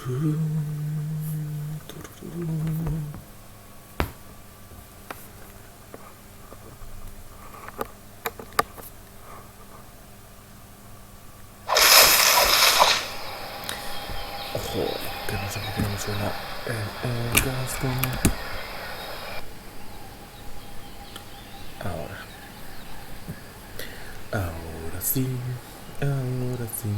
Joder, que no sé por qué no me suena el gasto. Ahora sí, ahora sí.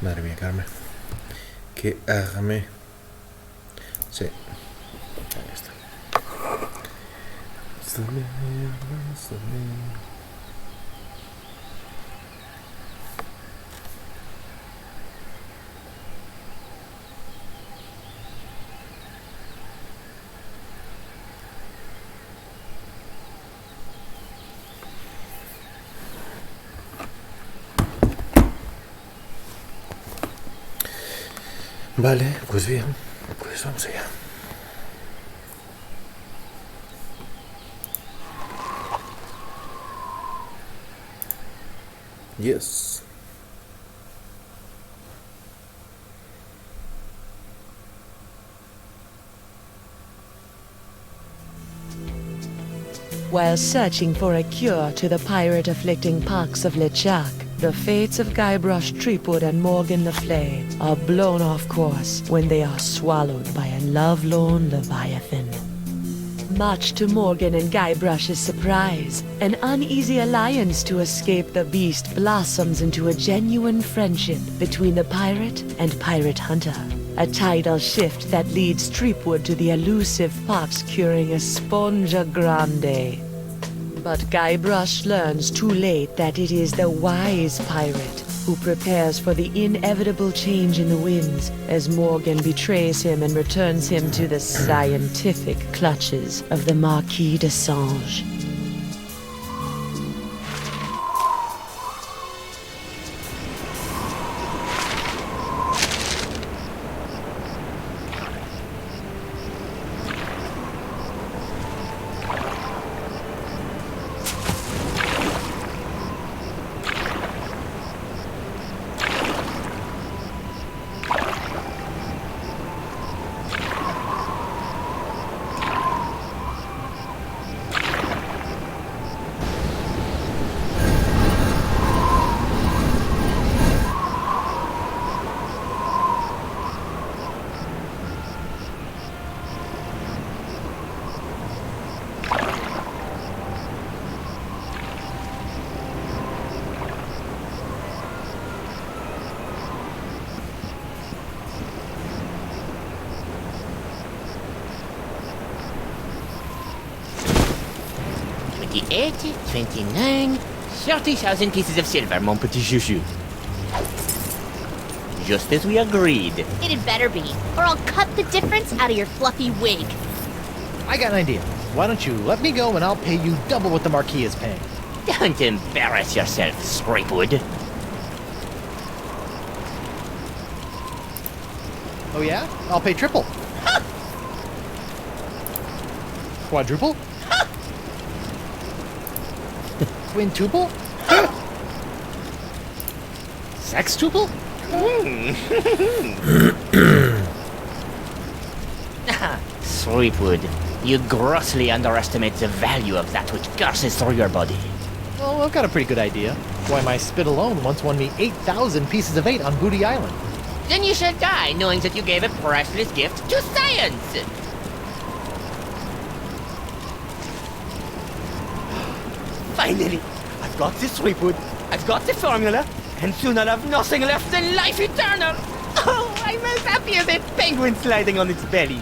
Madre mía, Carmen. Que hágame. Sí, ahí está. Vale, pues bien, pues vamos allá. Yes. While searching for a cure to the pirate-afflicting pox of LeChuck, the fates of Guybrush Threepwood and Morgan Le Fay are blown off course when they are swallowed by a lovelorn Leviathan. Much to Morgan and Guybrush's surprise, an uneasy alliance to escape the beast blossoms into a genuine friendship between the pirate and pirate hunter. A tidal shift that leads Threepwood to the elusive pox curing Esponja Grande. But Guybrush learns too late that it is the wise pirate who prepares for the inevitable change in the winds as Morgan betrays him and returns him to the scientific clutches of the Marquis de Sange. $28, $29, 30,000 pieces of silver, mon petit chouchou. Just as we agreed. It had better be, or I'll cut the difference out of your fluffy wig. I got an idea. Why don't you let me go and I'll pay you double what the Marquis is paying. Don't embarrass yourself, Threepwood. Oh yeah? I'll pay triple. Quadruple? Quintuple? Sextuple? Threepwood, you grossly underestimate the value of that which courses through your body. Oh, I've got a pretty good idea. Why, my spit alone once won me 8,000 pieces of 8 on Booty Island. Then you shall die knowing that you gave a priceless gift to science! Finally! I've got the Threepwood, I've got the formula, and soon I'll have nothing left than life eternal! Oh, I'm as happy as a penguin sliding on its belly!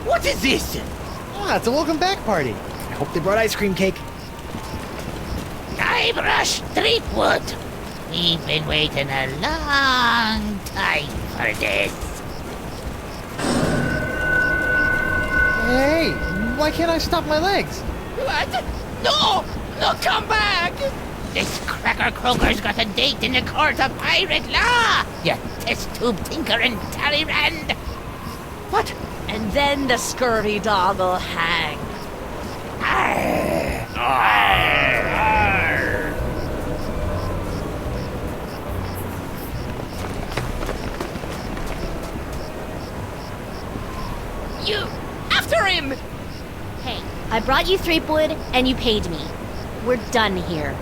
What is this? Ah, it's a welcome back party. I hope they brought ice cream cake. Guybrush Threepwood! We've been waiting a long time for this. Why can't I stop my legs? What? No! No, come back! This cracker croaker's got a date in the court of pirate law! You test tube tinker and Talleyrand! What? And then the scurvy dog will hang. You! After him! Hey, I brought you Threepwood, and you paid me. We're done here.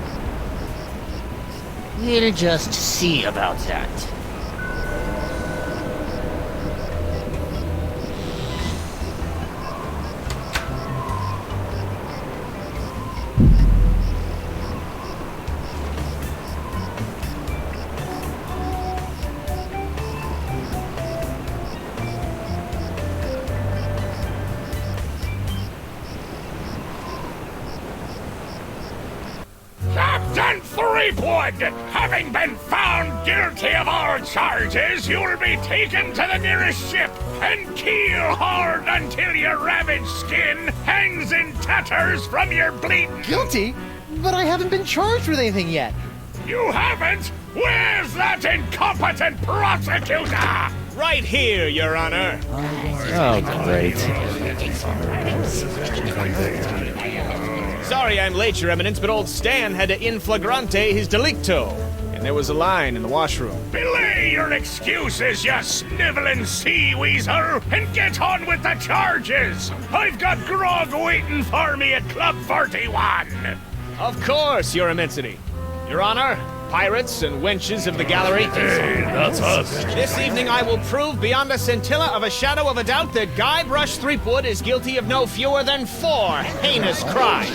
We'll just see about that. Captain Threepwood, having been found guilty of all charges, you'll be taken to the nearest ship and keel-hauled until your ravaged skin hangs in tatters from your bleeding... Guilty? But I haven't been charged with anything yet. You haven't? Where's that incompetent prosecutor? Right here, Your Honor. Oh, great. Sorry I'm late, Your Eminence, but old Stan had to in flagrante his delicto. And there was a line in the washroom. Belay your excuses, you sniveling sea weasel, and get on with the charges! I've got grog waiting for me at Club 41! Of course, Your Immensity. Your Honor, pirates and wenches of the gallery. Hey, that's us. This evening I will prove beyond a scintilla of a shadow of a doubt that Guybrush Threepwood is guilty of no fewer than 4 heinous crimes.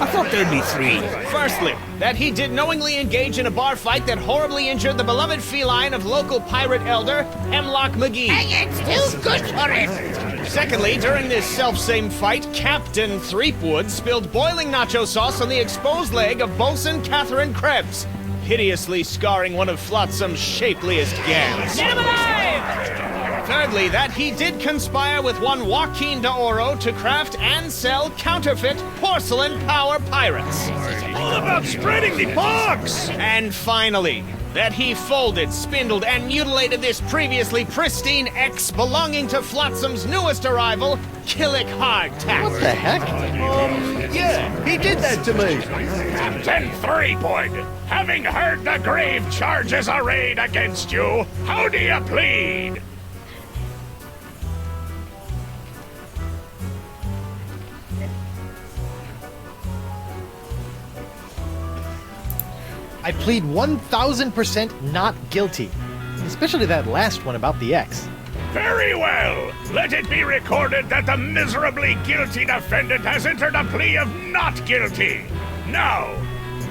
I thought there'd be 3. Firstly, that he did knowingly engage in a bar fight that horribly injured the beloved feline of local pirate elder, Hemlock McGee. It's too good for it! Secondly, during this self-same fight, Captain Threepwood spilled boiling nacho sauce on the exposed leg of Bosun Catherine Krebs, hideously scarring one of Flotsam's shapeliest gams. Get him alive! Thirdly, that he did conspire with one Joaquin de Oro to craft and sell counterfeit porcelain power pirates. All about spreading the box! And finally, that he folded, spindled, and mutilated this previously pristine ex belonging to Flotsam's newest arrival, Killick Hardtack. What the heck? Yeah, he did that to me. Captain Threepwood, having heard the grave charges arrayed against you, how do you plead? I plead 1000% not guilty. Especially that last one about the ex. Very well. Let it be recorded that the miserably guilty defendant has entered a plea of not guilty. Now,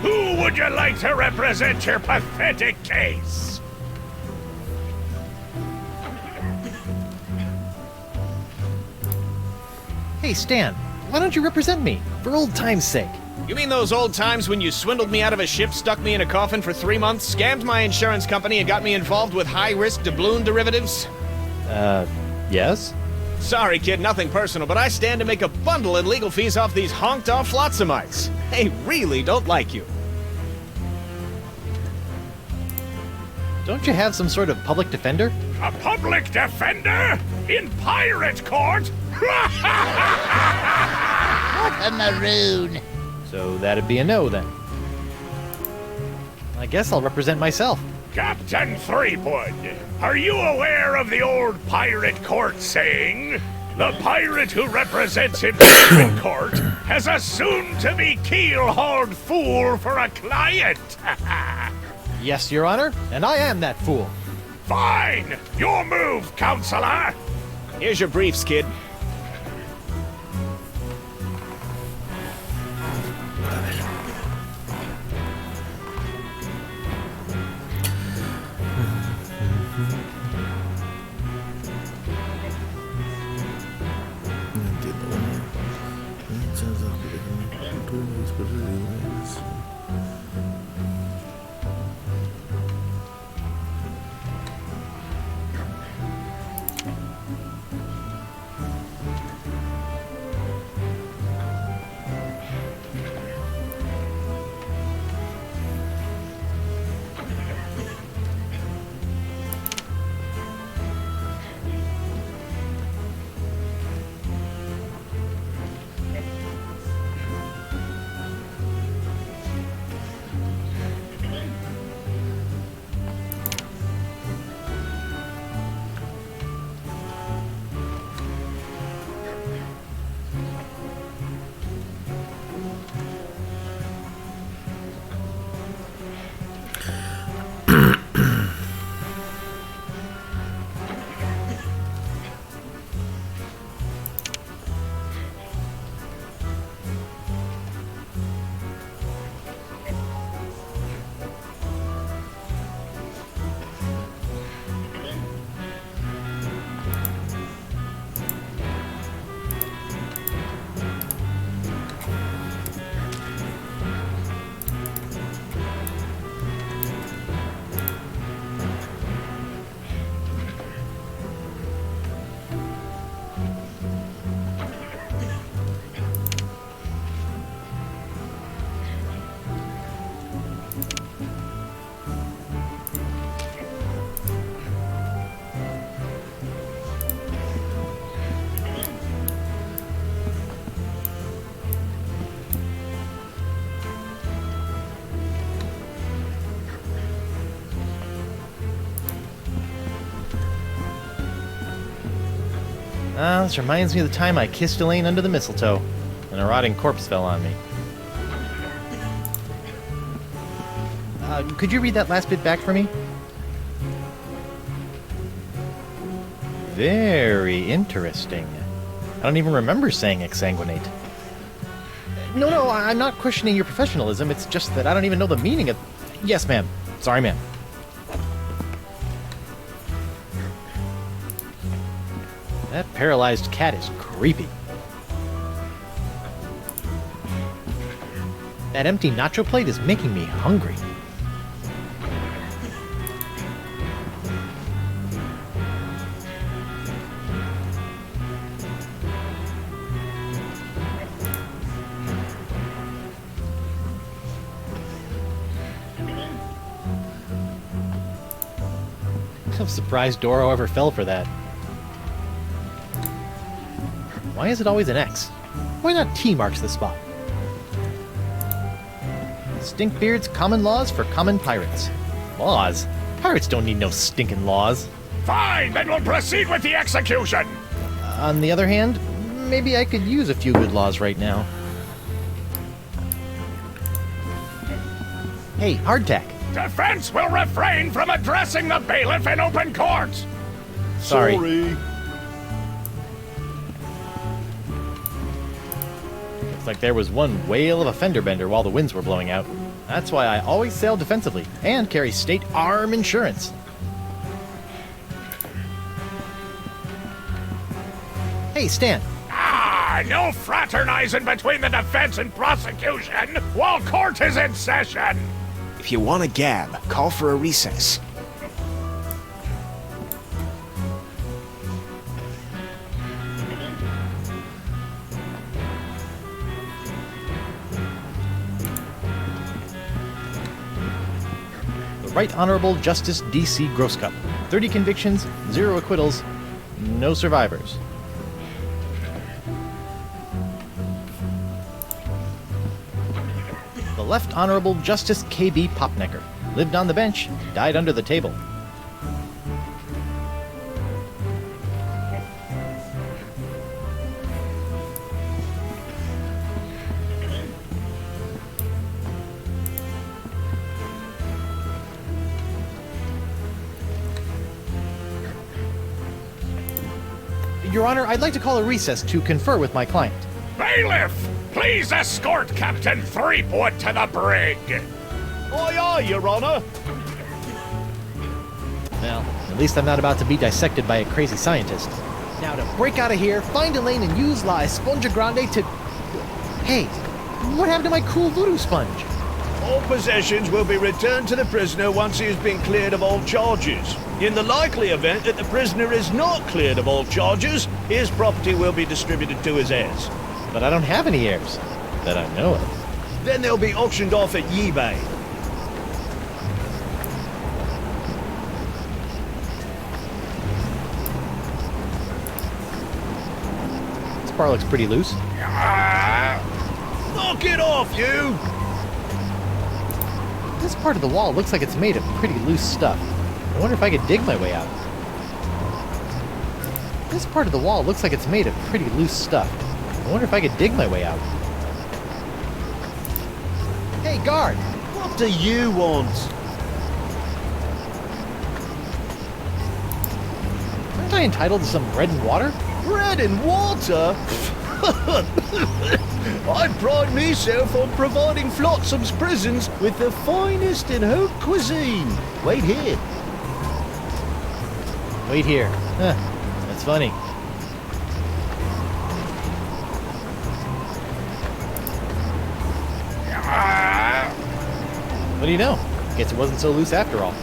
who would you like to represent your pathetic case? Hey, Stan, why don't you represent me? For old time's sake. You mean those old times when you swindled me out of a ship, stuck me in a coffin for 3 months, scammed my insurance company, and got me involved with high-risk doubloon derivatives? Yes? Sorry, kid, nothing personal, but I stand to make a bundle in legal fees off these honked-off Flotsamites. They really don't like you. Don't you have some sort of public defender? A public defender? In pirate court? A maroon. So that'd be a no, then. I guess I'll represent myself. Captain Threepwood, are you aware of the old pirate court saying? The pirate who represents himself in court has a soon-to-be keel-hauled fool for a client. Yes, Your Honor, and I am that fool. Fine! Your move, counselor! Here's your briefs, kid. This reminds me of the time I kissed Elaine under the mistletoe, and a rotting corpse fell on me. Could you read that last bit back for me? Very interesting. I don't even remember saying exsanguinate. No, I'm not questioning your professionalism. It's just that I don't even know the meaning of... Yes, ma'am. Sorry, ma'am. That paralyzed cat is creepy. That empty nacho plate is making me hungry. I'm surprised Doro ever fell for that. Why is it always an X? Why not T marks the spot? Stinkbeard's common laws for common pirates. Laws? Pirates don't need no stinking laws. Fine, then we'll proceed with the execution. On the other hand, maybe I could use a few good laws right now. Hey, hardtack. Defense will refrain from addressing the bailiff in open court. Sorry. Looks like there was one whale of a fender bender while the winds were blowing out. That's why I always sail defensively and carry state arm insurance. Hey, Stan. No fraternizing between the defense and prosecution while court is in session. If you want a gab, call for a recess. The Right Honorable Justice D.C. Grosscup. 30 convictions, 0 acquittals, no survivors. The Left Honorable Justice K.B. Popnecker. Lived on the bench, died under the table. Your Honor, I'd like to call a recess to confer with my client. Bailiff, please escort Captain Threepwood to the brig. Aye, aye, Your Honor. Well, at least I'm not about to be dissected by a crazy scientist. Now to break out of here, find Elaine and use La Esponja Grande to... Hey, what happened to my cool voodoo sponge? All possessions will be returned to the prisoner once he has been cleared of all charges. In the likely event that the prisoner is not cleared of all charges, his property will be distributed to his heirs. But I don't have any heirs that I know of. Then they'll be auctioned off at eBay. This bar looks pretty loose. Knock it off, you! This part of the wall looks like it's made of pretty loose stuff. I wonder if I could dig my way out. This part of the wall looks like it's made of pretty loose stuff. I wonder if I could dig my way out. Hey, guard! What do you want? Aren't I entitled to some bread and water? Bread and water? I pride myself on providing Flotsam's prisons with the finest in haute cuisine. Wait here. Wait here. Huh, that's funny. What do you know? Guess it wasn't so loose after all.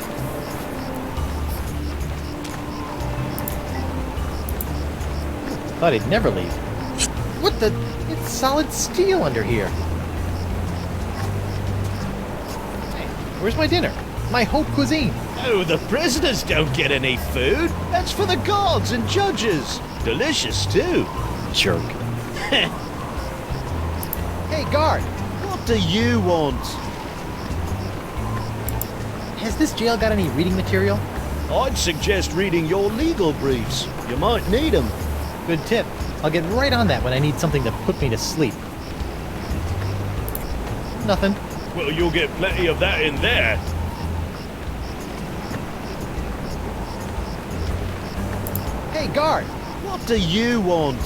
Thought he'd never leave. What the? It's solid steel under here. Hey, where's my dinner? My haute cuisine. Oh, the prisoners don't get any food. That's for the guards and judges. Delicious, too. Jerk. Hey, guard! What do you want? Has this jail got any reading material? I'd suggest reading your legal briefs. You might need them. Good tip. I'll get right on that when I need something to put me to sleep. Nothing. Well, you'll get plenty of that in there. Hey, guard! What do you want?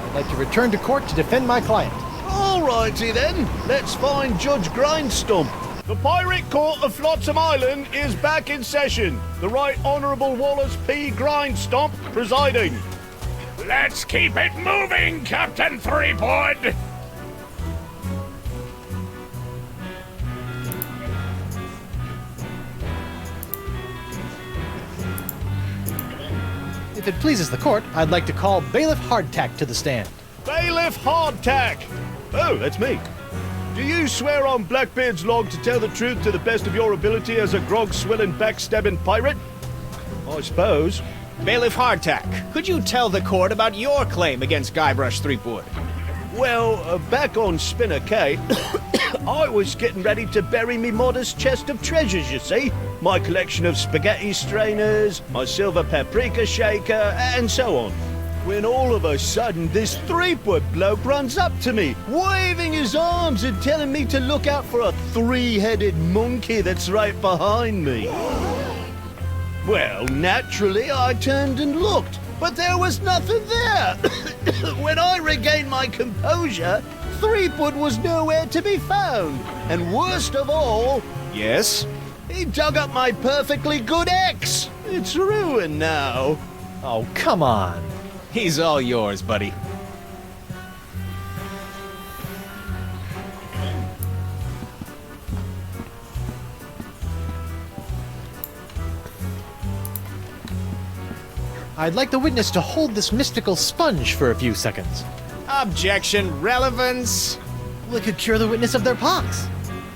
I'd like to return to court to defend my client. Alrighty then, let's find Judge Grindstump. The Pirate Court of Flotsam Island is back in session. The Right Honourable Wallace P. Grindstump presiding. Let's keep it moving, Captain Threepwood! If it pleases the court, I'd like to call Bailiff Hardtack to the stand. Bailiff Hardtack! Oh, that's me. Do you swear on Blackbeard's log to tell the truth to the best of your ability as a grog-swilling, backstabbing pirate? I suppose. Bailiff Hardtack, could you tell the court about your claim against Guybrush Threepwood? Well, back on Spinner Cay, I was getting ready to bury me modest chest of treasures, you see. My collection of spaghetti strainers, my silver paprika shaker, and so on. When all of a sudden this Threepwood bloke runs up to me, waving his arms and telling me to look out for a three-headed monkey that's right behind me. Well, naturally, I turned and looked, but there was nothing there. When I regained my composure, Threepwood was nowhere to be found. And worst of all... Yes? He dug up my perfectly good ex. It's ruined now. Oh, come on. He's all yours, buddy. I'd like the witness to hold this mystical sponge for a few seconds. Objection, relevance. Well, it could cure the witness of their pox.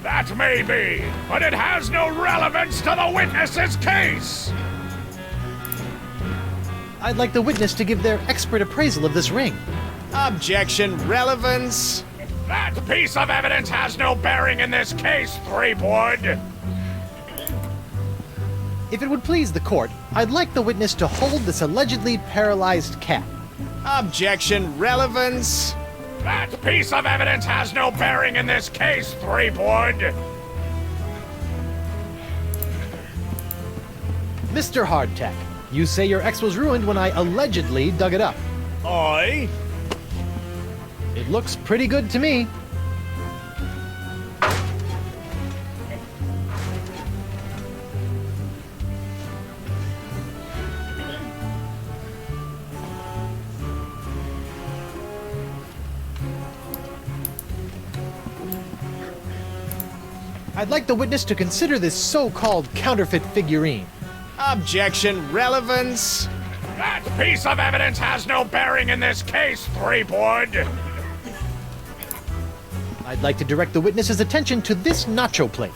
That may be, but it has no relevance to the witness's case! I'd like the witness to give their expert appraisal of this ring. Objection, relevance. That piece of evidence has no bearing in this case, Threepwood! If it would please the court, I'd like the witness to hold this allegedly paralyzed cat. Objection, relevance. That piece of evidence has no bearing in this case, Threepwood! Mr. Hardtack, you say your ex was ruined when I allegedly dug it up. Aye? It looks pretty good to me. I'd like the witness to consider this so-called counterfeit figurine. Objection, relevance. That piece of evidence has no bearing in this case, Threepwood! I'd like to direct the witness's attention to this nacho plate.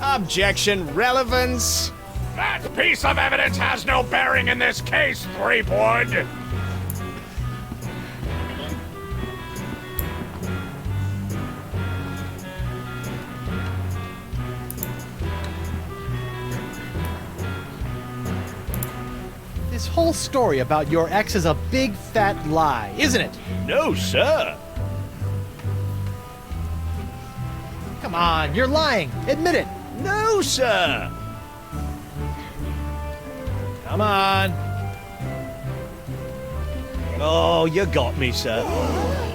Objection, relevance. That piece of evidence has no bearing in this case, Threepwood! This whole story about your ex is a big fat lie, isn't it? No, sir! Come on, you're lying. Admit it. No, sir. Come on. Oh, you got me, sir.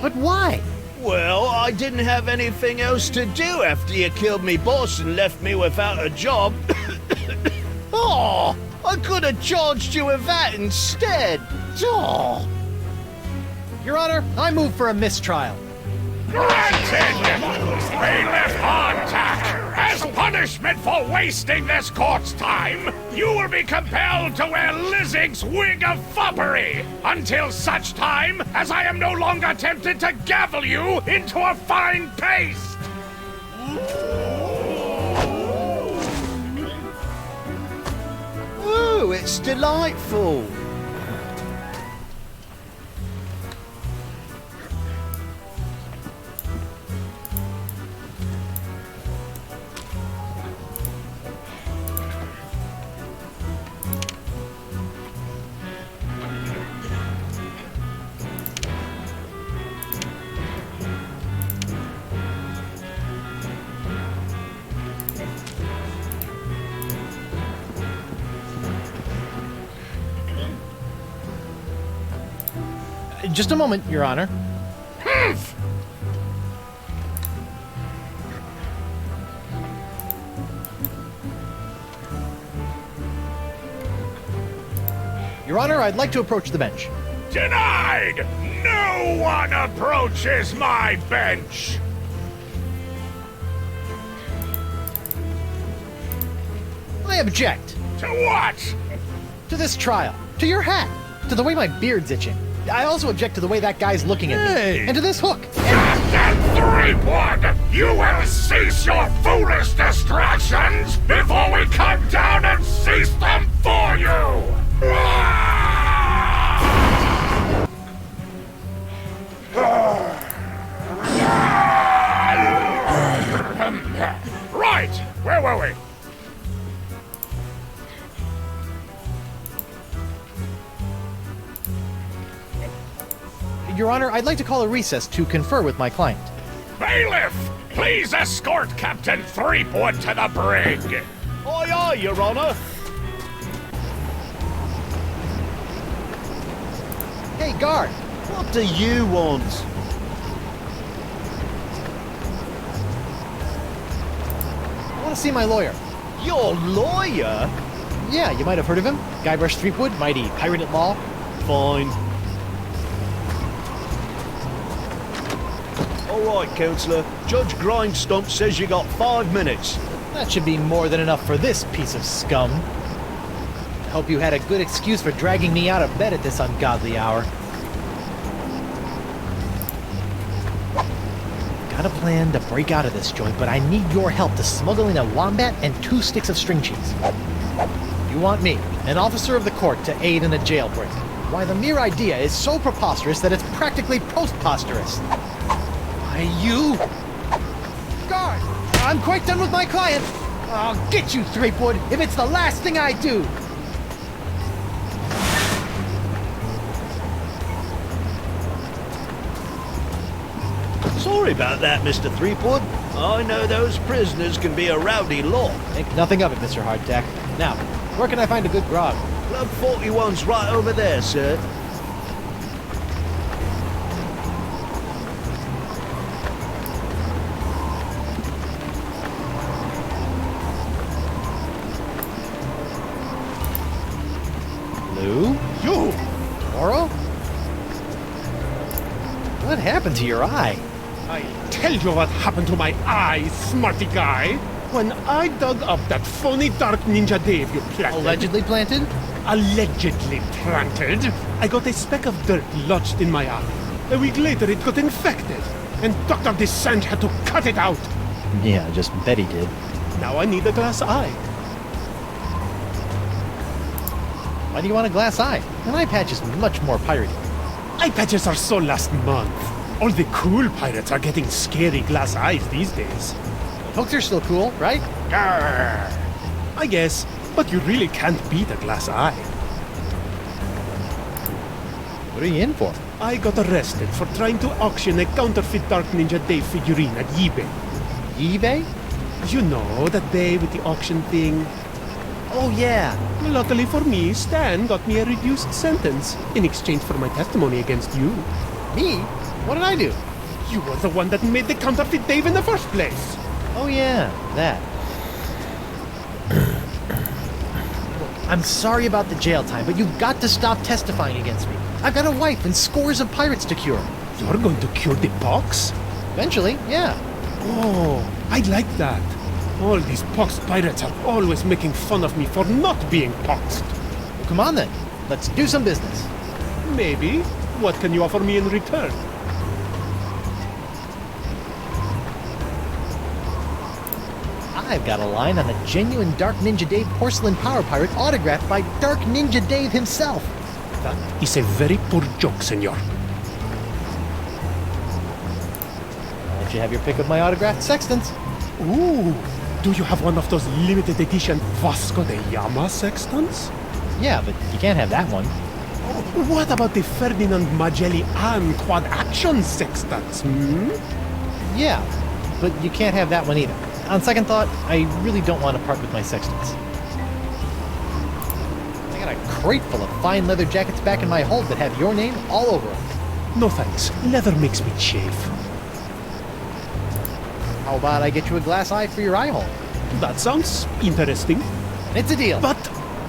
But why? Well, I didn't have anything else to do after you killed me boss and left me without a job. Oh, I could have charged you with that instead. Oh. Your Honor, I move for a mistrial. Granted! Bailiff Hardtack! As punishment for wasting this court's time, you will be compelled to wear Lizzig's wig of foppery until such time as I am no longer tempted to gavel you into a fine paste! Ooh, it's delightful. Just a moment, Your Honor. Your Honor, I'd like to approach the bench. Denied! No one approaches my bench! I object To what? to this trial, to your hat, to the way my beard's itching. I also object to the way that guy's looking at me, and to this hook. Captain Threepwood, you will cease your foolish distractions before we come down and cease them for you! Right, where were we? Your Honor, I'd like to call a recess to confer with my client. Bailiff, please escort Captain Threepwood to the brig. Aye, aye, Your Honor. Hey, guard! What do you want? I want to see my lawyer. Your lawyer? Yeah, you might have heard of him. Guybrush Threepwood, mighty pirate at law. Fine. All right, Counselor. Judge Grindstump says you got 5 minutes. That should be more than enough for this piece of scum. I hope you had a good excuse for dragging me out of bed at this ungodly hour. Got a plan to break out of this joint, but I need your help to smuggle in a wombat and 2 sticks of string cheese. You want me, an officer of the court, to aid in a jailbreak. Why, the mere idea is so preposterous that it's practically postposterous. Why, you... Guard! I'm quite done with my client! I'll get you, Threepwood, if it's the last thing I do! Sorry about that, Mr. Threepwood. I know those prisoners can be a rowdy lot. Think nothing of it, Mr. Hardtack. Now, where can I find a good grog? Club 41's right over there, sir. Lou? You! Toro? What happened to your eye? I tell you what happened to my eye, smarty guy. When I dug up that phony Dark Ninja Dave you planted... Allegedly planted? Allegedly planted. I got a speck of dirt lodged in my eye. A week later it got infected. And Dr. Descent had to cut it out. Yeah, just bet he did. Now I need a glass eye. Why do you want a glass eye? An eye patch is much more piratey. Eye patches are so last month. All the cool pirates are getting scary glass eyes these days. Hooks are still cool, right? Grr. I guess, but you really can't beat a glass eye. What are you in for? I got arrested for trying to auction a counterfeit Dark Ninja Dave figurine at eBay. eBay? You know, that day with the auction thing. Oh, yeah. Luckily for me, Stan got me a reduced sentence in exchange for my testimony against you. Me? What did I do? You were the one that made the counterfeit Dave in the first place. Oh, yeah, that. I'm sorry about the jail time, but you've got to stop testifying against me. I've got a wife and scores of pirates to cure. You're going to cure the pox? Eventually, yeah. Oh, I like that. All these poxed pirates are always making fun of me for not being poxed. Well, come on then. Let's do some business. Maybe. What can you offer me in return? I've got a line on a genuine Dark Ninja Dave porcelain power pirate autographed by Dark Ninja Dave himself. That is a very poor joke, senor. Why don't you have your pick of my autographed sextants? Ooh, do you have one of those limited edition Vasco da Gama sextants? Yeah, but you can't have that one. Oh, what about the Ferdinand Magellan quad action sextants, Yeah, but you can't have that one either. On second thought, I really don't want to part with my sextants. I got a crate full of fine leather jackets back in my hold that have your name all over them. No thanks. Leather makes me chafe. How about I get you a glass eye for your eye hole? That sounds interesting. It's a deal. But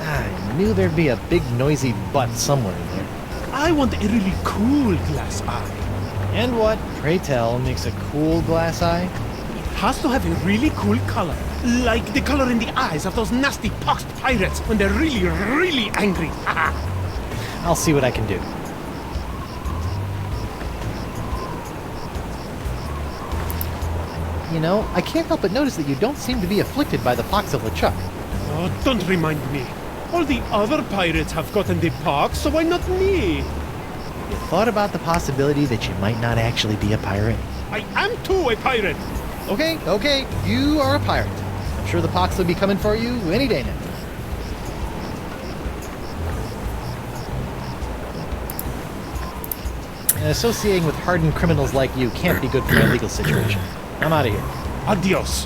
I knew there'd be a big noisy butt somewhere in there. I want a really cool glass eye. And what, pray tell, makes a cool glass eye? It has to have a really cool color. Like the color in the eyes of those nasty poxed pirates when they're really, really angry. I'll see what I can do. You know, I can't help but notice that you don't seem to be afflicted by the pox of LeChuck. Oh, don't remind me. All the other pirates have gotten the pox, so why not me? You thought about the possibility that you might not actually be a pirate? I am too a pirate. Okay, you are a pirate. I'm sure the pox will be coming for you any day now. And associating with hardened criminals like you can't be good for my legal situation. I'm out of here. Adios.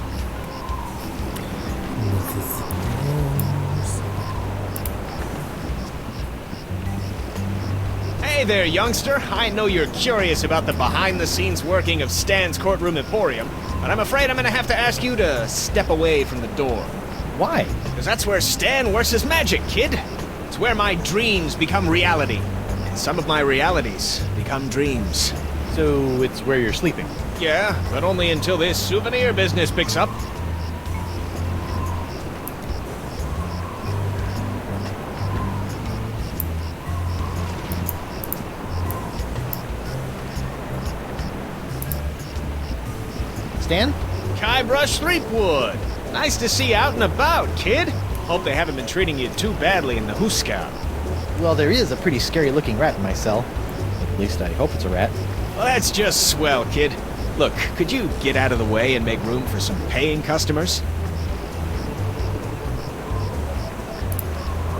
Hey there, youngster. I know you're curious about the behind-the-scenes working of Stan's courtroom emporium, but I'm afraid I'm gonna have to ask you to step away from the door. Why? Because that's where Stan works his magic, kid. It's where my dreams become reality. And some of my realities become dreams. So it's where you're sleeping. Yeah, but only until this souvenir business picks up. Stan? Guybrush Threepwood. Nice to see you out and about, kid. Hope they haven't been treating you too badly in the Huska. Well, there is a pretty scary-looking rat in my cell. At least I hope it's a rat. Well, that's just swell, kid. Look, could you get out of the way and make room for some paying customers?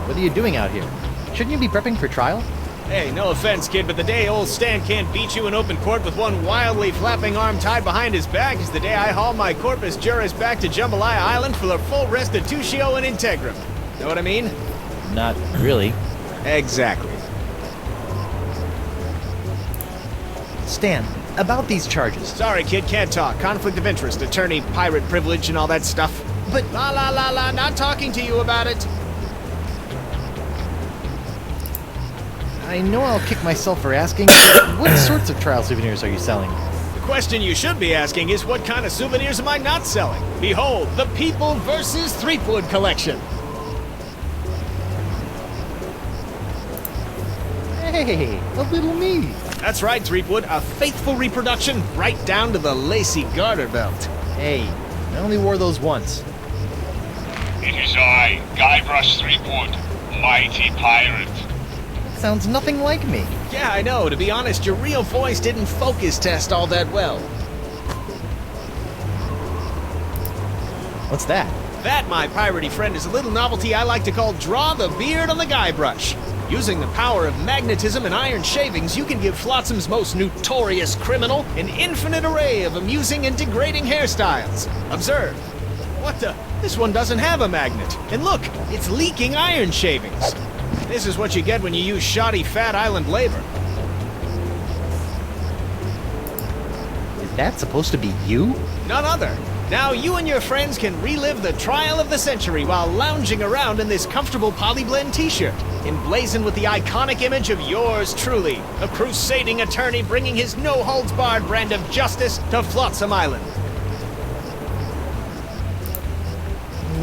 What are you doing out here? Shouldn't you be prepping for trial? Hey, no offense, kid, but the day old Stan can't beat you in open court with one wildly flapping arm tied behind his back is the day I haul my corpus juris back to Jambalaya Island for the full restitutio and integrum. Know what I mean? Not really. Exactly. Stan, about these charges. Sorry, kid, can't talk. Conflict of interest, attorney, pirate privilege, and all that stuff. But La, not talking to you about it. I know I'll kick myself for asking, but what sorts of trial souvenirs are you selling? The question you should be asking is what kind of souvenirs am I not selling? Behold, the People vs. Threepwood collection. Hey, a little me. That's right, Threepwood, a faithful reproduction right down to the lacy garter belt. Hey, I only wore those once. It is I, Guybrush Threepwood, mighty pirate. Sounds nothing like me. Yeah, I know. To be honest, your real voice didn't focus test all that well. What's that? That, my piratey friend, is a little novelty I like to call Draw the Beard on the Guybrush. Using the power of magnetism and iron shavings, you can give Flotsam's most notorious criminal an infinite array of amusing and degrading hairstyles. Observe. What the? This one doesn't have a magnet. And look, it's leaking iron shavings. This is what you get when you use shoddy Fat Island labor. Is that supposed to be you? None other. Now you and your friends can relive the trial of the century while lounging around in this comfortable polyblend t-shirt, emblazoned with the iconic image of yours truly, a crusading attorney bringing his no-holds-barred brand of justice to Flotsam Island.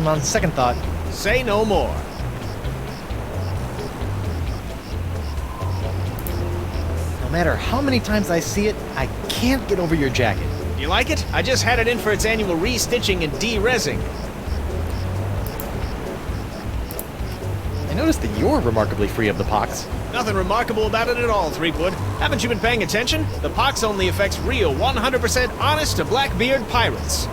On second thought, Say no more. no matter how many times I see it, I can't get over your jacket. You like it? I just had it in for its annual re-stitching and de-rezzing. I noticed that you're remarkably free of the pox. Nothing remarkable about it at all, Threepwood. Haven't you been paying attention? The pox only affects real, 100% honest to Blackbeard pirates.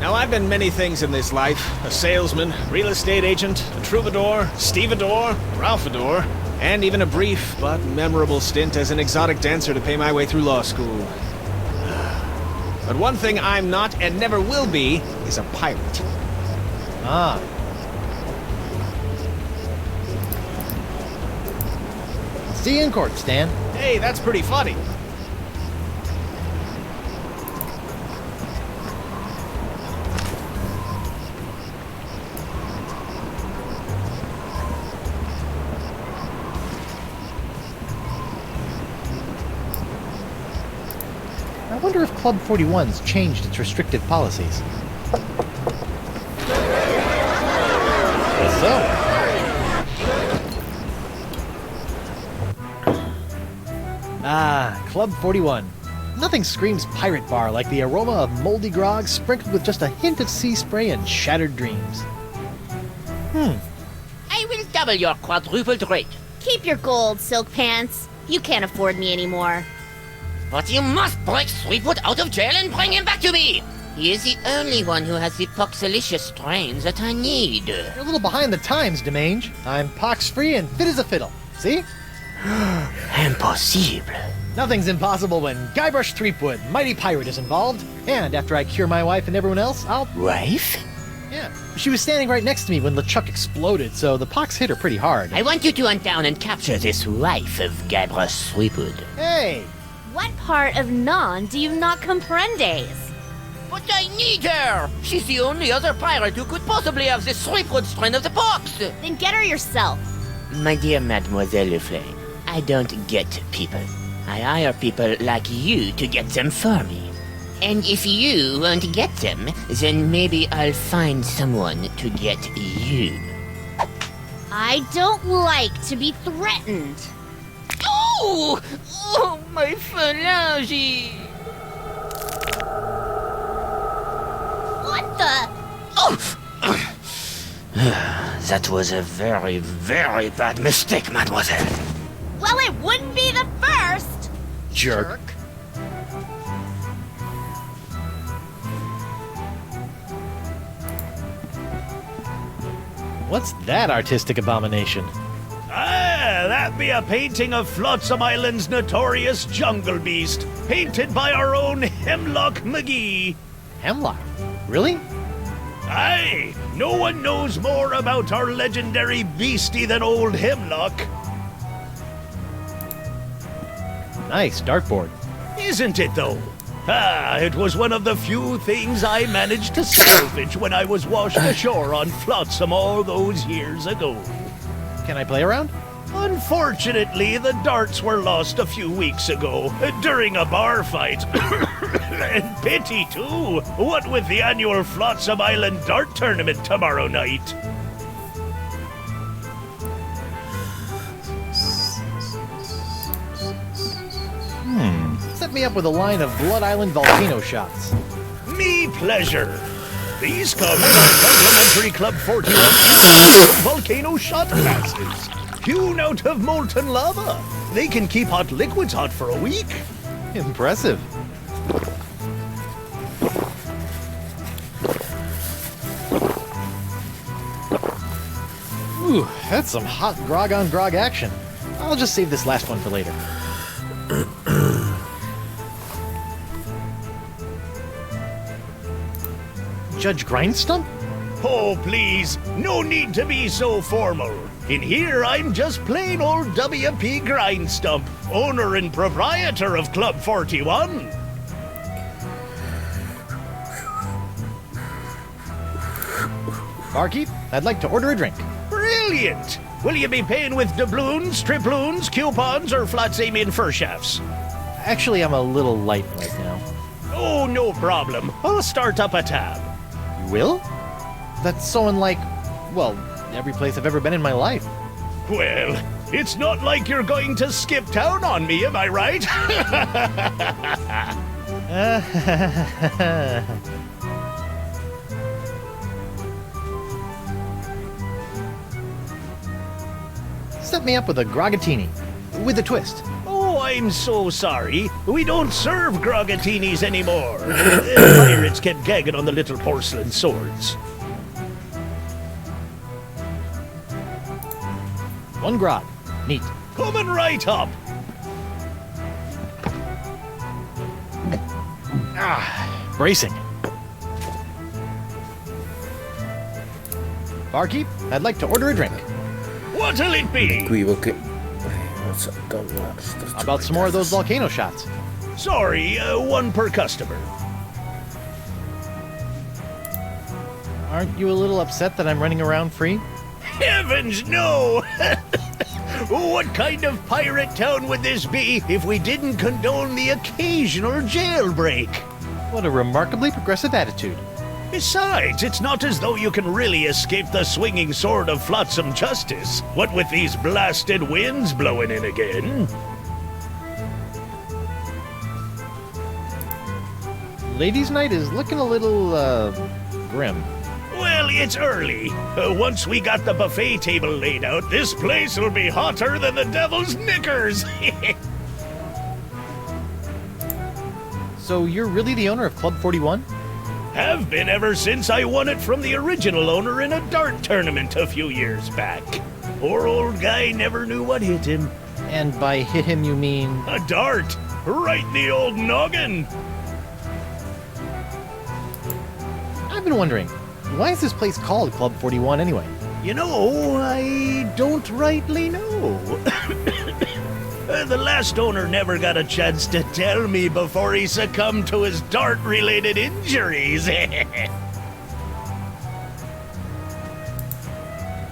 Now, I've been many things in this life. A salesman, real estate agent, a troubadour, stevedore, ralphador, and even a brief but memorable stint as an exotic dancer to pay my way through law school. But one thing I'm not and never will be is a pirate. Ah. See you in court, Stan. Hey, that's pretty funny. I wonder if Club 41's changed its restrictive policies. Guess so. Ah, Club 41. Nothing screams pirate bar like the aroma of moldy grog sprinkled with just a hint of sea spray and shattered dreams. I will double your quadrupled rate. Keep your gold, Silk Pants. You can't afford me anymore. But you must break Threepwood out of jail and bring him back to me. He is the only one who has the poxalicious strains that I need. You're a little behind the times, Demange. I'm pox-free and fit as a fiddle. See? Impossible. Nothing's impossible when Guybrush Threepwood, mighty pirate, is involved. And after I cure my wife and everyone else, I'll... Wife? Yeah. She was standing right next to me when LeChuck exploded, so the pox hit her pretty hard. I want you to hunt down and capture this wife of Guybrush Threepwood. Hey! What part of non do you not comprendes? But I need her! She's the only other pirate who could possibly have the Threepwood strain of the pox! Then get her yourself. My dear Mademoiselle Leflame, I don't get people. I hire people like you to get them for me. And if you won't get them, then maybe I'll find someone to get you. I don't like to be threatened. Oh! Oh, my phalange! What the? Oh! That was a very, very bad mistake, mademoiselle. Well, it wouldn't be the first. Jerk. What's that artistic abomination? Ah, that be a painting of Flotsam Island's notorious jungle beast, painted by our own Hemlock McGee. Hemlock? Really? Aye, no one knows more about our legendary beastie than old Hemlock. Nice dartboard. Isn't it, though? Ah, it was one of the few things I managed to salvage when I was washed ashore on Flotsam all those years ago. Can I play around? Unfortunately, the darts were lost a few weeks ago during a bar fight. And pity, too. What with the annual Flotsam Island Dart Tournament tomorrow night. Set me up with a line of Blood Island volcano shots. Me pleasure. These come with our complimentary Club 41 volcano shot glasses. Hewn out of molten lava. They can keep hot liquids hot for a week. Impressive. Ooh, that's some hot grog on grog action. I'll just save this last one for later. Judge Grindstump? Oh, please, no need to be so formal. In here, I'm just plain old W.P. Grindstump, owner and proprietor of Club 41. Barkeep, I'd like to order a drink. Brilliant! Will you be paying with doubloons, triploons, coupons, or flats aim in fur shafts? Actually, I'm a little light right now. Oh, no problem. I'll start up a tab. You will? That's so unlike, well, every place I've ever been in my life. Well, it's not like you're going to skip town on me, am I right? Set me up with a grogatini. With a twist. Oh, I'm so sorry. We don't serve grogatinis anymore. Pirates get gagging on the little porcelain swords. One grog. Neat. Coming right up. Bracing. Barkeep, I'd like to order a drink. What'll it be? Equivoche. How about some more of those volcano shots? Sorry, one per customer. Aren't you a little upset that I'm running around free? Heavens, no! What kind of pirate town would this be if we didn't condone the occasional jailbreak? What a remarkably progressive attitude. Besides, it's not as though you can really escape the swinging sword of flotsam justice. What with these blasted winds blowing in again? Ladies' night is looking a little, grim. Well, it's early. Once we got the buffet table laid out, this place will be hotter than the devil's knickers. So you're really the owner of Club 41? Have been ever since I won it from the original owner in a dart tournament a few years back. Poor old guy never knew what hit him. And by hit him you mean... A dart! Right in the old noggin! I've been wondering, why is this place called Club 41 anyway? You know, I don't rightly know. The last owner never got a chance to tell me before he succumbed to his dart-related injuries.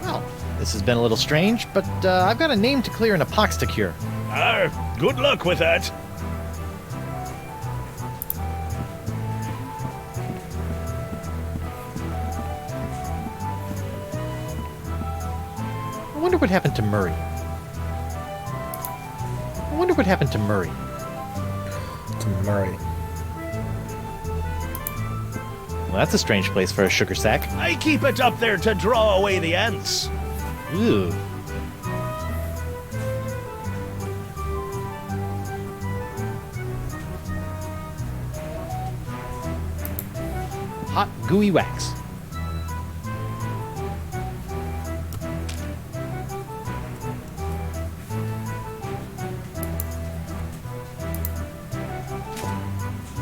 Well, this has been a little strange, but I've got a name to clear and a pox to cure. Good luck with that. I wonder what happened to Murray. To Murray. Well, that's a strange place for a sugar sack. I keep it up there to draw away the ants. Ooh. Hot, gooey wax.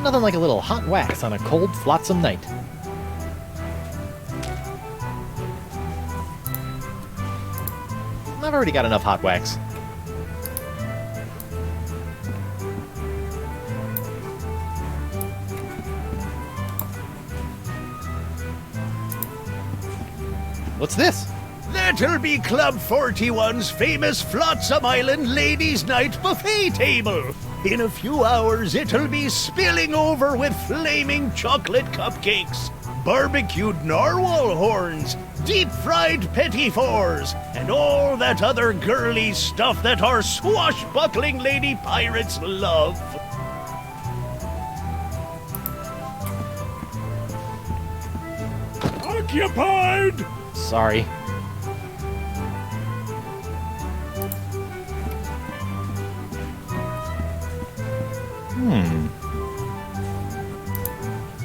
Nothing like a little hot wax on a cold, flotsam night. I've already got enough hot wax. What's this? That'll be Club 41's famous Flotsam Island Ladies' Night buffet table. In a few hours, it'll be spilling over with flaming chocolate cupcakes, barbecued narwhal horns, deep-fried petit fours, and all that other girly stuff that our swashbuckling lady pirates love. Occupied! Sorry.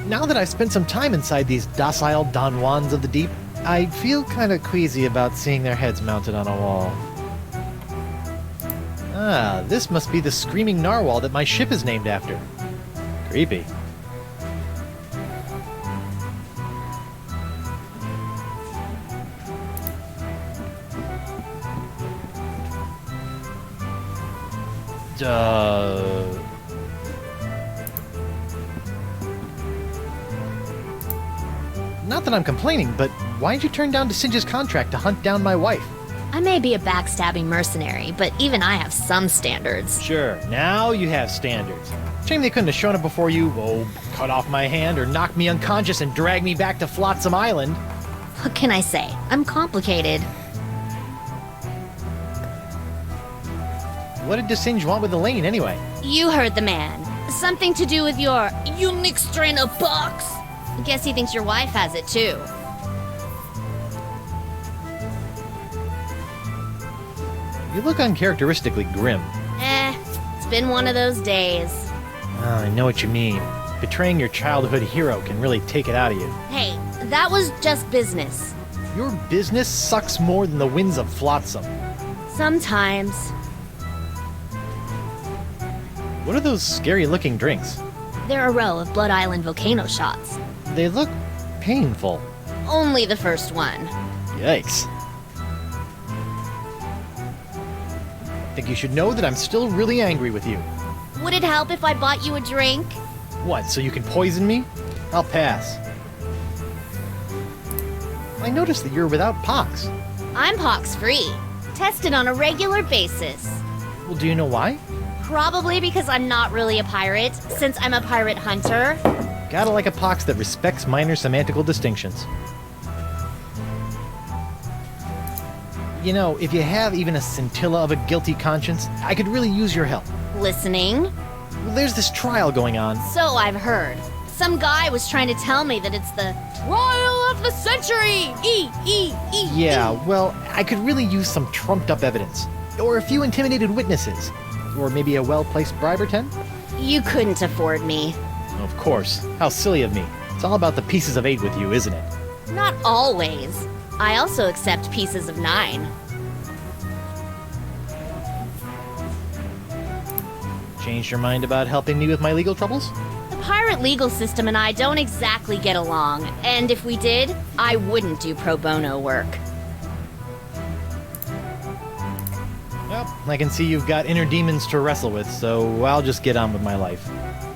Now that I've spent some time inside these docile Don Juans of the deep, I feel kind of queasy about seeing their heads mounted on a wall. Ah, this must be the screaming narwhal that my ship is named after. Creepy. Not that I'm complaining, but why'd you turn down DeSinge's contract to hunt down my wife? I may be a backstabbing mercenary, but even I have some standards. Sure, now you have standards. Shame they couldn't have shown up before you, cut off my hand or knock me unconscious and drag me back to Flotsam Island. What can I say? I'm complicated. What did DeSinge want with Elaine, anyway? You heard the man. Something to do with your unique strain of box. Guess he thinks your wife has it too. You look uncharacteristically grim. It's been one of those days. Oh, I know what you mean. Betraying your childhood hero can really take it out of you. Hey, that was just business. Your business sucks more than the winds of Flotsam. Sometimes. What are those scary-looking drinks? They're a row of Blood Island volcano shots. They look painful. Only the first one. Yikes. I think you should know that I'm still really angry with you. Would it help if I bought you a drink? What, so you can poison me? I'll pass. I noticed that you're without pox. I'm pox-free. Tested on a regular basis. Well, do you know why? Probably because I'm not really a pirate, since I'm a pirate hunter. Gotta like a pox that respects minor semantical distinctions. You know, if you have even a scintilla of a guilty conscience, I could really use your help. Listening? Well, there's this trial going on. So I've heard. Some guy was trying to tell me that it's the trial of the century! Yeah, well, I could really use some trumped-up evidence. Or a few intimidated witnesses. Or maybe a well-placed bribe or 10? You couldn't afford me. Of course. How silly of me. It's all about the pieces of 8 with you, isn't it? Not always. I also accept pieces of 9. Changed your mind about helping me with my legal troubles? The pirate legal system and I don't exactly get along, and if we did, I wouldn't do pro bono work. Well, I can see you've got inner demons to wrestle with, so I'll just get on with my life.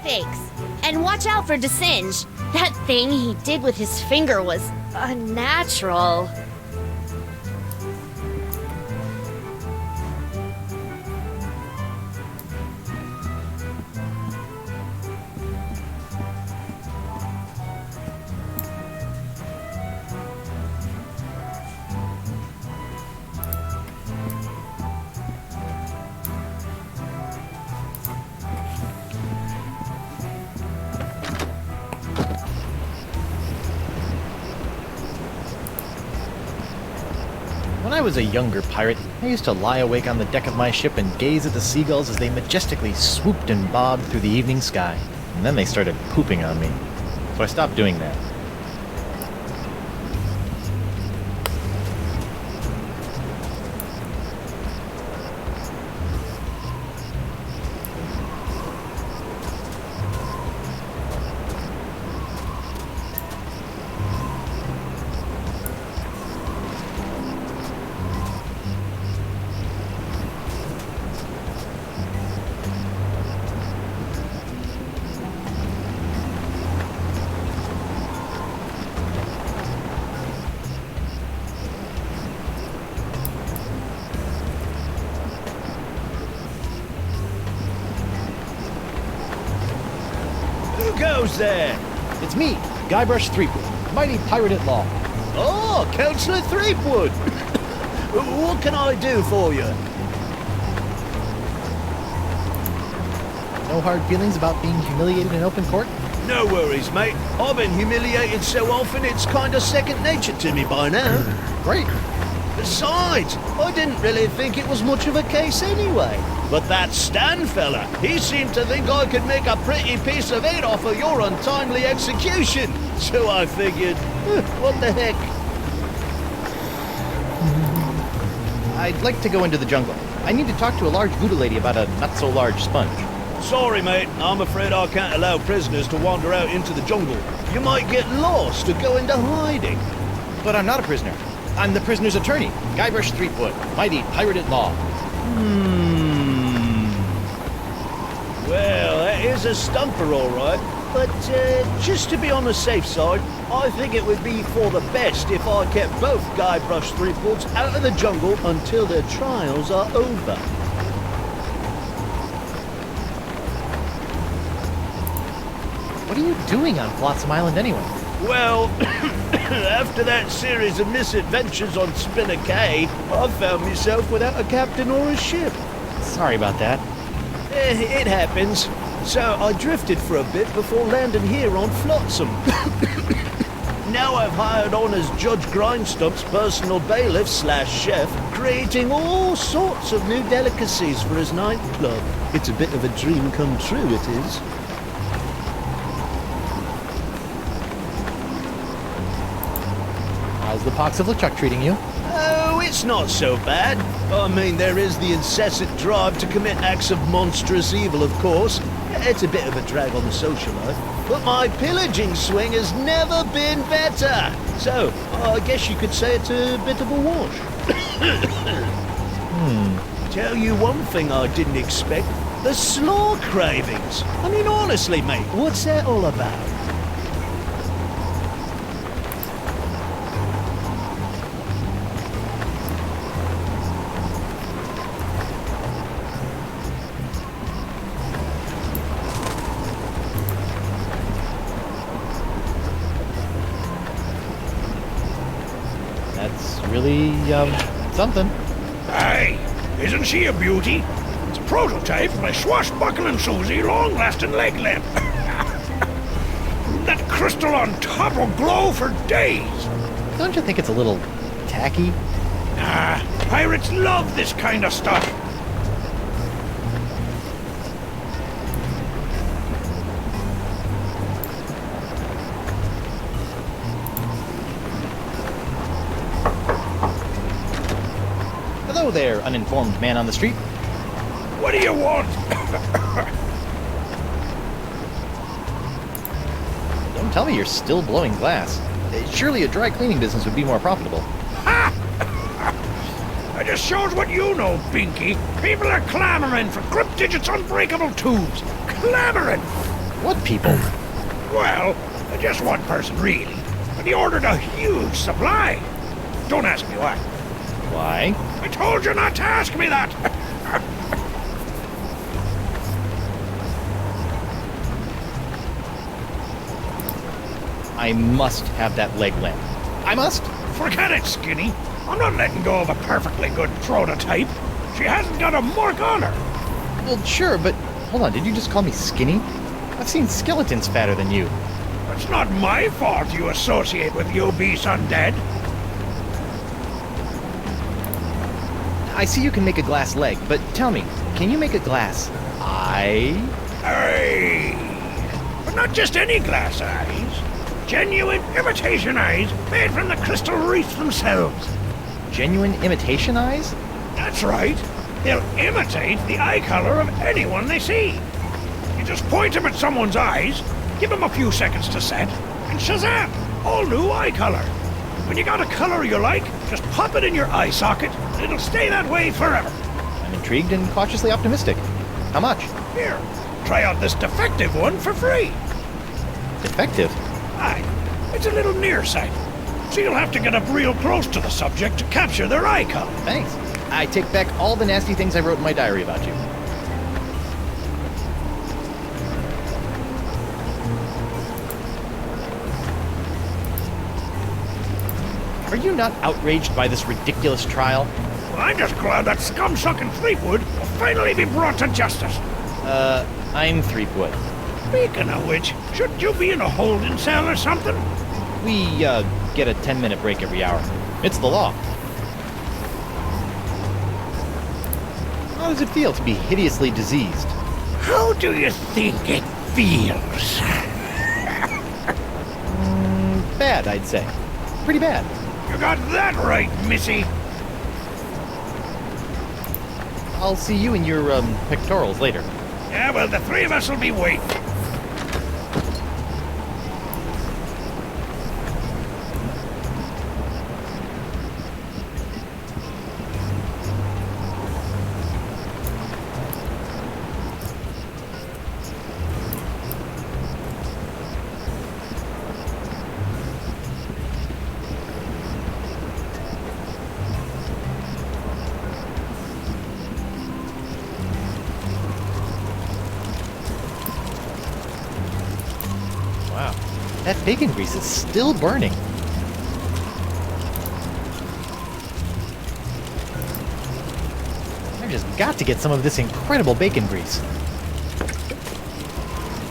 Thanks. And watch out for DeSinge. That thing he did with his finger was unnatural. When I was a younger pirate, I used to lie awake on the deck of my ship and gaze at the seagulls as they majestically swooped and bobbed through the evening sky. And then they started pooping on me. So I stopped doing that. Who goes there? It's me, Guybrush Threepwood, mighty pirate at law. Oh, Councillor Threepwood. What can I do for you? No hard feelings about being humiliated in open court? No worries, mate. I've been humiliated so often it's kind of second nature to me by now. Great. Besides, I didn't really think it was much of a case anyway. But that Stan fella, he seemed to think I could make a pretty piece of it off of your untimely execution. So I figured, what the heck? I'd like to go into the jungle. I need to talk to a large Buddha lady about a not-so-large sponge. Sorry, mate. I'm afraid I can't allow prisoners to wander out into the jungle. You might get lost or go into hiding. But I'm not a prisoner. I'm the prisoner's attorney, Guybrush Threepwood, mighty pirate at law. Well, that is a stumper, all right. But just to be on the safe side, I think it would be for the best if I kept both Guybrush Threepwoods out of the jungle until their trials are over. What are you doing on Flotsam Island anyway? Well, after that series of misadventures on Spinner Cay, I found myself without a captain or a ship. Sorry about that. It happens. So I drifted for a bit before landing here on Flotsam. Now I've hired on as Judge Grindstump's personal bailiff / chef, creating all sorts of new delicacies for his nightclub. It's a bit of a dream come true, it is. How's the pox of LeChuck treating you? Oh, it's not so bad. I mean, there is the incessant drive to commit acts of monstrous evil, of course. It's a bit of a drag on the social life. But my pillaging swing has never been better. So, I guess you could say it's a bit of a wash. Tell you one thing I didn't expect. The slaw cravings. I mean, honestly, mate, what's that all about? really, something. Aye, isn't she a beauty? It's a prototype of my swashbuckling Susie long-lasting leg lamp. That crystal on top will glow for days. Don't you think it's a little tacky? Ah, pirates love this kind of stuff. Hello there, uninformed man on the street. What do you want? Don't tell me you're still blowing glass. Surely a dry cleaning business would be more profitable. That just shows what you know, Binky. People are clamoring for Crypt-Digit's unbreakable tubes. Clamoring! What people? Well, just one person, really. But he ordered a huge supply. Don't ask me why. Why? I told you not to ask me that! I must have that leg lamp. I must! Forget it, Skinny. I'm not letting go of a perfectly good prototype. She hasn't got a mark on her. Well, sure, but hold on, did you just call me skinny? I've seen skeletons fatter than you. It's not my fault you associate with obese undead. I see you can make a glass leg, but tell me, can you make a glass eye? Aye. But not just any glass eyes. Genuine imitation eyes made from the crystal wreaths themselves. Genuine imitation eyes? That's right. They'll imitate the eye color of anyone they see. You just point them at someone's eyes, give them a few seconds to set, and shazam! All new eye color. When you got a color you like, just pop it in your eye socket, and it'll stay that way forever. I'm intrigued and cautiously optimistic. How much? Here, try out this defective one for free. Defective? Aye, it's a little nearsighted, so you'll have to get up real close to the subject to capture their eye color. Thanks. I take back all the nasty things I wrote in my diary about you. Are you not outraged by this ridiculous trial? Well, I'm just glad that scum-sucking Threepwood will finally be brought to justice. I'm Threepwood. Speaking of which, shouldn't you be in a holding cell or something? We, get a 10-minute break every hour. It's the law. How does it feel to be hideously diseased? How do you think it feels? Bad, I'd say. Pretty bad. You got that right, Missy. I'll see you in your, pectorals later. Yeah, well, the three of us will be waiting. Wow. That bacon grease is still burning. I've just got to get some of this incredible bacon grease.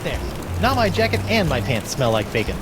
There. Now my jacket and my pants smell like bacon.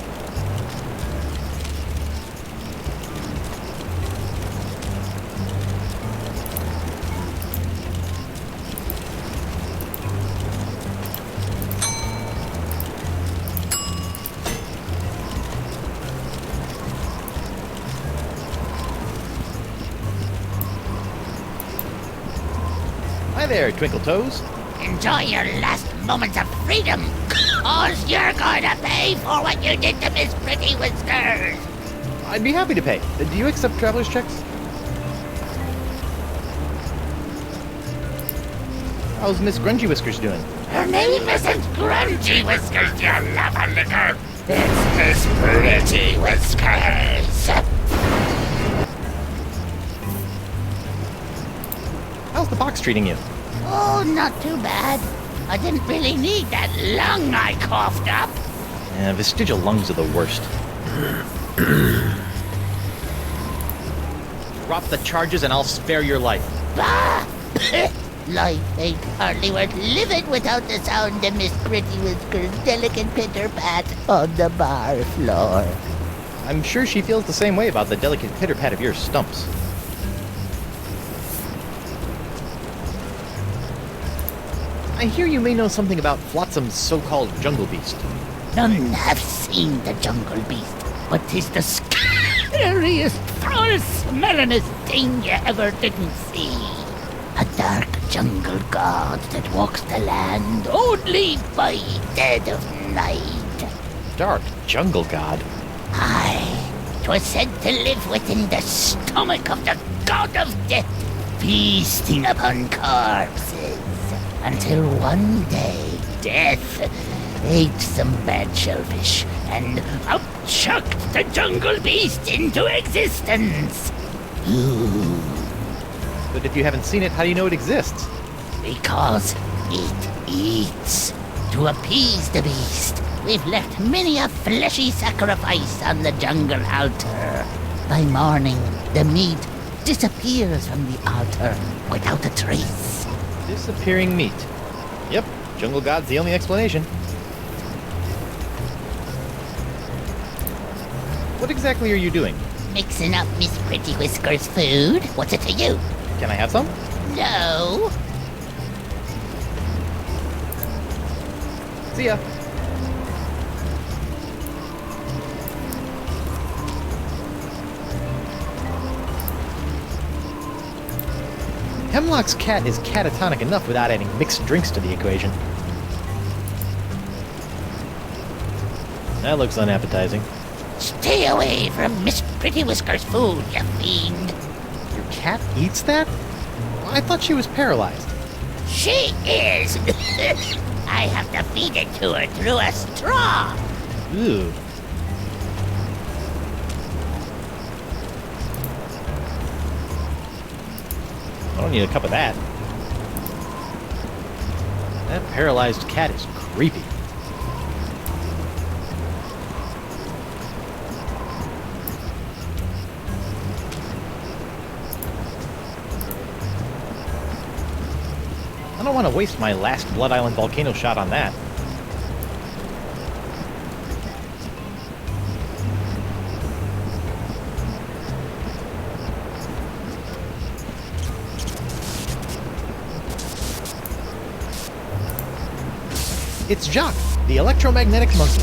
Hi there, Twinkle Toes. Enjoy your last moments of freedom, cause you're going to pay for what you did to Miss Pretty Whiskers. I'd be happy to pay. Do you accept traveler's checks? How's Miss Grungy Whiskers doing? Her name isn't Grungy Whiskers, you love liquor. It's Miss Pretty Whiskers. How's the box treating you? Oh, not too bad. I didn't really need that lung I coughed up. Yeah, vestigial lungs are the worst. Drop the charges and I'll spare your life. Bah! Life ain't hardly worth living without the sound of Miss Pretty Whisker's delicate pitter-pat on the bar floor. I'm sure she feels the same way about the delicate pitter-pat of your stumps. I hear you may know something about Flotsam's so-called jungle beast. None have seen the jungle beast, but 'tis the scariest, foul-smellingest thing you ever didn't see. A dark jungle god that walks the land only by dead of night. Dark jungle god? Aye, 'twas said to live within the stomach of the god of death, feasting upon corpses, until one day death ate some bad shellfish and upchucked the jungle beast into existence. Ooh. But if you haven't seen it, how do you know it exists? Because it eats. To appease the beast, we've left many a fleshy sacrifice on the jungle altar. By morning, the meat disappears from the altar without a trace. Disappearing meat. Yep, jungle god's the only explanation. What exactly are you doing? Mixing up Miss Pretty Whisker's food. What's it to you? Can I have some? No. See ya. Hemlock's cat is catatonic enough without adding mixed drinks to the equation. That looks unappetizing. Stay away from Miss Pretty Whisker's food, you fiend. Your cat eats that? I thought she was paralyzed. She is. I have to feed it to her through a straw. Ooh. I don't need a cup of that. That paralyzed cat is creepy. I don't want to waste my last Blood Island volcano shot on that. It's Jock, the electromagnetic monkey.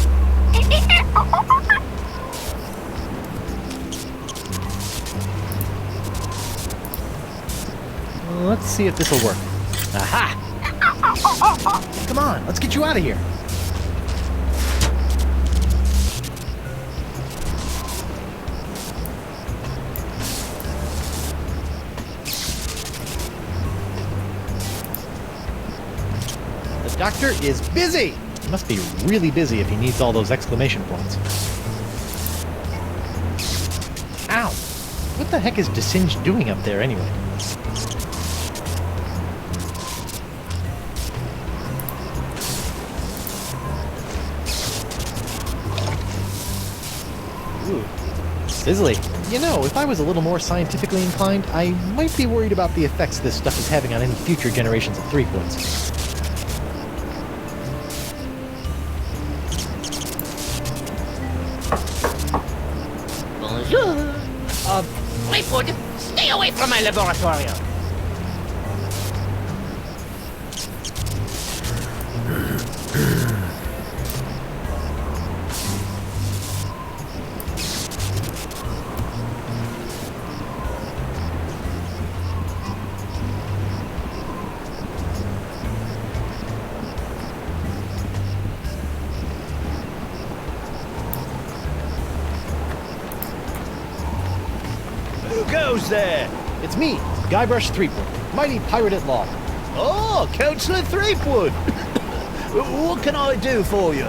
Let's see if this will work. Aha! Come on, let's get you out of here. The doctor is busy! He must be really busy if he needs all those exclamation points. Ow! What the heck is Desinged doing up there anyway? Ooh, sizzly. You know, if I was a little more scientifically inclined, I might be worried about the effects this stuff is having on any future generations of Threepwoods. Bonjour. Threepwood, stay away from my laboratorium. Who goes there? It's me, Guybrush Threepwood, mighty pirate at law. Oh, Councillor Threepwood. What can I do for you?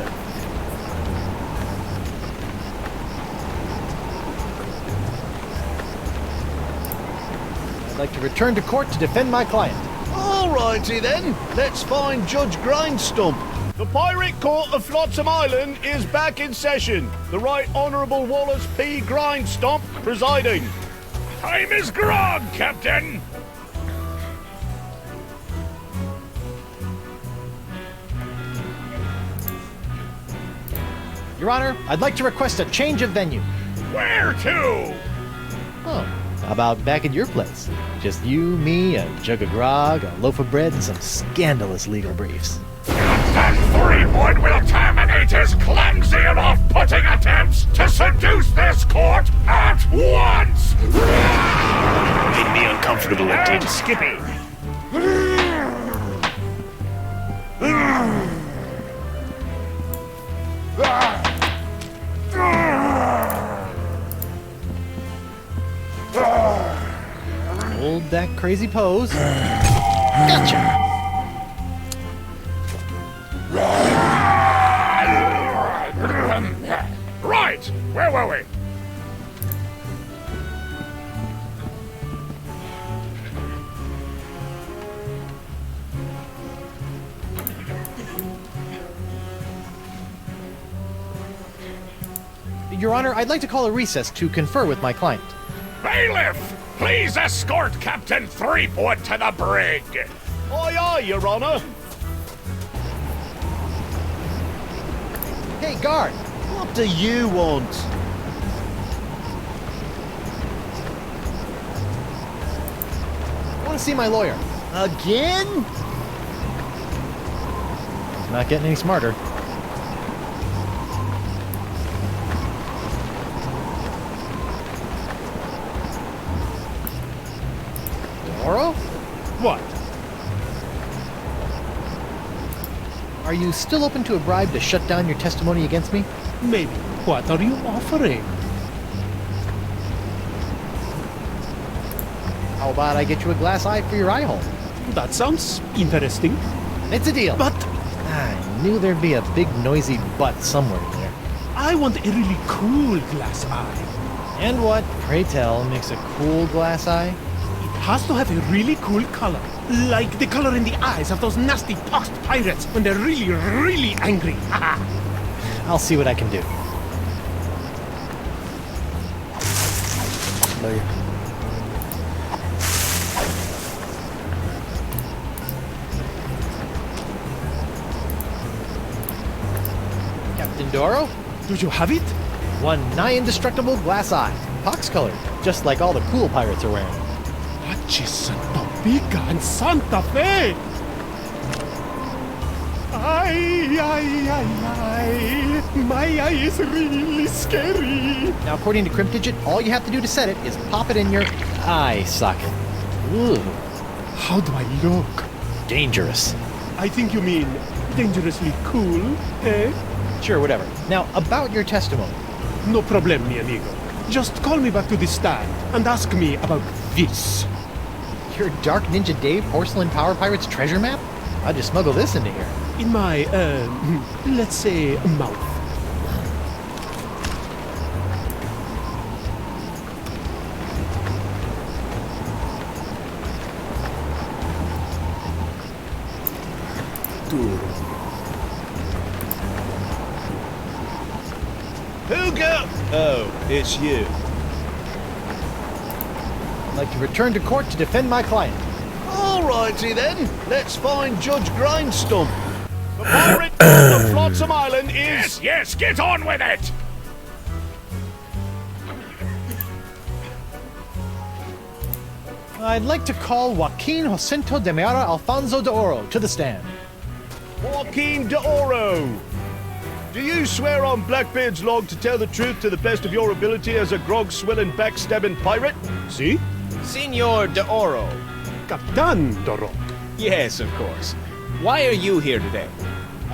I'd like to return to court to defend my client. All righty then. Let's find Judge Grindstump. The Pirate Court of Flotsam Island is back in session. The Right Honourable Wallace P. Grindstump presiding. Time is grog, Captain! Your Honor, I'd like to request a change of venue. Where to? Oh, how about back at your place? Just you, me, a jug of grog, a loaf of bread, and some scandalous legal briefs. Captain Threepwood will terminate his clumsy and off-putting attempts to seduce this court at once! Made me uncomfortable And indeed. Skippy! Hold that crazy pose. Gotcha! Right! Where were we? Your Honor, I'd like to call a recess to confer with my client. Bailiff! Please escort Captain Threepwood to the brig! Aye, aye, Your Honor. Hey, guard! What do you want? I want to see my lawyer. Again? Not getting any smarter. Oro? What? Are you still open to a bribe to shut down your testimony against me? Maybe. What are you offering? How about I get you a glass eye for your eye hole? That sounds interesting. It's a deal. But I knew there'd be a big noisy butt somewhere in there. I want a really cool glass eye. And what, pray tell, makes a cool glass eye? It has to have a really cool color. Like the color in the eyes of those nasty poxed pirates when they're really, really angry. I'll see what I can do. Lawyer. Captain Doro? Do you have it? One nigh indestructible glass eye. Pox colored, just like all the cool pirates are wearing. Hutchison, Topeka, and Santa Fe! Ay. My eye is really scary. Now, according to Cryptigit, all you have to do to set it is pop it in your eye socket. Ooh, How do I look? dangerous. I think you mean dangerously cool, eh? Sure, whatever. Now, about your testimony. No problem, mi amigo. Just call me back to the stand and ask me about this. Your Dark Ninja Dave Porcelain Power Pirates treasure map? I'll just smuggle this into here. In my, let's say, mouth. Duro. Who go? Oh, it's you. I'd like to return to court to defend my client. All righty then. Let's find Judge Grindstump. The pirate of Flotsam Island is... Yes, get on with it! I'd like to call Joaquin Jacinto de Meara Alfonso de Oro to the stand. Joaquin de Oro. Do you swear on Blackbeard's log to tell the truth to the best of your ability as a grog-swilling, backstabbing pirate? See? Senor de Oro. Captain Doro. Yes, of course. Why are you here today?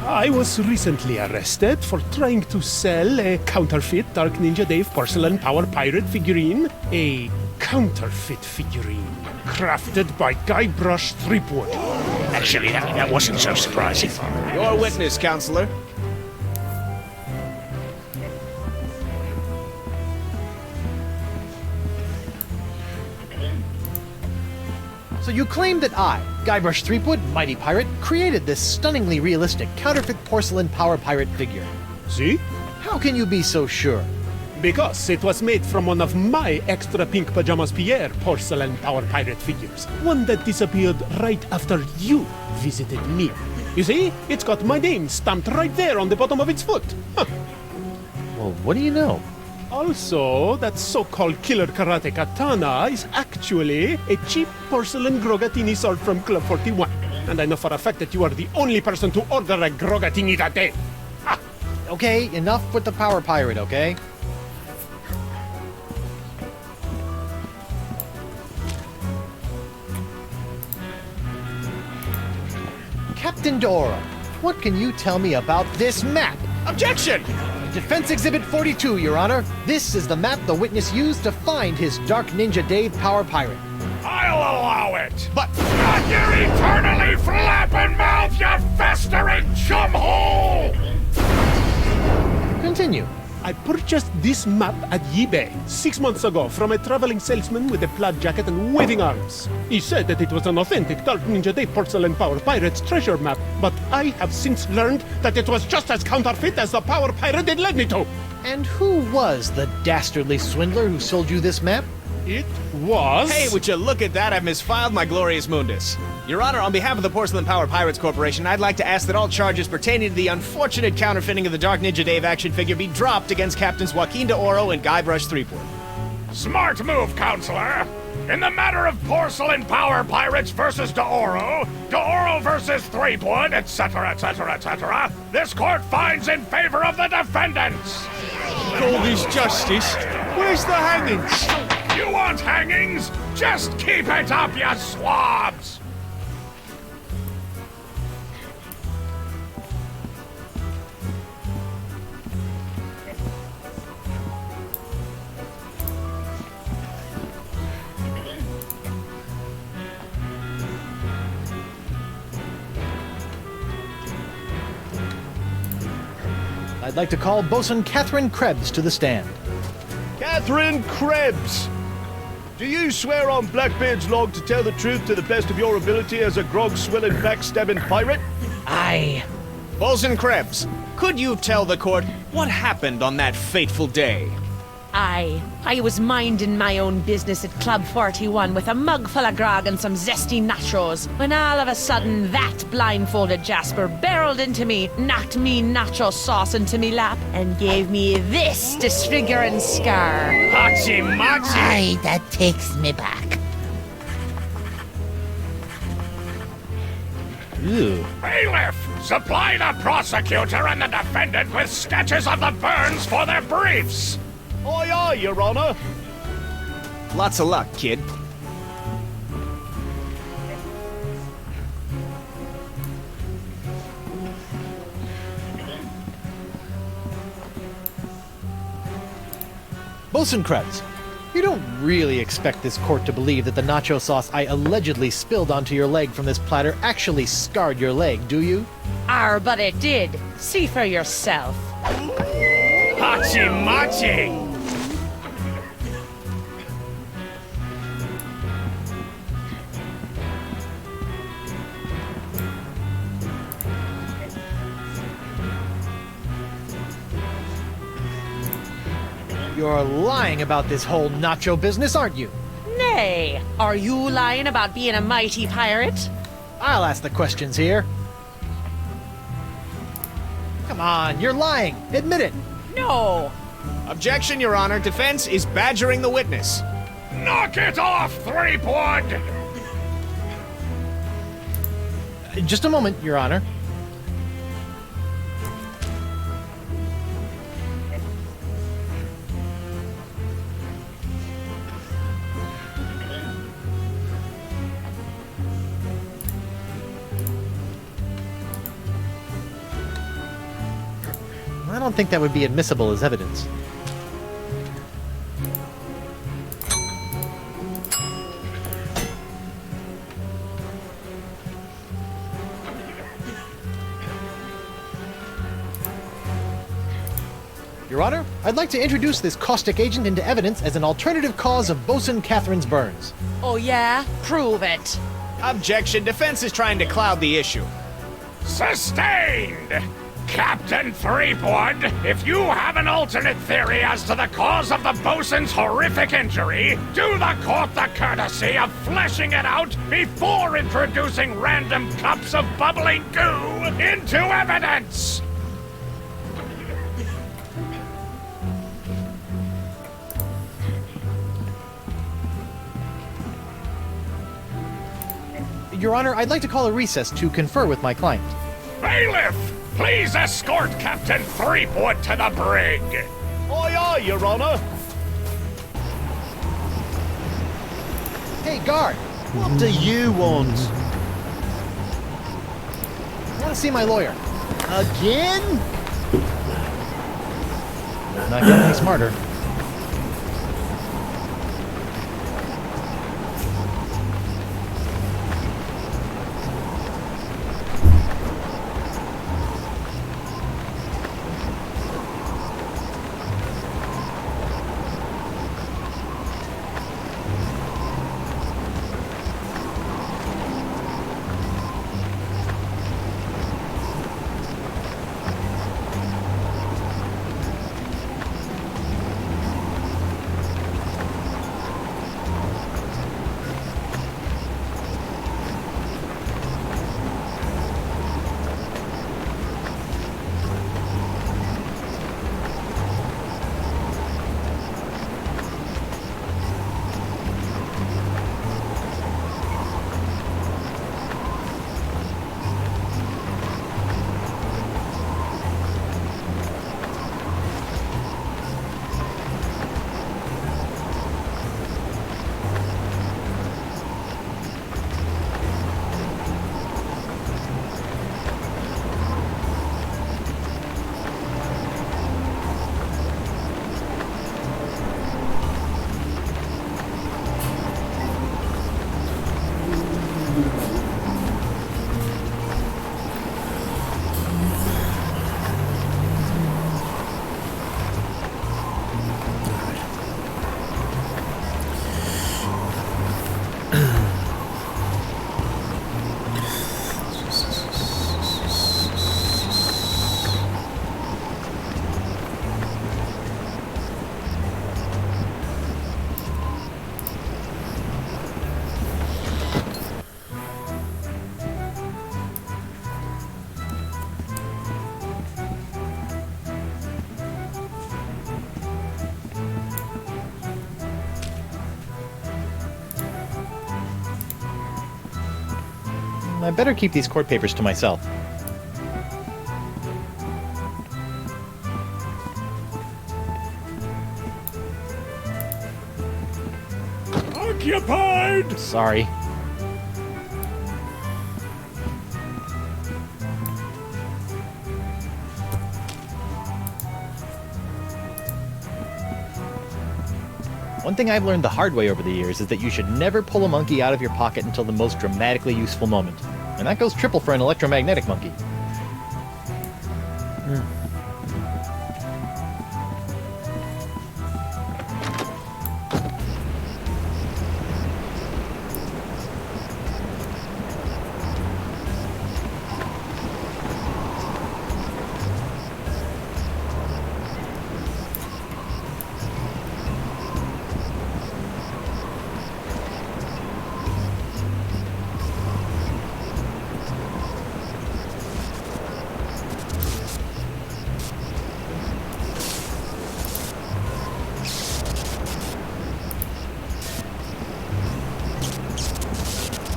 I was recently arrested for trying to sell a counterfeit Dark Ninja Dave porcelain power pirate figurine. A counterfeit figurine crafted by Guybrush Threepwood. Actually, that wasn't so surprising. Your witness, counselor. So you claim that I, Guybrush Threepwood, mighty pirate, created this stunningly realistic counterfeit porcelain power pirate figure. See? How can you be so sure? Because it was made from one of my extra pink pajamas Pierre porcelain power pirate figures. One that disappeared right after you visited me. You see, it's got my name stamped right there on the bottom of its foot. Huh. Well, what do you know? Also, that so-called killer karate katana is actually a cheap porcelain Grogatini sword from Club 41. And I know for a fact that you are the only person to order a Grogatini that day. Ha! Okay, enough with the power pirate, okay? Captain Dora, what can you tell me about this map? Objection! Defense Exhibit 42, Your Honor. This is the map the witness used to find his Dark Ninja Dave power pirate. I'll allow it. But Not your eternally flapping mouth, you festering chumhole! Continue. I purchased this map at eBay 6 months ago from a traveling salesman with a plaid jacket and waving arms. He said that it was an authentic Dark Ninja Day Porcelain Power Pirate's treasure map, but I have since learned that it was just as counterfeit as the Power Pirate it led me to. And who was the dastardly swindler who sold you this map? It was... hey, would you look at that? I've misfiled my glorious mundus. Your Honor, on behalf of the Porcelain Power Pirates Corporation, I'd like to ask that all charges pertaining to the unfortunate counterfeiting of the Dark Ninja Dave action figure be dropped against Captains Joaquin de Oro and Guybrush Threepwood. Smart move, Counselor. In the matter of Porcelain Power Pirates versus De Oro versus Threepwood, etc., etc., etc., this court finds in favor of the defendants. All this justice. Where's the hangings? You want hangings? Just keep it up, you swabs! I'd like to call Bosun Catherine Krebs to the stand. Catherine Krebs! Do you swear on Blackbeard's log to tell the truth to the best of your ability as a grog-swilling, backstabbing pirate? Aye. Bosun Krebs, could you tell the court what happened on that fateful day? Aye. I was minding my own business at Club 41 with a mug full of grog and some zesty nachos, when all of a sudden that blindfolded Jasper barreled into me, knocked me nacho sauce into me lap, and gave me this disfiguring scar. Hachi machi! Aye, that takes me back. Ew. Bailiff, supply the prosecutor and the defendant with sketches of the burns for their briefs! Aye, aye, Your Honor. Lots of luck, kid. Bosun Krebs, you don't really expect this court to believe that the nacho sauce I allegedly spilled onto your leg from this platter actually scarred your leg, do you? Arr, but it did. See for yourself. Hachi machi! You're lying about this whole nacho business, aren't you? Nay, are you lying about being a mighty pirate? I'll ask the questions here. Come on, you're lying. Admit it. No. Objection, Your Honor. Defense is badgering the witness. Knock it off, Threepwood! Just a moment, Your Honor. I don't think that would be admissible as evidence. Your Honor, I'd like to introduce this caustic agent into evidence as an alternative cause of Bosun Catherine's burns. Oh yeah? Prove it. Objection. Defense is trying to cloud the issue. Sustained! Captain Threepwood, if you have an alternate theory as to the cause of the bosun's horrific injury, do the court the courtesy of fleshing it out before introducing random cups of bubbling goo into evidence! Your Honor, I'd like to call a recess to confer with my client. Bailiff, please escort Captain Threepwood to the brig. Aye, aye, Your Honor. Hey, guard! What do you want? I want to see my lawyer. Again? Not getting any smarter. I better keep these court papers to myself. Occupied! Sorry. One thing I've learned the hard way over the years is that you should never pull a monkey out of your pocket until the most dramatically useful moment. And that goes triple for an electromagnetic monkey.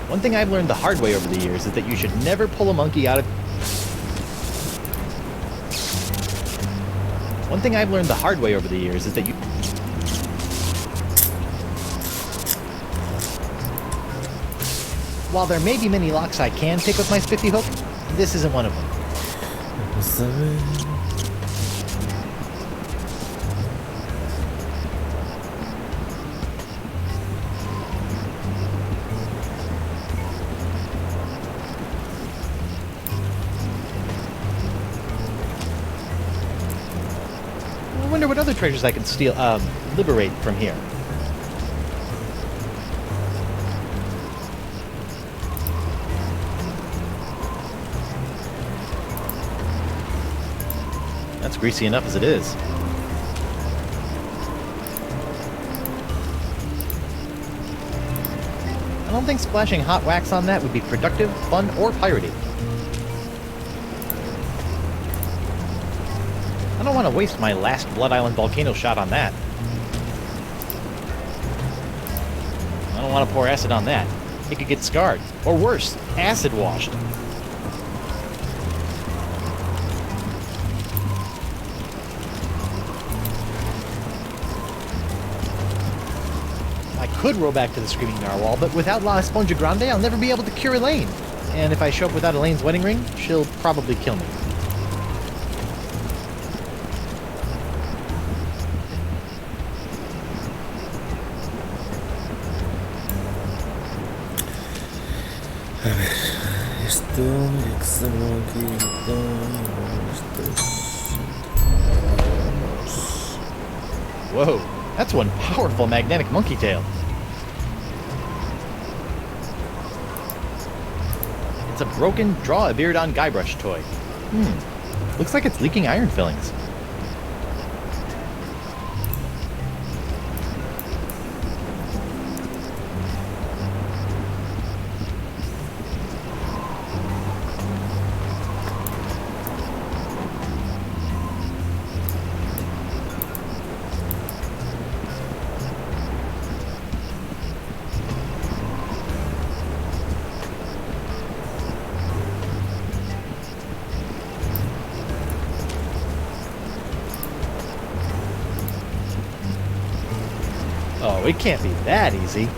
One thing I've learned the hard way over the years is that you should never pull a monkey out of... One thing I've learned the hard way over the years is that you... While there may be many locks I can pick with my spiffy hook, this isn't one of them. I wonder what other treasures I can steal, liberate from here. That's greasy enough as it is. I don't think splashing hot wax on that would be productive, fun, or piratey. I don't want to waste my last Blood Island volcano shot on that. I don't want to pour acid on that. It could get scarred. Or worse, acid washed. I could row back to the Screaming Narwhal, but without La Esponja Grande, I'll never be able to cure Elaine. And if I show up without Elaine's wedding ring, she'll probably kill me. Esto, Whoa, that's one powerful magnetic monkey tail. It's a broken Draw a Beard on Guybrush toy. Looks like it's leaking iron fillings. Oh, it can't be that easy.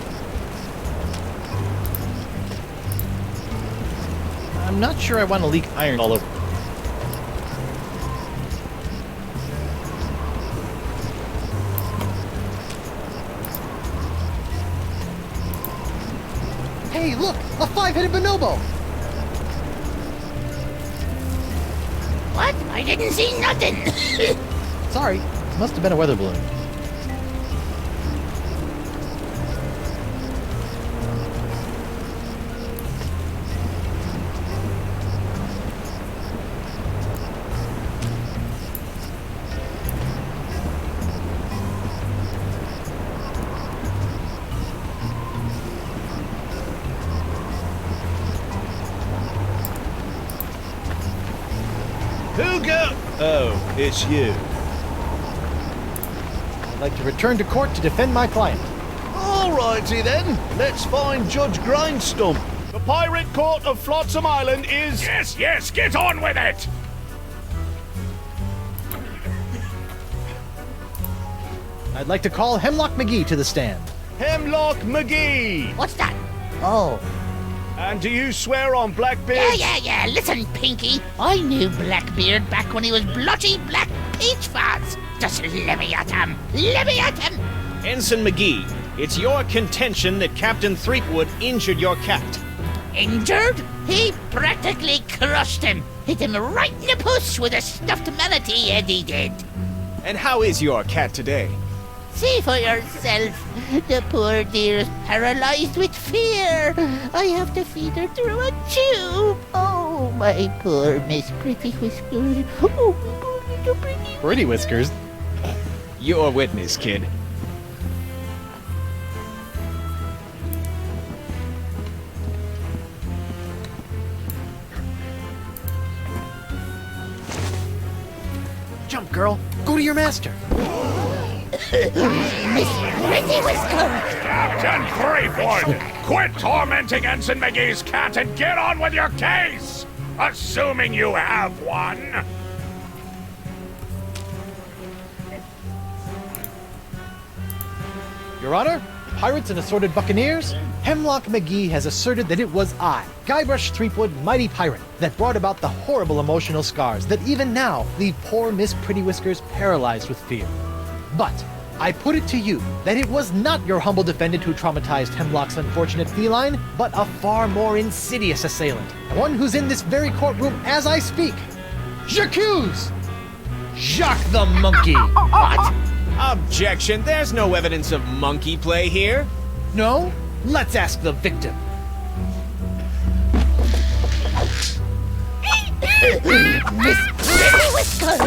I'm not sure I want to leak iron all over. Hey, look! A five-headed bonobo! What? I didn't see nothing. Sorry, must have been a weather balloon. Who go? Oh, it's you. I'd like to return to court to defend my client. Alrighty then, let's find Judge Grindstump. The Pirate Court of Flotsam Island is... Yes, yes, get on with it! I'd like to call Hemlock McGee to the stand. Hemlock McGee. What's that? Oh. And do you swear on Blackbeard? Yeah. Listen, Pinky. I knew Blackbeard back when he was blotchy black peach fuzz. Just levy at him. Levy at him. Ensign McGee, it's your contention that Captain Threepwood injured your cat. Injured? He practically crushed him. Hit him right in the puss with a stuffed manatee, Eddie did. And how is your cat today? See for yourself. The poor dear is paralyzed with fear. I have to feed her through a tube. Oh, my poor Miss Pretty Whiskers. Oh, little Pretty. Pretty Whiskers? Your witness, kid. Jump, girl. Go to your master. Miss Pretty Whiskers. Captain Threepwood, quit tormenting Ensign McGee's cat and get on with your case! Assuming you have one. Your Honor, pirates and assorted buccaneers, Hemlock McGee has asserted that it was I, Guybrush Threepwood, mighty pirate, that brought about the horrible emotional scars that even now leave poor Miss Pretty Whiskers paralyzed with fear. But I put it to you that it was not your humble defendant who traumatized Hemlock's unfortunate feline, but a far more insidious assailant, one who's in this very courtroom as I speak. J'accuse Jacques the Monkey! What? Objection, there's no evidence of monkey play here. No? Let's ask the victim. Miss Pretty Whiskers.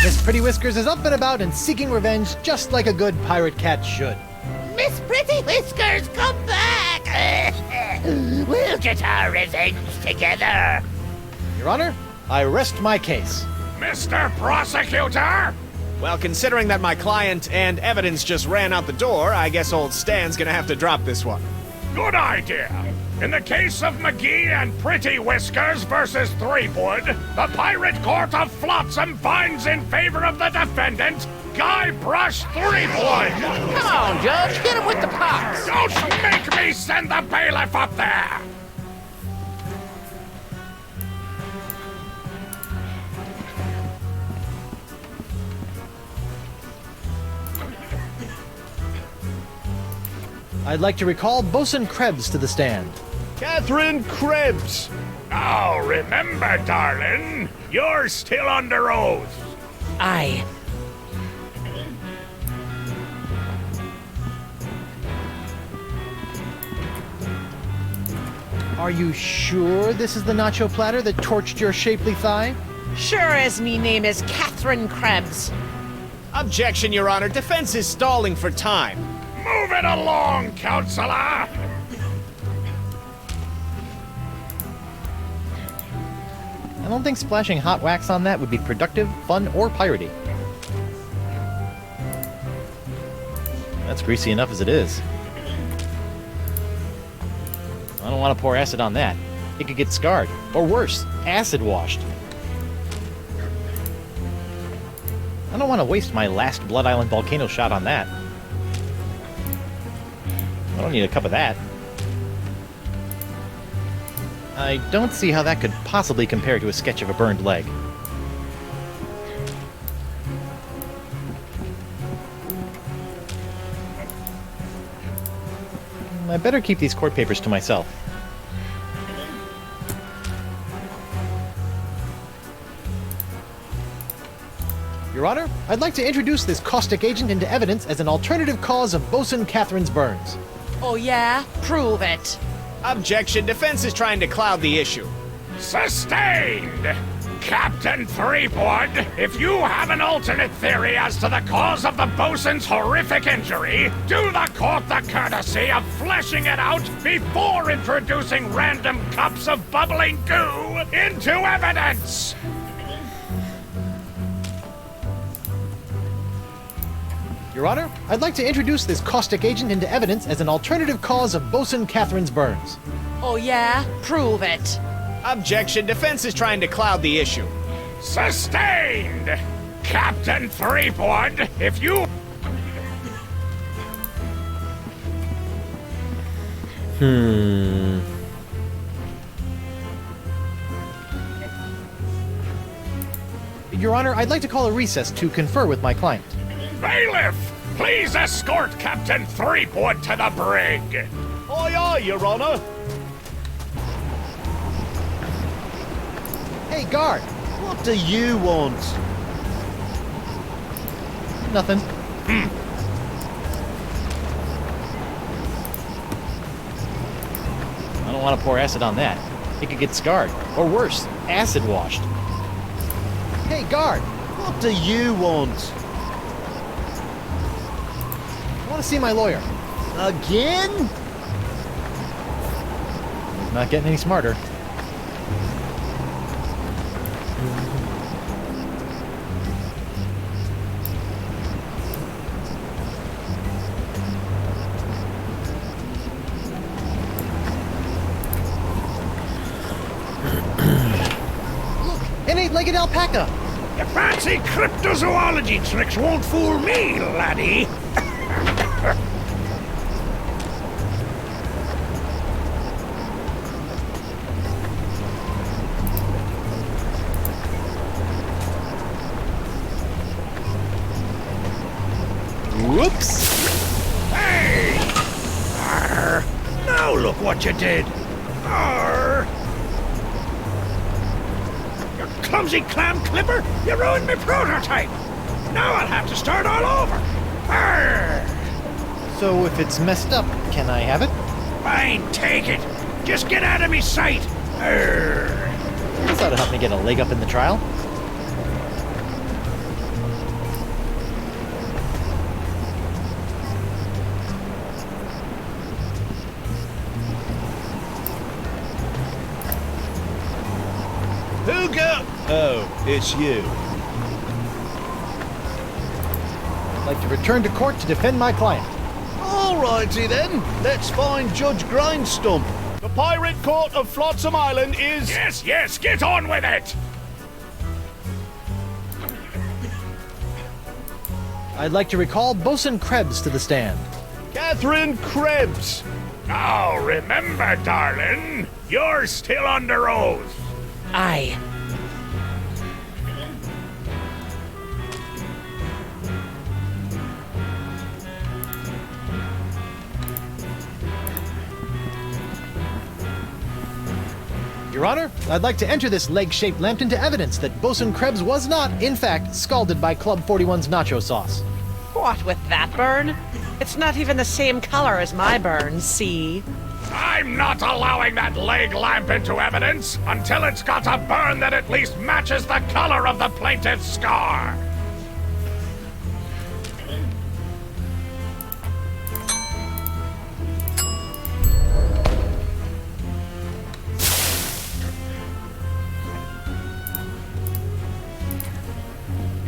Miss Pretty Whiskers is up and about and seeking revenge just like a good pirate cat should. Miss Pretty Whiskers, come back! We'll get our revenge together. Your Honor, I rest my case. Mr. Prosecutor! Well, considering that my client and evidence just ran out the door, I guess old Stan's gonna have to drop this one. Good idea. In the case of McGee and Pretty Whiskers versus Threepwood, the Pirate Court of Flotsam finds in favor of the defendant, Guybrush Threepwood. Come on, Judge, hit him with the pox. Don't make me send the bailiff up there! I'd like to recall Bosun Krebs to the stand. Catherine Krebs! Now remember, darling, you're still under oath. Aye. Are you sure this is the nacho platter that torched your shapely thigh? Sure as me name is Catherine Krebs. Objection, Your Honor. Defense is stalling for time. Move it along, Counselor! I don't think splashing hot wax on that would be productive, fun, or piratey. That's greasy enough as it is. I don't want to pour acid on that. It could get scarred. Or worse, acid washed. I don't want to waste my last Blood Island volcano shot on that. I don't need a cup of that. I don't see how that could possibly compare to a sketch of a burned leg. I better keep these court papers to myself. Your Honor, I'd like to introduce this caustic agent into evidence as an alternative cause of Bosun Catherine's burns. Oh yeah? Prove it. Objection. Defense is trying to cloud the issue. Sustained! Captain Threepwood, if you have an alternate theory as to the cause of the bosun's horrific injury, do the court the courtesy of fleshing it out before introducing random cups of bubbling goo into evidence! Your Honor, I'd like to introduce this caustic agent into evidence as an alternative cause of Bosun Catherine's burns. Oh yeah? Prove it. Objection. Defense is trying to cloud the issue. Sustained! Captain Threepwood, if you... Your Honor, I'd like to call a recess to confer with my client. Bailiff, please escort Captain Threepwood to the brig. Aye, aye, Your Honor. Hey, guard! What do you want? Nothing. I don't want to pour acid on that. It could get scarred. Or worse, acid washed. Hey, guard! What do you want? I want to see my lawyer. Again? He's not getting any smarter. An eight-legged alpaca! Your fancy cryptozoology tricks won't fool me, laddie. Whoops! Hey! Arr! Now look what you did! Arr! You clumsy clam clipper! You ruined my prototype! Now I'll have to start all over! Arr! So if it's messed up, can I have it? Fine, take it! Just get out of me sight! Arr! This ought to help me get a leg up in the trial. Hooga! Oh, it's you. I'd like to return to court to defend my client. Alrighty then, let's find Judge Grindstump. The Pirate Court of Flotsam Island is... Yes, yes, get on with it! I'd like to recall Bosun Krebs to the stand. Catherine Krebs. Now remember, darling, you're still under oath. Aye. Your Honor, I'd like to enter this leg-shaped lamp into evidence that Bosun Krebs was not, in fact, scalded by Club 41's nacho sauce. What with that burn? It's not even the same color as my burn, see? I'm not allowing that leg lamp into evidence until it's got a burn that at least matches the color of the plaintiff's scar.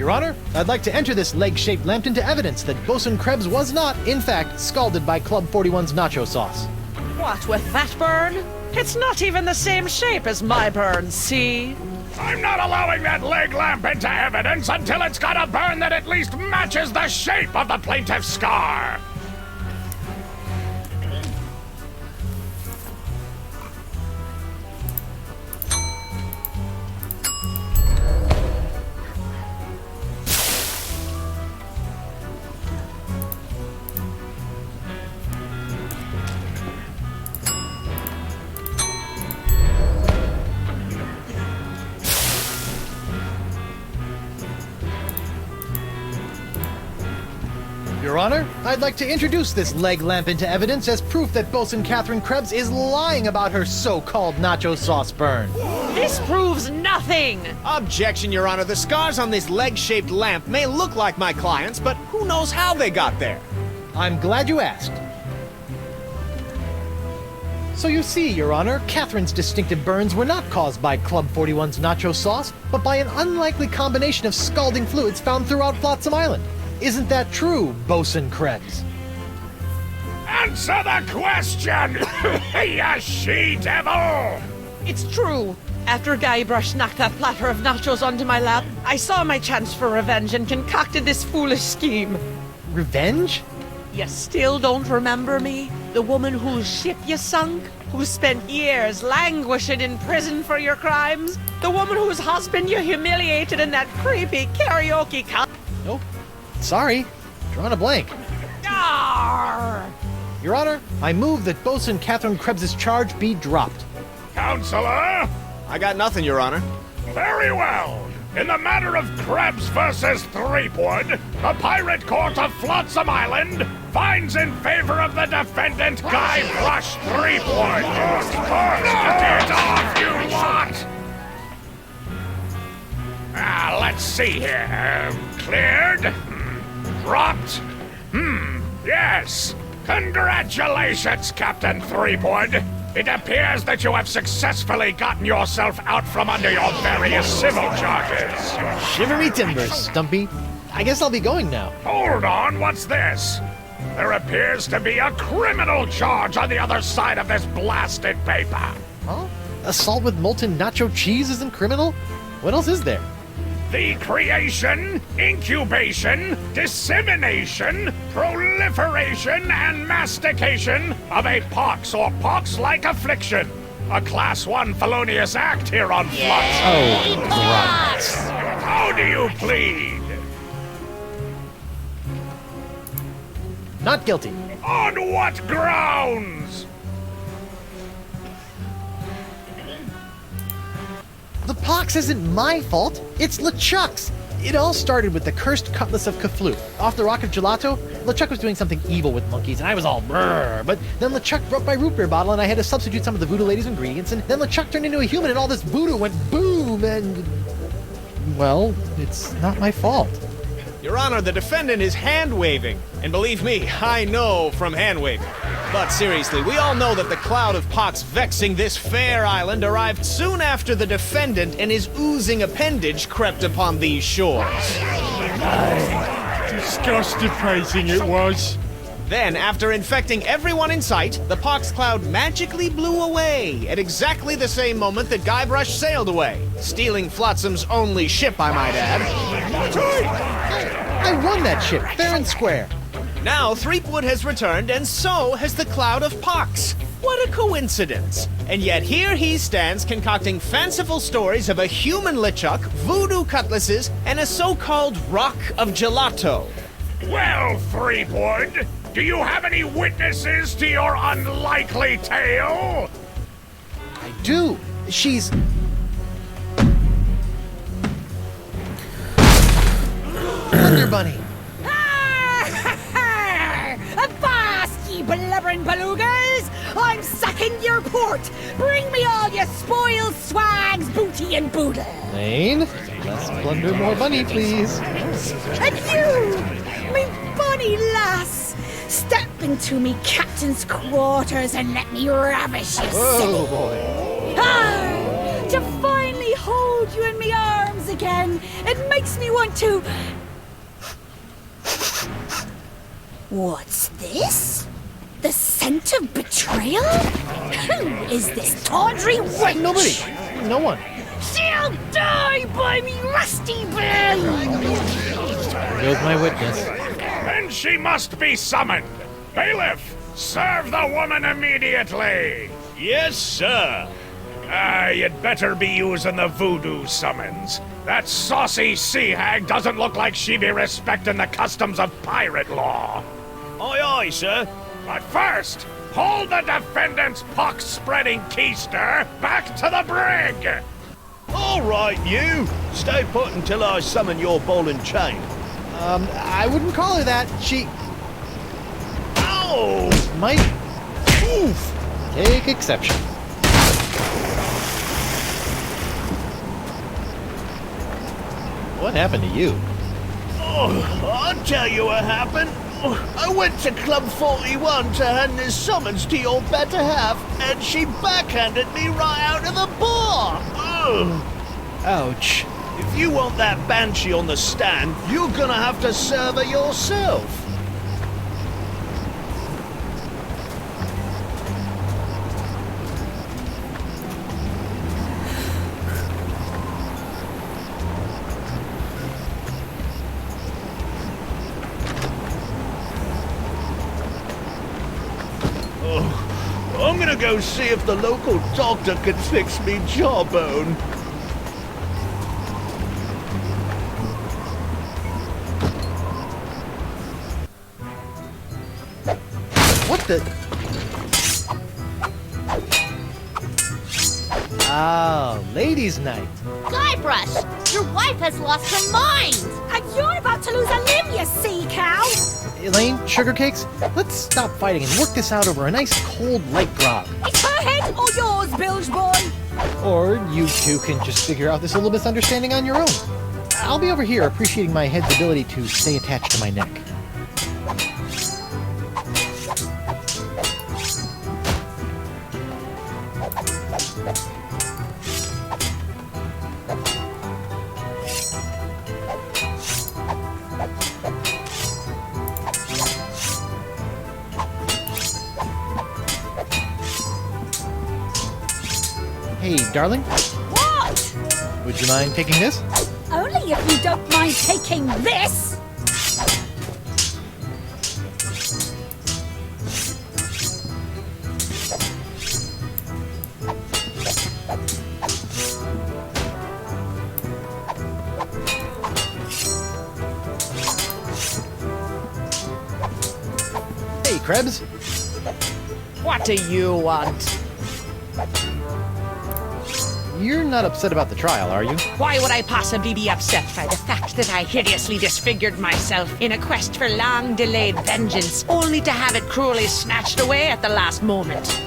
Your Honor, I'd like to enter this leg-shaped lamp into evidence that Bosun Krebs was not, in fact, scalded by Club 41's nacho sauce. What with that burn? It's not even the same shape as my burn, see? I'm not allowing that leg lamp into evidence until it's got a burn that at least matches the shape of the plaintiff's scar. Your Honor, I'd like to introduce this leg lamp into evidence as proof that Bosun Catherine Krebs is lying about her so-called nacho sauce burn. This proves nothing! Objection, Your Honor. The scars on this leg-shaped lamp may look like my client's, but who knows how they got there? I'm glad you asked. So you see, Your Honor, Catherine's distinctive burns were not caused by Club 41's nacho sauce, but by an unlikely combination of scalding fluids found throughout Flotsam Island. Isn't that true, Bosun Krebs? Answer the question, you she-devil! It's true. After Guybrush knocked that platter of nachos onto my lap, I saw my chance for revenge and concocted this foolish scheme. Revenge? You still don't remember me? The woman whose ship you sunk? Who spent years languishing in prison for your crimes? The woman whose husband you humiliated in that creepy karaoke Nope. Sorry. Drawing a blank. Arr! Your Honor, I move that Bosun Catherine Krebs' charge be dropped. Counselor? I got nothing, Your Honor. Very well. In the matter of Krebs versus Threepwood, the Pirate Court of Flotsam Island finds in favor of the defendant Guybrush Threepwood. Get off, you lot! Let's see here. Cleared? Dropped? Yes. Congratulations, Captain Threepwood. It appears that you have successfully gotten yourself out from under your various civil charges. Shivery timbers, Stumpy. I guess I'll be going now. Hold on, what's this? There appears to be a criminal charge on the other side of this blasted paper. Huh? Assault with molten nacho cheese isn't criminal? What else is there? The creation, incubation, dissemination, proliferation, and mastication of a pox or pox-like affliction. A Class 1 felonious act here on Flotsam. Oh, right. How do you plead? Not guilty. On what grounds? The pox isn't my fault. It's LeChuck's. It all started with the cursed cutlass of Cthulhu. Off the Rock of Gelato, LeChuck was doing something evil with monkeys, and I was all brrr. But then LeChuck broke my root beer bottle, and I had to substitute some of the voodoo lady's ingredients, and then LeChuck turned into a human, and all this voodoo went boom, and... Well, it's not my fault. Your Honor, the defendant is hand-waving. And believe me, I know from hand-waving. But seriously, we all know that the cloud of pox vexing this fair island arrived soon after the defendant and his oozing appendage crept upon these shores. Disgusting it was. Then, after infecting everyone in sight, the pox cloud magically blew away at exactly the same moment that Guybrush sailed away, stealing Flotsam's only ship, I might add. I won that ship, fair and square. Now, Threepwood has returned, and so has the cloud of pox. What a coincidence! And yet here he stands concocting fanciful stories of a human LeChuck, voodoo cutlasses, and a so-called rock of gelato. Well, Threepwood, do you have any witnesses to your unlikely tale? I do. She's... Thunder Bunny. Avast, ye blubbering belugas! I'm sucking your port! Bring me all your spoils, swags, booty, and boodle! Lane, less plunder, more bunny, please. And you, me bonny lass, step into me captain's quarters and let me ravish you, silly. Boy. Ah, to finally hold you in me arms again, it makes me want to... What's this? The scent of betrayal? Who is this tawdry wench? Nobody. No one. She'll die by me rusty bell! There goes my witness. Then she must be summoned. Bailiff, serve the woman immediately. Yes, sir. You'd better be using the voodoo summons. That saucy sea hag doesn't look like she be respecting the customs of pirate law. Aye, aye, sir. But first, hold the defendant's pox-spreading keister back to the brig! All right, you. Stay put until I summon your ball and chain. I wouldn't call her that. She Ow! might... Oof. Take exception. What happened to you? Oh, I'll tell you what happened. I went to Club 41 to hand this summons to your better half, and she backhanded me right out of the bar. Ugh. Ouch. If you want that banshee on the stand, you're gonna have to serve her yourself. I'm gonna go see if the local doctor can fix me jawbone. What the... Oh, ladies' night. Guybrush, your wife has lost her mind! And you're about to lose a limb, you sea cow! Elaine, sugar cakes, let's stop fighting and work this out over a nice cold light grog. It's her head or yours, bilge boy! Or you two can just figure out this little misunderstanding on your own. I'll be over here appreciating my head's ability to stay attached to my neck. Hey, darling, What? would you mind taking this? Only if you don't mind taking this! Hey, Krebs. What do you want? You're not upset about the trial, are you? Why would I possibly be upset by the fact that I hideously disfigured myself in a quest for long-delayed vengeance, only to have it cruelly snatched away at the last moment?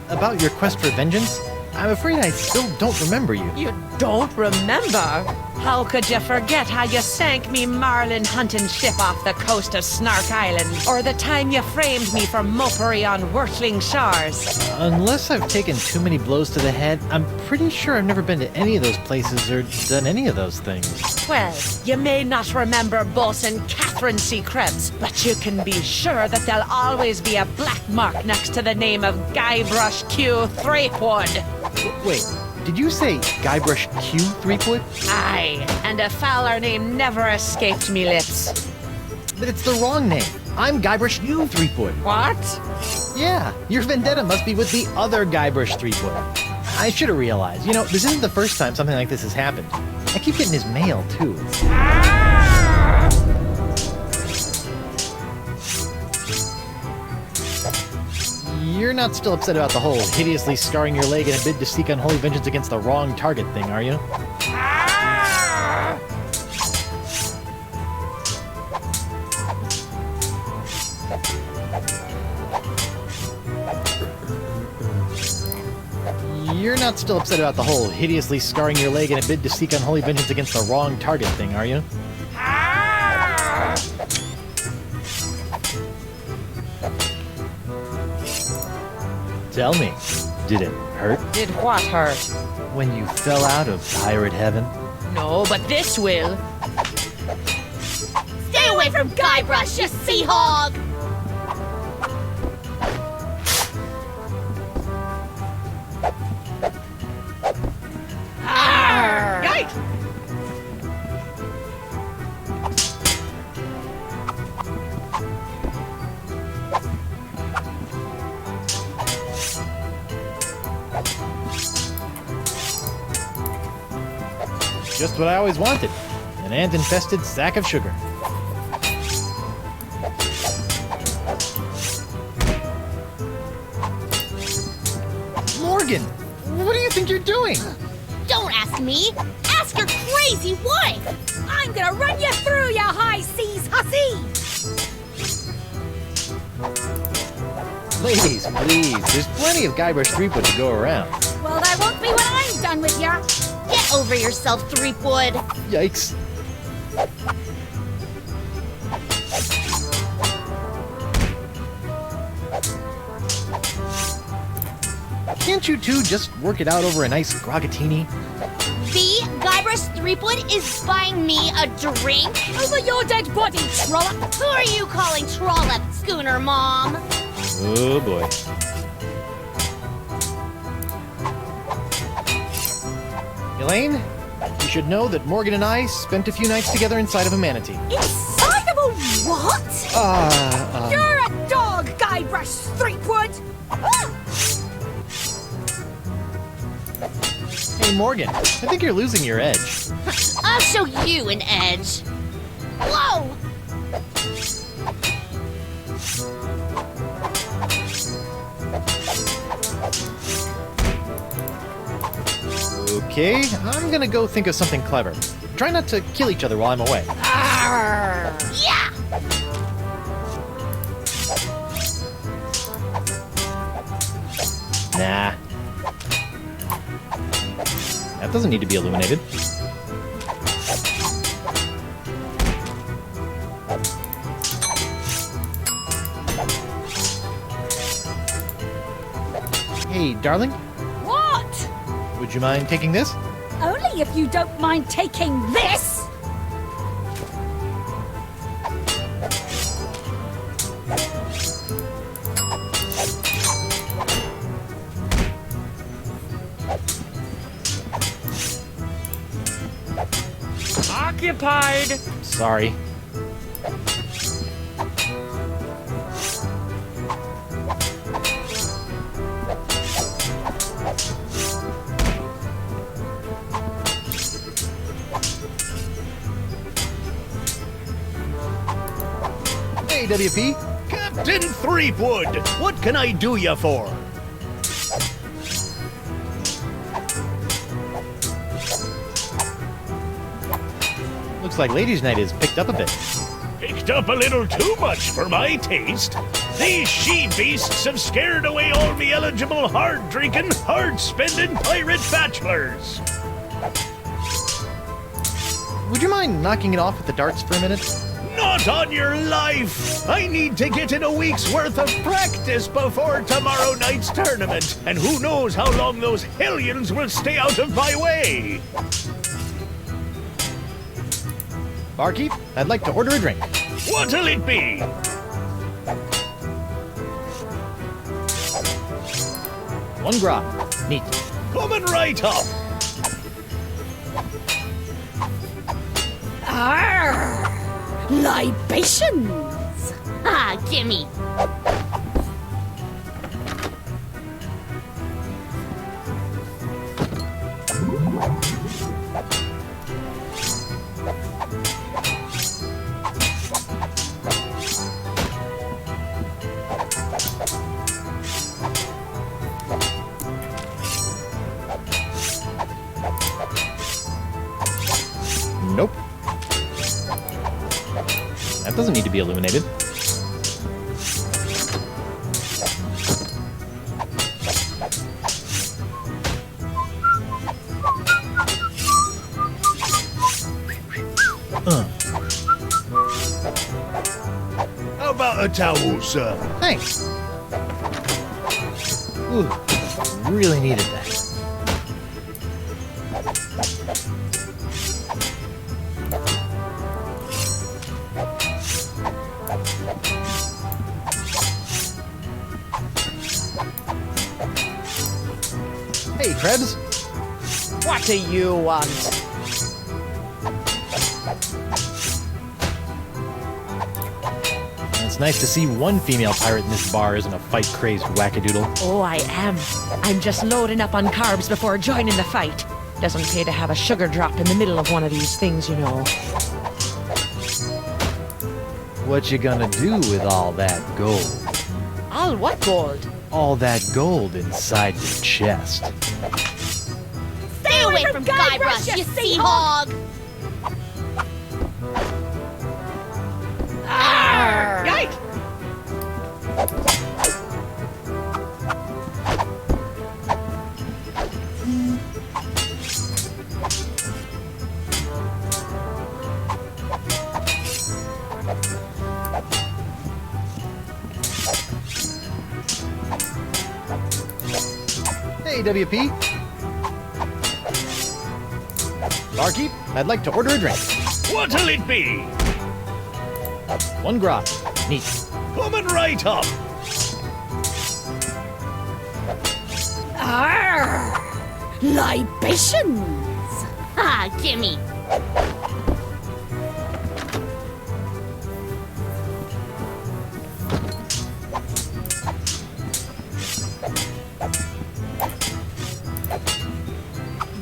About your quest for vengeance? I'm afraid I still don't remember you. You don't remember? How could you forget how you sank me marlin hunting ship off the coast of Snark Island? Or the time you framed me for mopery on Wurtling Shores? Unless I've taken too many blows to the head, I'm pretty sure I've never been to any of those places or done any of those things. Well, you may not remember Bosun Catherine C. Krebs, but you can be sure that there'll always be a black mark next to the name of Guybrush Q. Threepwood. Wait, did you say Guybrush Q. Threepwood? Aye, and a fouler name never escaped me lips. But it's the wrong name. I'm Guybrush Q. Threepwood. What? Yeah, your vendetta must be with the other Guybrush Threepwood. I should have realized. You know, this isn't the first time something like this has happened. I keep getting his mail, too. You're not still upset about the whole hideously scarring your leg in a bid to seek unholy vengeance against the wrong target thing, are you? You're not still upset about the whole hideously scarring your leg in a bid to seek unholy vengeance against the wrong target thing, are you? Tell me, did it hurt? Did what hurt? When you fell out of pirate heaven? No, but this will. Stay away from Guybrush, you sea hog! Yikes! Just what I always wanted. An ant-infested sack of sugar. Morgan! What do you think you're doing? Don't ask me! Ask your crazy wife! I'm gonna run you through, you high seas hussy! Ladies, please. There's plenty of Guybrush Threepwood to go around. Well, there won't be when I'm done with ya. Get over yourself, Threepwood! Yikes. Can't you two just work it out over a nice grogatini? B, Guybrush Threepwood is buying me a drink? Over your dead body, trollop! Who are you calling trollop, Schooner Mom? Oh boy. Elaine, you should know that Morgan and I spent a few nights together inside of a manatee. Inside of a what? You're a dog, Guybrush Threepwood! Hey Morgan, I think you're losing your edge. I'll show you an edge. Whoa! Okay, I'm gonna go think of something clever. Try not to kill each other while I'm away. Yeah! Nah. That doesn't need to be illuminated. Hey, darling, What? would you mind taking this? Only if you don't mind taking this! Occupied. Sorry. Hey, WP. Captain Threepwood, what can I do you for? Looks like ladies' night is picked up a bit. Picked up a little too much for my taste. These she-beasts have scared away all me eligible, hard-drinking, hard-spending pirate bachelors. Would you mind knocking it off with the darts for a minute? Not on your life! I need to get in a week's worth of practice before tomorrow night's tournament, and who knows how long those hellions will stay out of my way! Barkeep, I'd like to order a drink. What'll it be? One grog. Neat. Coming right up! Arr! Libations! Ah, gimme. Nope. That doesn't need to be illuminated. How about a towel, sir? Thanks. Ooh, really needed that. Hey, Krebs. What do you want? It's nice to see one female pirate in this bar isn't a fight-crazed wackadoodle. Oh, I am. I'm just loading up on carbs before joining the fight. Doesn't pay to have a sugar drop in the middle of one of these things, you know. What you gonna do with all that gold? All what gold? All that gold inside your chest. Stay away from Guybrush, you sea hog! Arr! Yike! Hey, WP. Barkeep, I'd like to order a drink. What'll it be? One grog. Neat. Coming right up! Arr! Libations! Ah, gimme.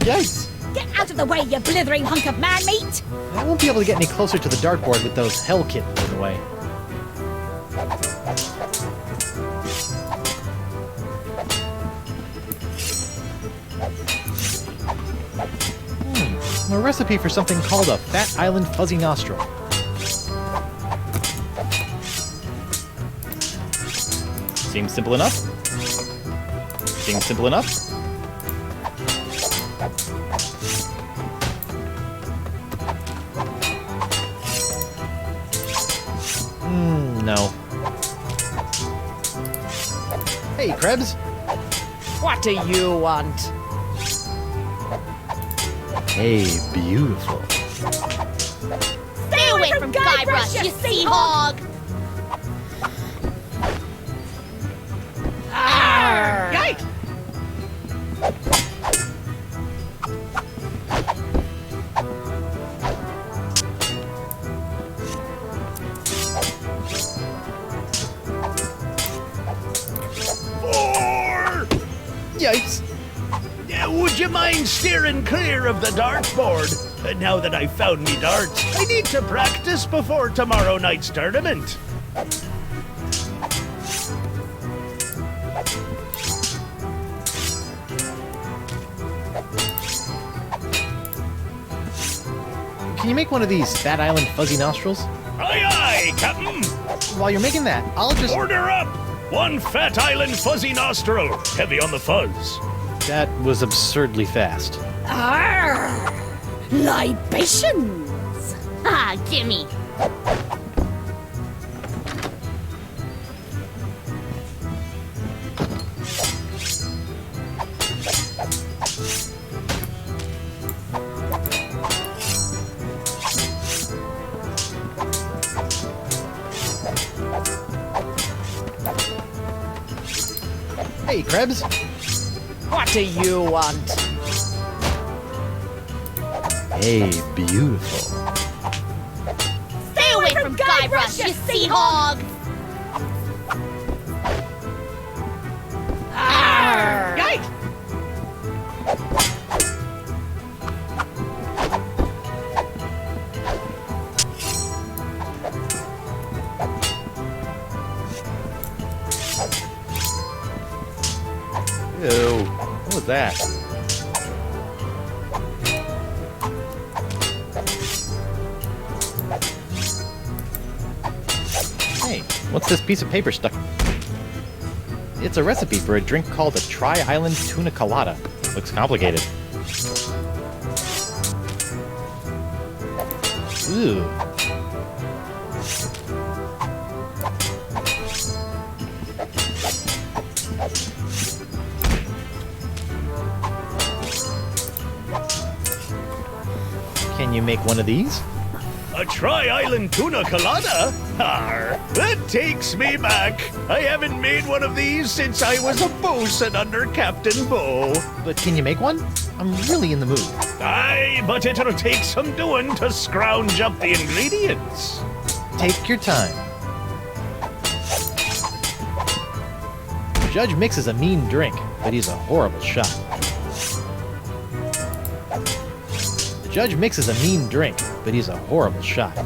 Yikes! Get out of the way, you blithering hunk of man meat! I won't be able to get any closer to the dartboard with those hell kittens in the way. A recipe for something called a Fat Island Fuzzy Nostril. Seems simple enough. Seems simple enough. No. Hey, Krebs. What do you want? Hey, beautiful. Stay away from Guybrush, you sea hog! Arr! Yike! Yikes! Would you mind steering clear of the dartboard? Now that I've found me darts, I need to practice before tomorrow night's tournament. Can you make one of these Fat Island Fuzzy Nostrils? Aye, aye, Captain! While you're making that, I'll just... Order up! One fat island fuzzy nostril, heavy on the fuzz. That was absurdly fast. Arr! Libations! Ah, gimme. Hey, Krebs. What do you want? Hey, beautiful. Stay away from Guybrush, you sea hog! Arr! Yike! Ew. What was that? Hey, what's this piece of paper stuck? It's a recipe for a drink called a Tri-Island Tuna Colada. Looks complicated. Ooh. Can you make one of these? A Tri-Island Tuna Colada? Arr, that takes me back. I haven't made one of these since I was a bosun under Captain Bo. But can you make one? I'm really in the mood. Aye, but it'll take some doing to scrounge up the ingredients. Take your time. Judge mixes a mean drink, but he's a horrible shot. The judge mixes a mean drink, but he's a horrible shot.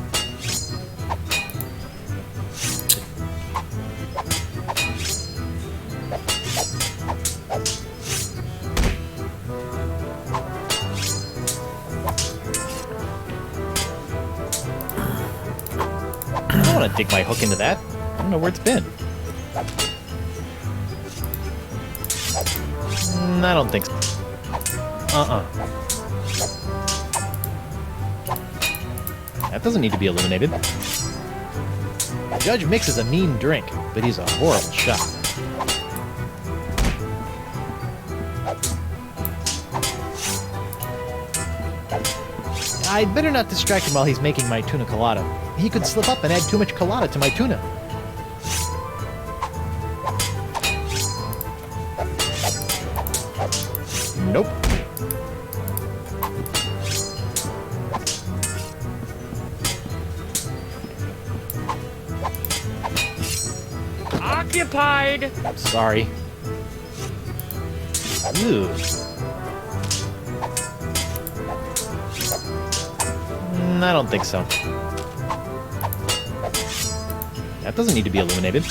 I don't want to dig my hook into that. I don't know where it's been. I don't think so. That doesn't need to be illuminated. The judge mixes a mean drink, but he's a horrible shot. I'd better not distract him while he's making my tuna colada. He could slip up and add too much colada to my tuna. Nope. Occupied. Sorry. Ooh. I don't think so. That doesn't need to be illuminated.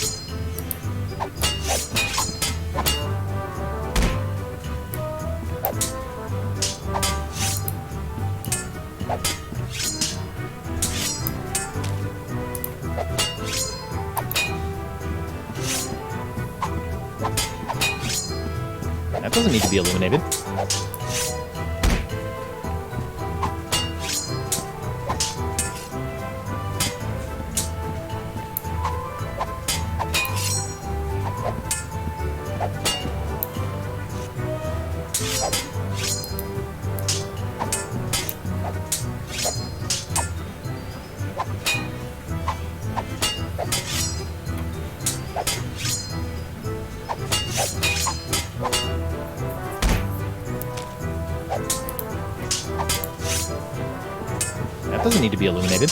That doesn't need to be illuminated. That doesn't need to be illuminated.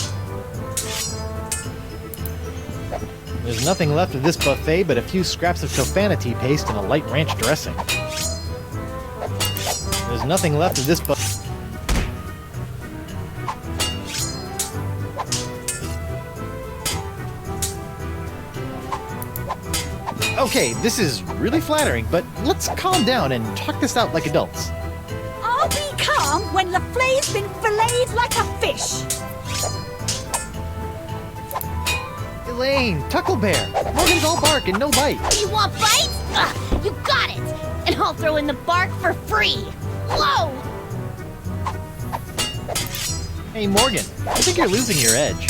There's nothing left of this buffet but a few scraps of tofanity paste and a light ranch dressing. There's nothing left of this buffet. Okay, this is really flattering, but let's calm down and talk this out like adults. I'll be calm when the flay's been filleted like a fish. Elaine, Tucklebear. Morgan's all bark and no bite. You want bites? You got it! And I'll throw in the bark for free! Whoa! Hey, Morgan, I think you're losing your edge.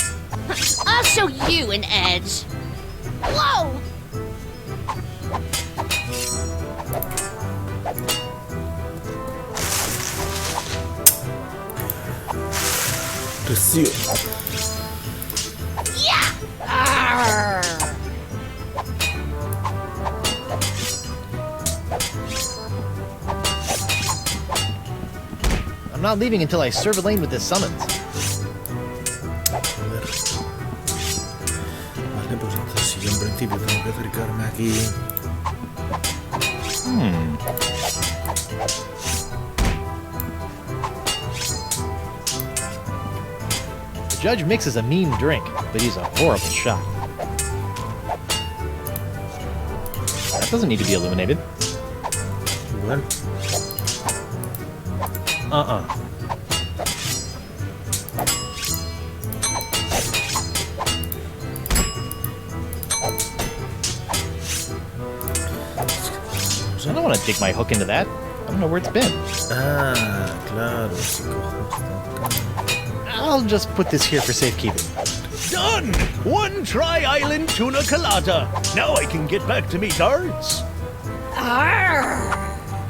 I'll show you an edge. Whoa! Resio. Yeah! Arr! I'm not leaving until I serve Elaine with this summons. Vale, pues entonces yo en principio tengo que acercarme aquí. The judge mixes a mean drink, but he's a horrible shot. That doesn't need to be illuminated. Igual. I don't want to dig my hook into that. I don't know where it's been. Ah, claro, si cojo esta acá. I'll just put this here for safekeeping. Done! One tri-island tuna colada. Now I can get back to me darts. Arr!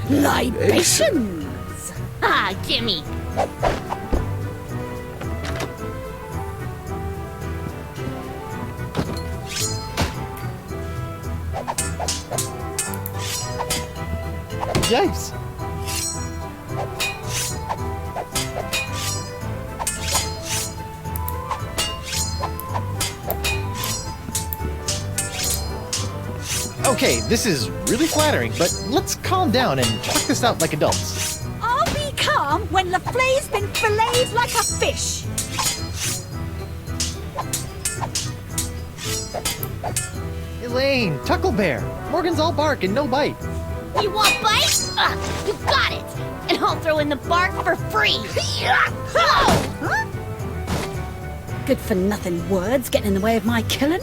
Libations! Ah, gimme! Yikes! Okay, this is really flattering, but let's calm down and talk this out like adults. I'll be calm when Laflay's been filleted like a fish. Elaine, Tucklebear, Morgan's all bark and no bite. You want bites? You got it! And I'll throw in the bark for free! Huh? Good for nothing words getting in the way of my killing.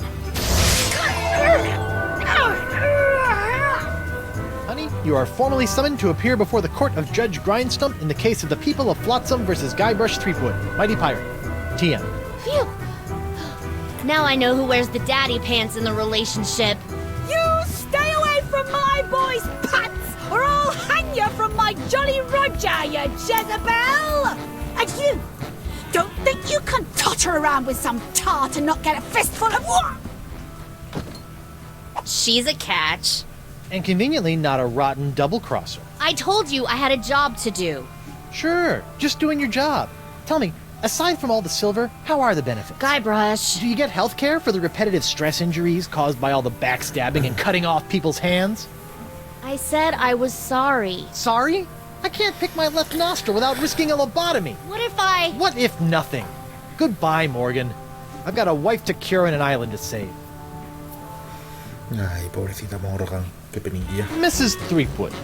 Honey, you are formally summoned to appear before the court of Judge Grindstump in the case of the people of Flotsam versus Guybrush Threepwood, Mighty Pirate. TM. Phew! Now I know who wears the daddy pants in the relationship. You stay away from my boy's pants, or I'll hang you from my Jolly Roger, you Jezebel! And you, don't think you can totter around with some tart and not get a fistful of what? She's a catch. And conveniently not a rotten double-crosser. I told you I had a job to do. Sure, just doing your job. Tell me, aside from all the silver, how are the benefits? Guybrush. Do you get health care for the repetitive stress injuries caused by all the backstabbing and cutting off people's hands? I said I was sorry. Sorry? I can't pick my left nostril without risking a lobotomy. What if I... What if nothing? Goodbye, Morgan. I've got a wife to cure and an island to save. Ay, pobrecita Morgan, qué penilla. Mrs. Threepwood.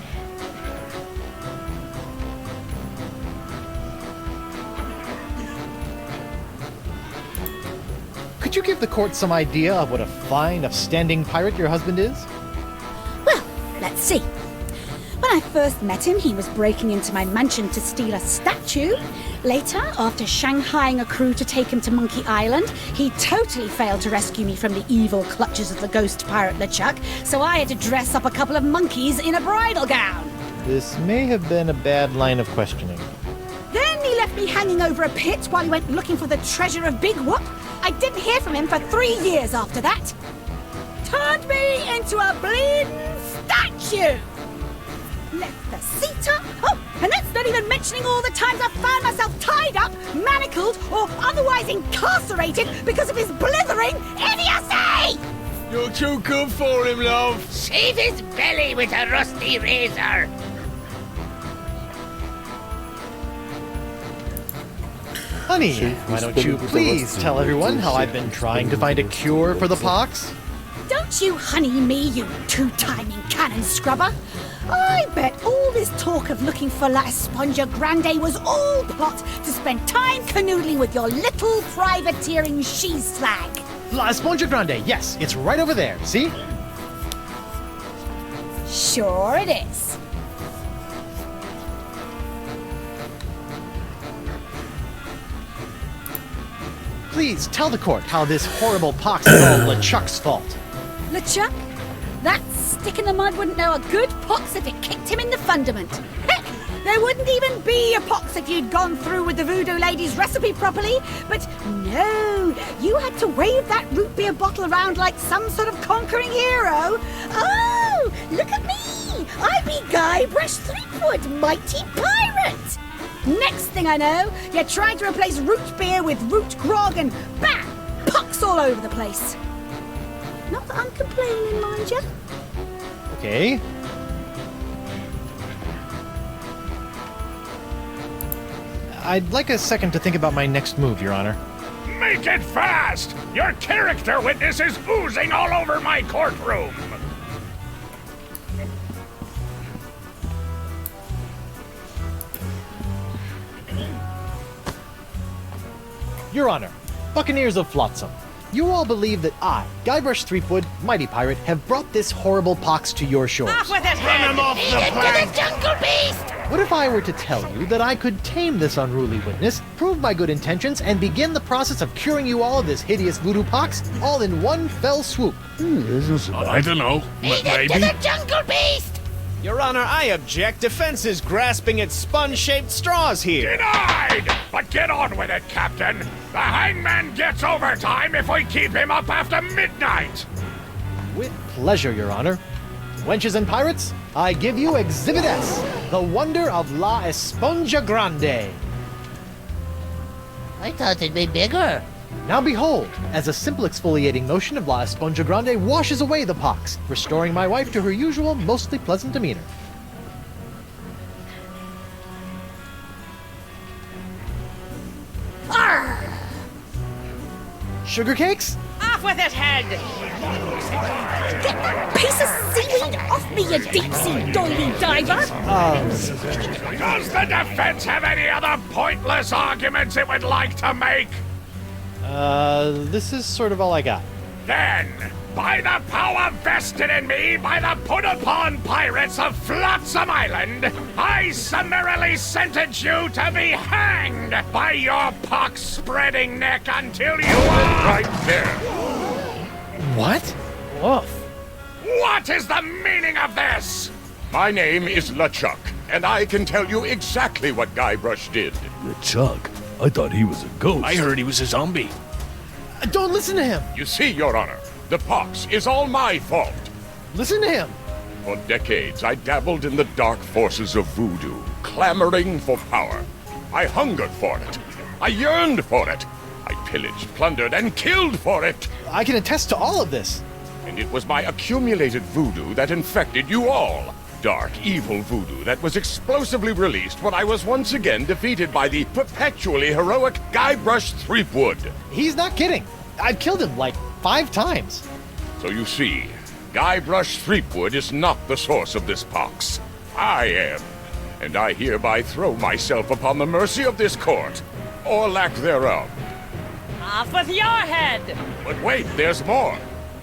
Could you give the court some idea of what a fine, upstanding pirate your husband is? Well, let's see. When I first met him, he was breaking into my mansion to steal a statue. Later, after shanghaiing a crew to take him to Monkey Island, he totally failed to rescue me from the evil clutches of the ghost pirate LeChuck, so I had to dress up a couple of monkeys in a bridal gown. This may have been a bad line of questioning. Then he left me hanging over a pit while he went looking for the treasure of Big Whoop. I didn't hear from him for 3 years after that. Turned me into a bleeding statue. Left the seat up. Oh, and that's not even mentioning all the times I've found myself tied up, manacled, or otherwise incarcerated because of his blithering idiocy! You're too good for him, love. Shave his belly with a rusty razor. Honey, why don't you please tell everyone how I've been trying to find a cure for the pox? Don't you honey me, you two-timing cannon scrubber. I bet all this talk of looking for La Esponja Grande was all plot to spend time canoodling with your little privateering she-slag. La Esponja Grande, yes, it's right over there, see? Sure it is. Please tell the court how this horrible pox is all LeChuck's fault. LeChuck? That stick in the mud wouldn't know a good pox if it kicked him in the fundament. Heck, there wouldn't even be a pox if you'd gone through with the voodoo lady's recipe properly. But no, you had to wave that root beer bottle around like some sort of conquering hero. Oh, look at me! I be Guybrush Threepwood, mighty pirate! Next thing I know, you're trying to replace root beer with root grog and bam! Pox all over the place. Not that I'm complaining, mind you. Okay. I'd like a second to think about my next move, Your Honor. Make it fast! Your character witness is oozing all over my courtroom! Your Honor, Buccaneers of Flotsam, you all believe that I, Guybrush Threepwood, mighty pirate, have brought this horrible pox to your shores. Off with his head! Run him off the plank! The jungle beast! What if I were to tell you that I could tame this unruly witness, prove my good intentions, and begin the process of curing you all of this hideous voodoo pox, all in one fell swoop? I don't know. Feed it to the jungle beast! Your Honor, I object. Defense is grasping at sponge-shaped straws here. Denied! But get on with it, Captain. The hangman gets overtime if we keep him up after midnight. With pleasure, Your Honor. Wenches and pirates, I give you Exhibit S, the wonder of La Esponja Grande. I thought it'd be bigger. Now behold, as a simple exfoliating motion of La Esponja Grande washes away the pox, restoring my wife to her usual, mostly pleasant demeanor. Arr! Sugar cakes? Off with his head! Get that piece of seaweed off me, you deep-sea doily diver! Does the defense have any other pointless arguments it would like to make? This is sort of all I got. Then, by the power vested in me by the put-upon pirates of Flotsam Island, I summarily sentence you to be hanged by your pox-spreading neck until you are... Right there. What? Woof. What is the meaning of this? My name is LeChuck, and I can tell you exactly what Guybrush did. LeChuck? I thought he was a ghost. I heard he was a zombie. Don't listen to him! You see, Your Honor, the pox is all my fault. Listen to him! For decades, I dabbled in the dark forces of voodoo, clamoring for power. I hungered for it. I yearned for it. I pillaged, plundered, and killed for it. I can attest to all of this. And it was my accumulated voodoo that infected you all. Dark, evil voodoo that was explosively released when I was once again defeated by the perpetually heroic Guybrush Threepwood. He's not kidding. I've killed him like 5 times. So you see, Guybrush Threepwood is not the source of this pox. I am. And I hereby throw myself upon the mercy of this court, or lack thereof. Off with your head! But wait, there's more.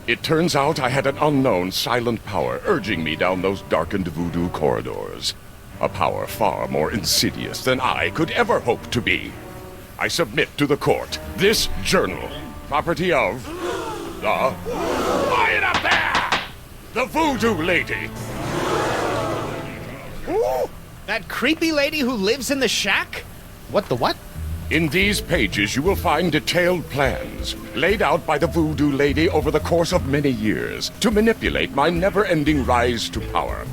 It turns out I had an unknown silent power urging me down those darkened voodoo corridors. A power far more insidious than I could ever hope to be. I submit to the court this journal, property of the... Quiet up there! The voodoo lady! Ooh, that creepy lady who lives in the shack? What the what? In these pages you will find detailed plans, laid out by the voodoo lady over the course of many years, to manipulate my never-ending rise to power.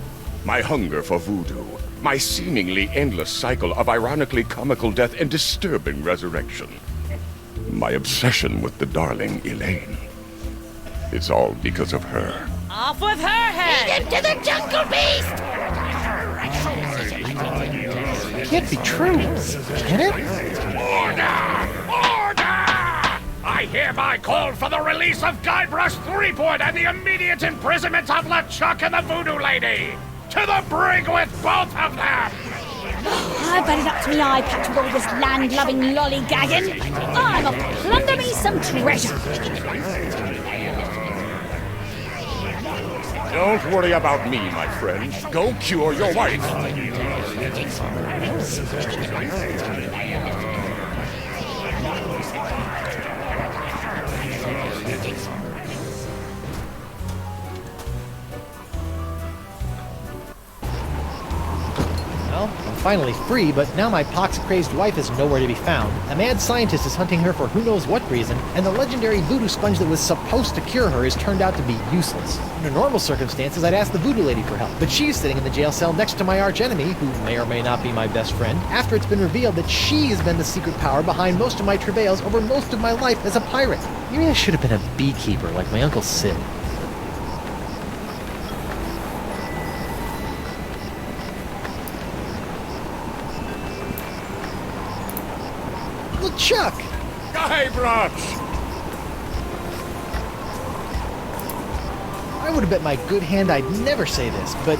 My hunger for voodoo, my seemingly endless cycle of ironically comical death and disturbing resurrection. My obsession with the darling Elaine. It's all because of her. Off with her head! Feed him to the jungle beast! It can't be true. Can it? Order! Order! I hereby call for the release of Guybrush Threepwood and the immediate imprisonment of LeChuck and the Voodoo Lady! To the brig with both of them! I bet it up to me eye patch with all this land-loving lollygagging. I'm off to plunder me some treasure. Don't worry about me, my friend. Go cure your wife. Well, I'm finally free, but now my pox-crazed wife is nowhere to be found. A mad scientist is hunting her for who knows what reason, and the legendary voodoo sponge that was supposed to cure her has turned out to be useless. Under normal circumstances, I'd ask the voodoo lady for help, but she's sitting in the jail cell next to my archenemy, who may or may not be my best friend, after it's been revealed that she has been the secret power behind most of my travails over most of my life as a pirate. Maybe I should have been a beekeeper like my Uncle Sid. Chuck! Guybrush! I would have bet my good hand I'd never say this, but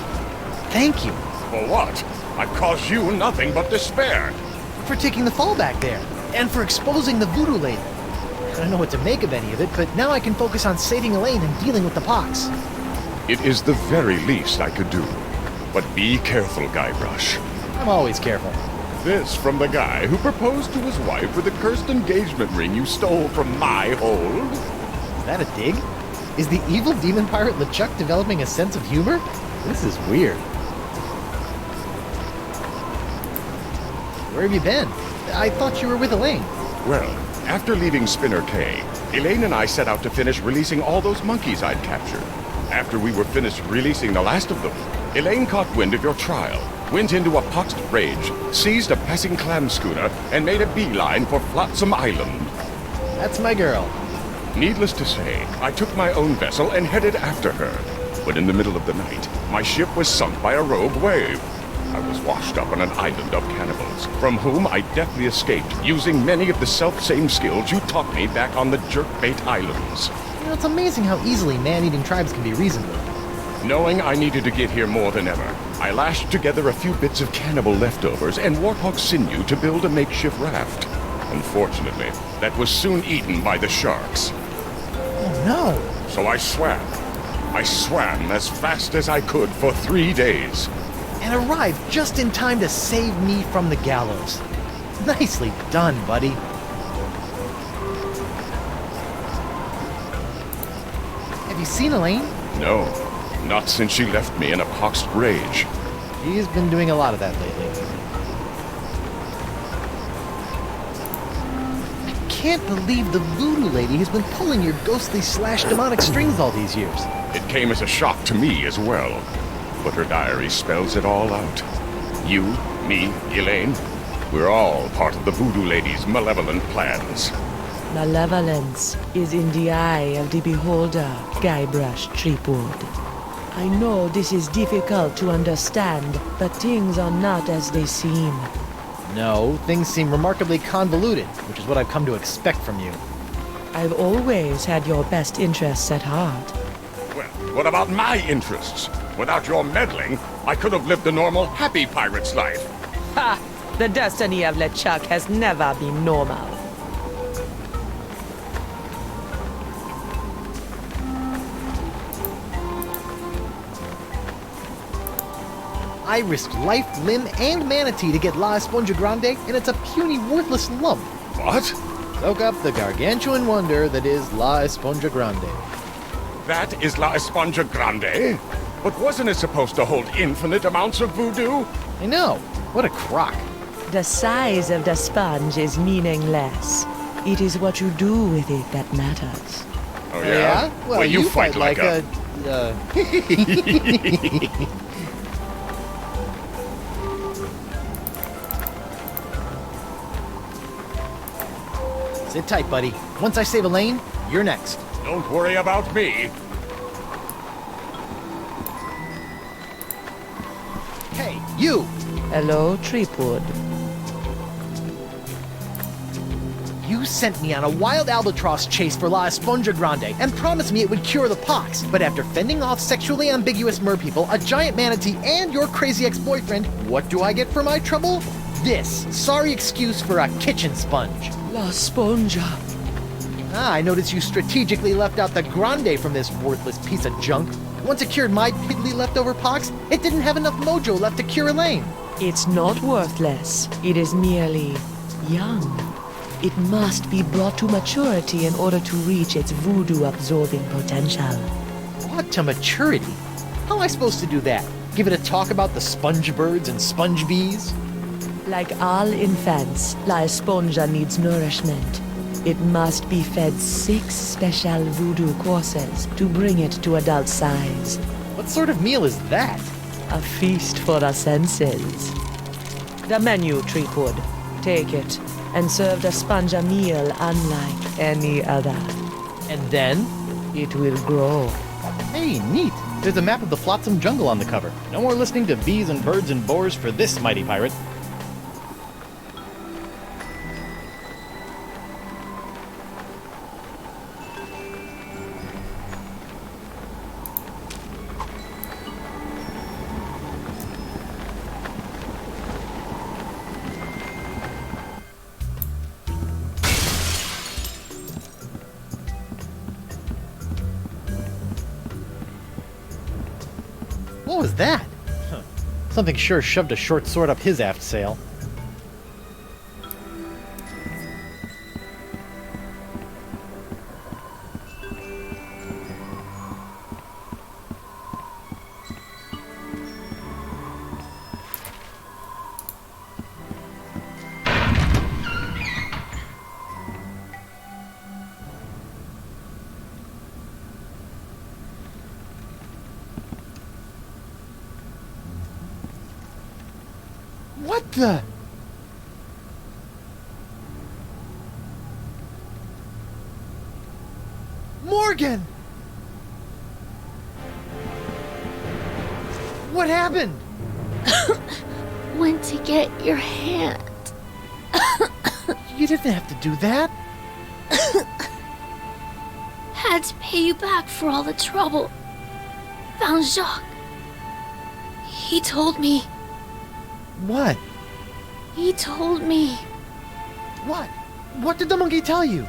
thank you. For what? I've caused you nothing but despair. For taking the fall back there, and for exposing the voodoo lady. I don't know what to make of any of it, but now I can focus on saving Elaine and dealing with the pox. It is the very least I could do. But be careful, Guybrush. I'm always careful. This from the guy who proposed to his wife with the cursed engagement ring you stole from my hold? Is that a dig? Is the evil demon pirate LeChuck developing a sense of humor? This is weird. Where have you been? I thought you were with Elaine. Well, after leaving Spinner Cay, Elaine and I set out to finish releasing all those monkeys I'd captured. After we were finished releasing the last of them, Elaine caught wind of your trial, went into a poxed rage, seized a passing clam schooner, and made a beeline for Flotsam Island. That's my girl. Needless to say, I took my own vessel and headed after her. But in the middle of the night, my ship was sunk by a rogue wave. I was washed up on an island of cannibals, from whom I deftly escaped, using many of the self-same skills you taught me back on the Jerkbait Islands. You know, it's amazing how easily man-eating tribes can be reasoned with. Knowing I needed to get here more than ever, I lashed together a few bits of cannibal leftovers and warthog sinew to build a makeshift raft. Unfortunately, that was soon eaten by the sharks. Oh no! So I swam. I swam as fast as I could for 3 days. And arrived just in time to save me from the gallows. Nicely done, buddy. Have you seen Elaine? No, not since she left me in a poxed rage. She's been doing a lot of that lately. I can't believe the voodoo lady has been pulling your ghostly / demonic strings all these years. It came as a shock to me as well. But her diary spells it all out. You, me, Elaine, we're all part of the voodoo lady's malevolent plans. Malevolence is in the eye of the beholder, Guybrush Threepwood. I know this is difficult to understand, but things are not as they seem. No, things seem remarkably convoluted, which is what I've come to expect from you. I've always had your best interests at heart. Well, what about my interests? Without your meddling, I could have lived a normal, happy pirate's life. Ha! The destiny of LeChuck has never been normal. I risked life, limb, and manatee to get La Esponja Grande, and it's a puny, worthless lump. What? Soak up the gargantuan wonder that is La Esponja Grande. That is La Esponja Grande? But wasn't it supposed to hold infinite amounts of voodoo? I know. What a crock. The size of the sponge is meaningless. It is what you do with it that matters. Oh, yeah? Well, you fight like a... Sit tight, buddy. Once I save Elaine, you're next. Don't worry about me. Hey, you! Hello, Threepwood. You sent me on a wild albatross chase for La Esponja Grande and promised me it would cure the pox. But after fending off sexually ambiguous merpeople, a giant manatee, and your crazy ex-boyfriend, what do I get for my trouble? This sorry excuse for a kitchen sponge. La Sponja. I noticed you strategically left out the Grande from this worthless piece of junk. Once it cured my piddly leftover pox, it didn't have enough mojo left to cure Elaine. It's not worthless. It is merely young. It must be brought to maturity in order to reach its voodoo-absorbing potential. Brought to maturity? How am I supposed to do that? Give it a talk about the sponge birds and sponge bees? Like all infants, La Esponja needs nourishment. It must be fed 6 special voodoo courses to bring it to adult size. What sort of meal is that? A feast for the senses. The menu, Threepwood. Take it, and serve the sponge a meal unlike any other. And then? It will grow. Hey, neat. There's a map of the Flotsam Jungle on the cover. No more listening to bees and birds and boars for this mighty pirate. What was that? Something sure shoved a short sword up his aft sail. What the? Morgan! What happened? Went to get your hand. You didn't have to do that. Had to pay you back for all the trouble. Found Jacques. He told me. What? He told me. What? What did the monkey tell you?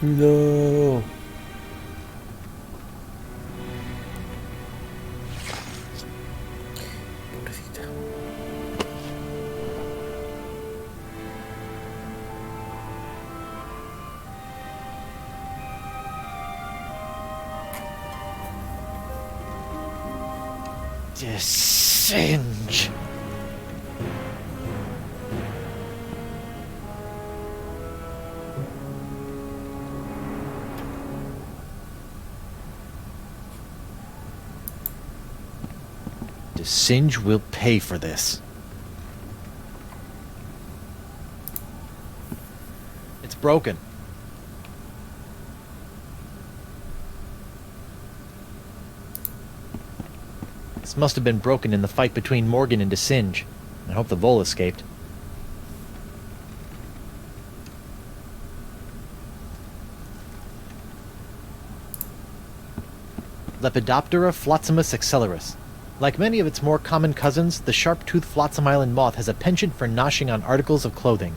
No. Pobrecita. Singe. Singe will pay for this. It's broken. This must have been broken in the fight between Morgan and Singe. I hope the vole escaped. Lepidoptera flotsamus accelerus. Like many of its more common cousins, the sharp-toothed Flotsam Island moth has a penchant for noshing on articles of clothing.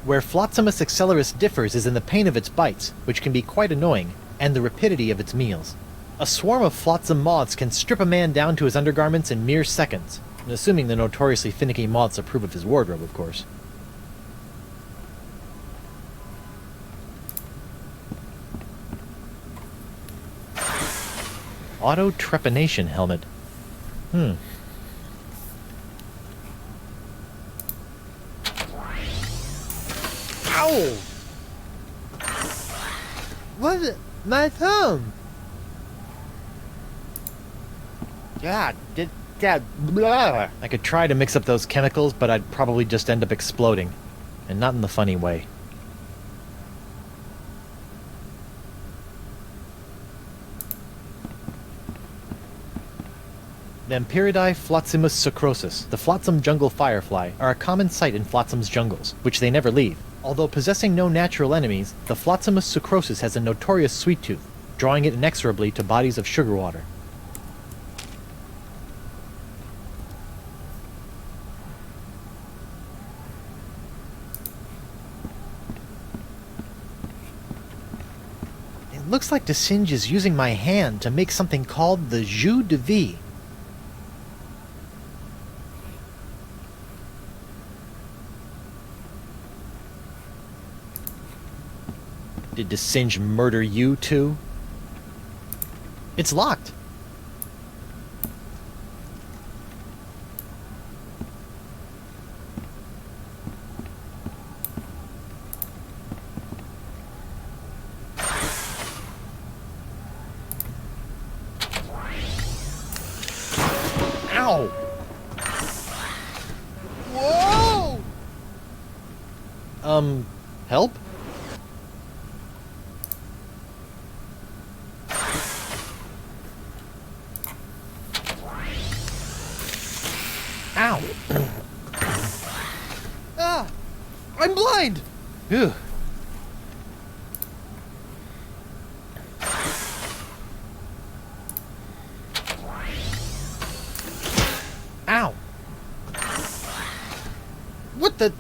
Where Flotsamus accelerus differs is in the pain of its bites, which can be quite annoying, and the rapidity of its meals. A swarm of flotsam moths can strip a man down to his undergarments in mere seconds, assuming the notoriously finicky moths approve of his wardrobe, of course. Auto-trepanation helmet. Ow! What is it? My thumb! God, did that blah. I could try to mix up those chemicals, but I'd probably just end up exploding. And not in the funny way. Vampiridae flotzimus sucrosus, the flotsam jungle firefly, are a common sight in flotsam's jungles, which they never leave. Although possessing no natural enemies, the flotzimus sucrosus has a notorious sweet tooth, drawing it inexorably to bodies of sugar water. It looks like DeSinge is using my hand to make something called the jus de vie. Did DeSinge murder you too? It's locked. Ow! Whoa! Help? Ow! Ah! I'm blind! Ugh. Ow! What the...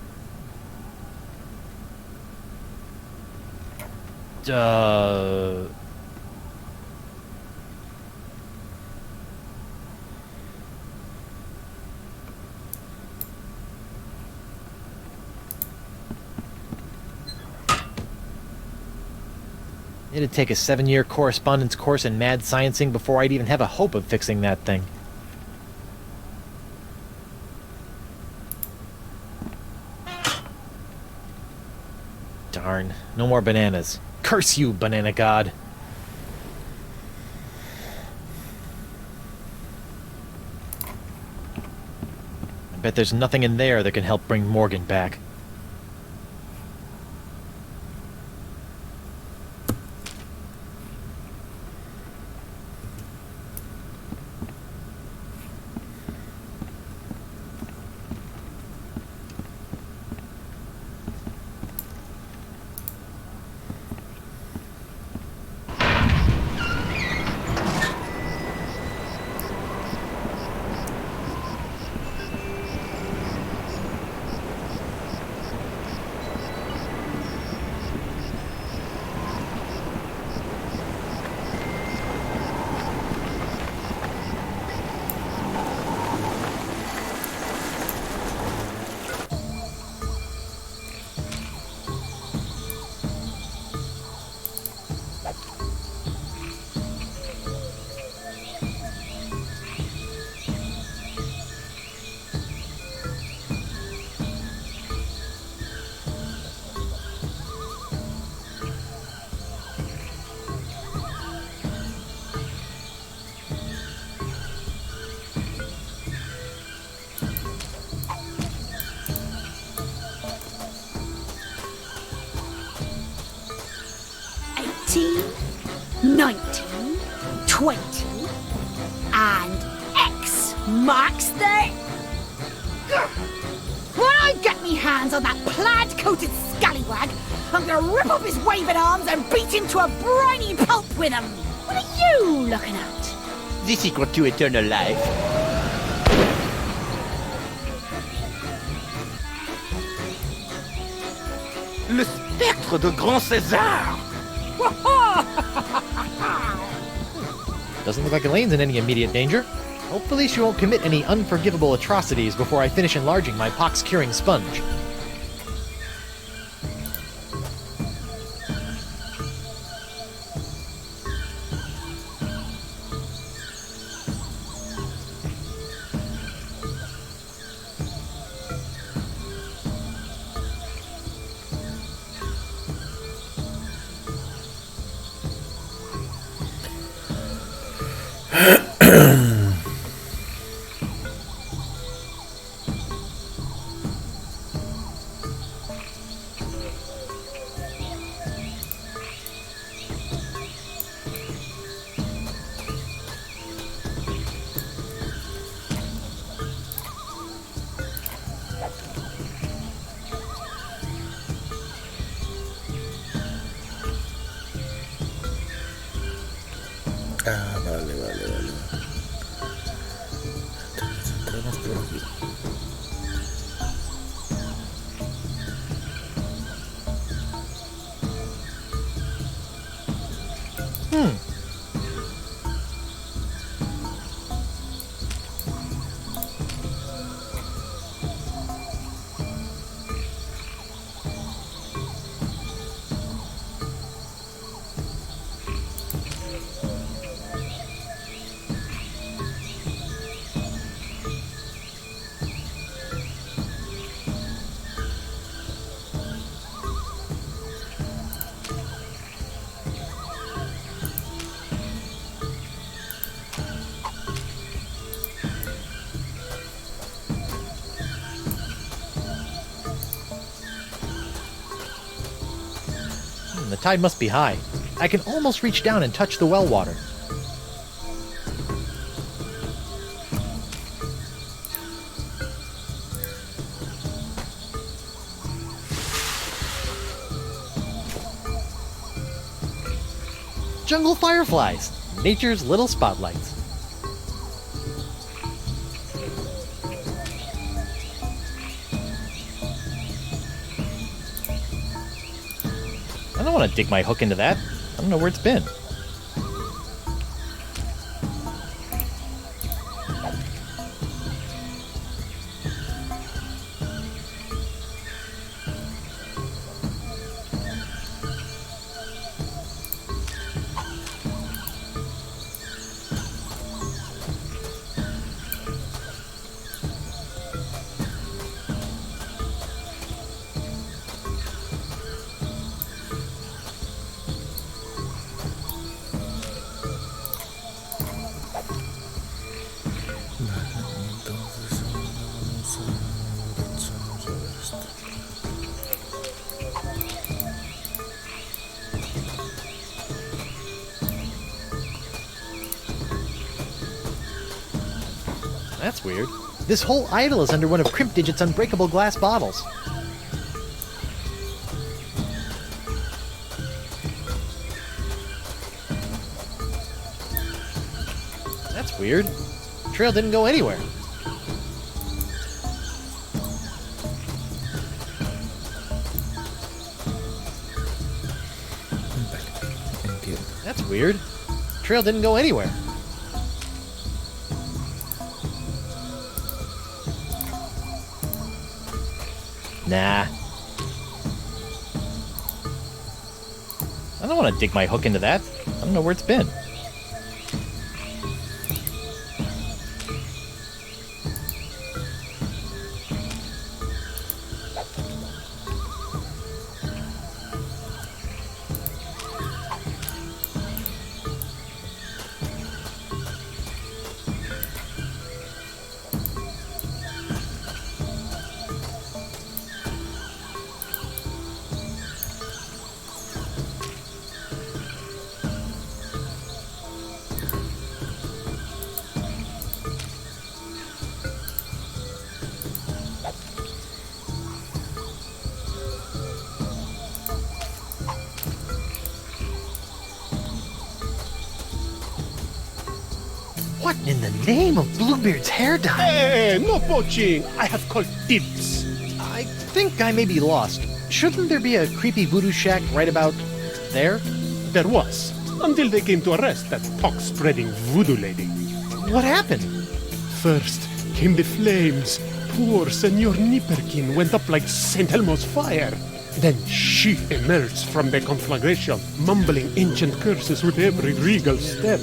It'd take a 7-year correspondence course in mad sciencing before I'd even have a hope of fixing that thing. Darn, no more bananas. Curse you, banana god! I bet there's nothing in there that can help bring Morgan back. Eighteen, 19, 20, and X marks the... When I get me hands on that plaid-coated scallywag, I'm gonna rip off his waving arms and beat him to a briny pulp with them. What are you looking at? The secret to eternal life. Le spectre de Grand César! Doesn't look like Elaine's in any immediate danger. Hopefully she won't commit any unforgivable atrocities before I finish enlarging my pox-curing sponge. Ah, vale. Entramos por aquí. The tide must be high. I can almost reach down and touch the well water. Jungle fireflies, nature's little spotlights. I don't want to dig my hook into that. I don't know where it's been. That's weird. This whole idol is under one of Crimp Digit's unbreakable glass bottles. That's weird. The trail didn't go anywhere. That's weird. The trail didn't go anywhere. Nah. I don't want to dig my hook into that. I don't know where it's been. What in the name of Bluebeard's hair dye? Hey, no poaching! I have called dibs. I think I may be lost. Shouldn't there be a creepy voodoo shack right about there? There was, until they came to arrest that talk-spreading voodoo lady. What happened? First came the flames. Poor Senor Nipperkin went up like St. Elmo's fire. Then she emerged from the conflagration, mumbling ancient curses with every regal step.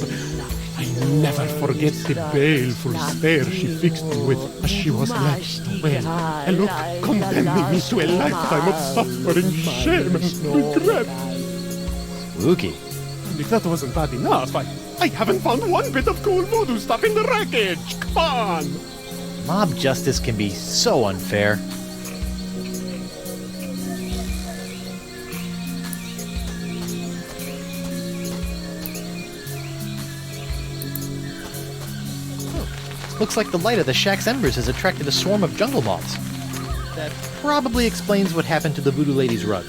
I never forget the baleful stare she fixed me with as she was lashed away. A look condemning me to a lifetime of suffering, shame, and regret. Spooky. And if that wasn't bad enough, I haven't found one bit of cool voodoo stuff in the wreckage. Come on! Mob justice can be so unfair. Looks like the light of the shack's embers has attracted a swarm of jungle moths. That probably explains what happened to the voodoo lady's rug.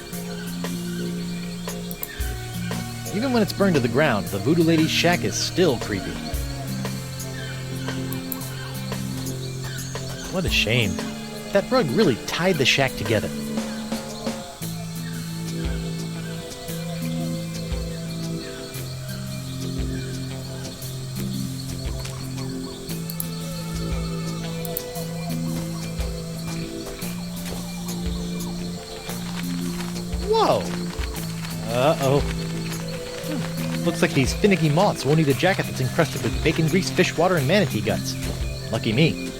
Even when it's burned to the ground, the Voodoo Lady's shack is still creepy. What a shame. That rug really tied the shack together. Whoa! Uh-oh. Looks like these finicky moths won't eat a jacket that's encrusted with bacon grease, fish water, and manatee guts. Lucky me.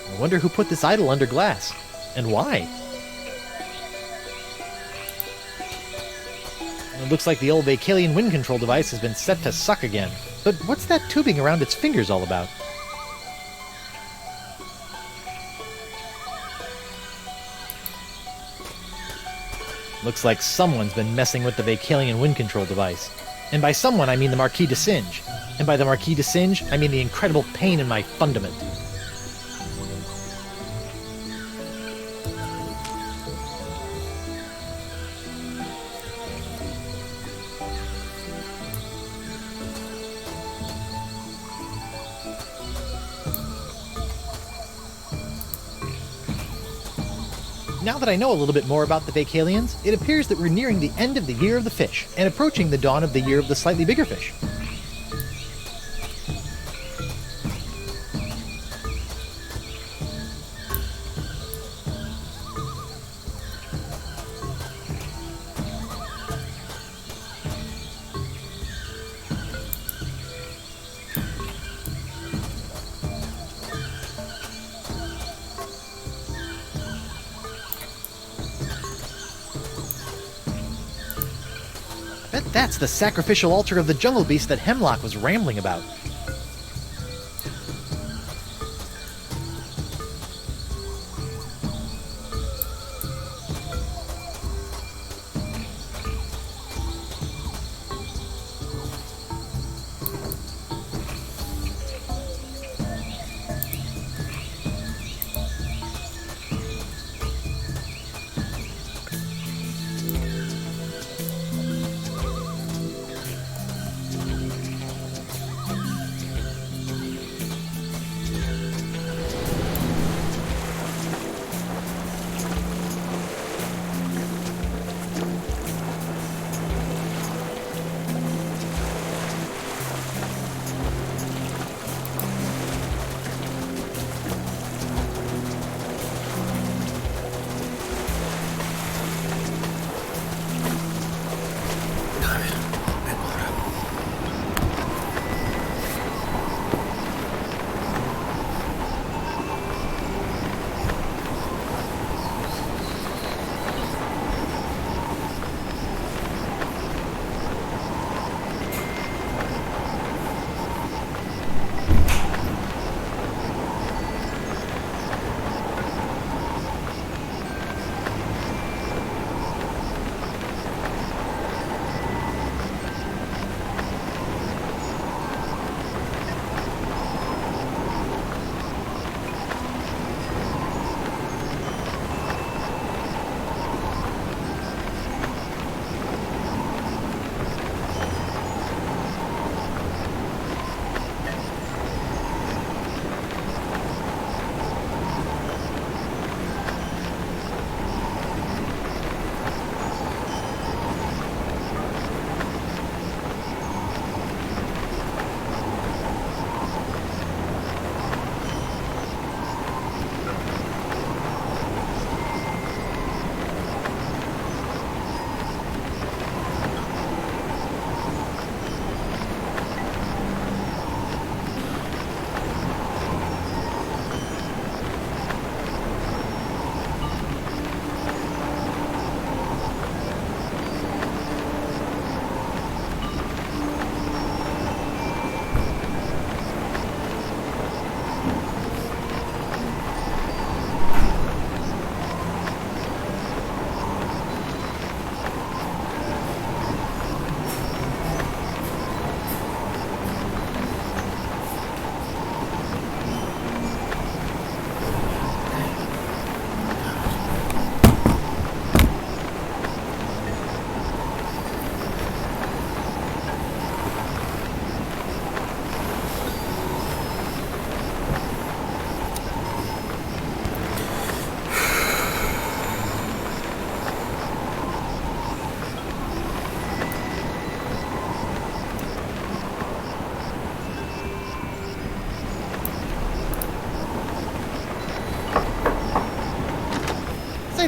I wonder who put this idol under glass, and why? It looks like the old Vacalian wind control device has been set to suck again. But what's that tubing around its fingers all about? Looks like someone's been messing with the Vacalian wind control device. And by someone, I mean the Marquis de Singe. And by the Marquis de Singe, I mean the incredible pain in my fundament. Now that I know a little bit more about the Vacalians, it appears that we're nearing the end of the Year of the Fish, and approaching the dawn of the Year of the Slightly Bigger Fish. Bet that's the sacrificial altar of the jungle beast that Hemlock was rambling about.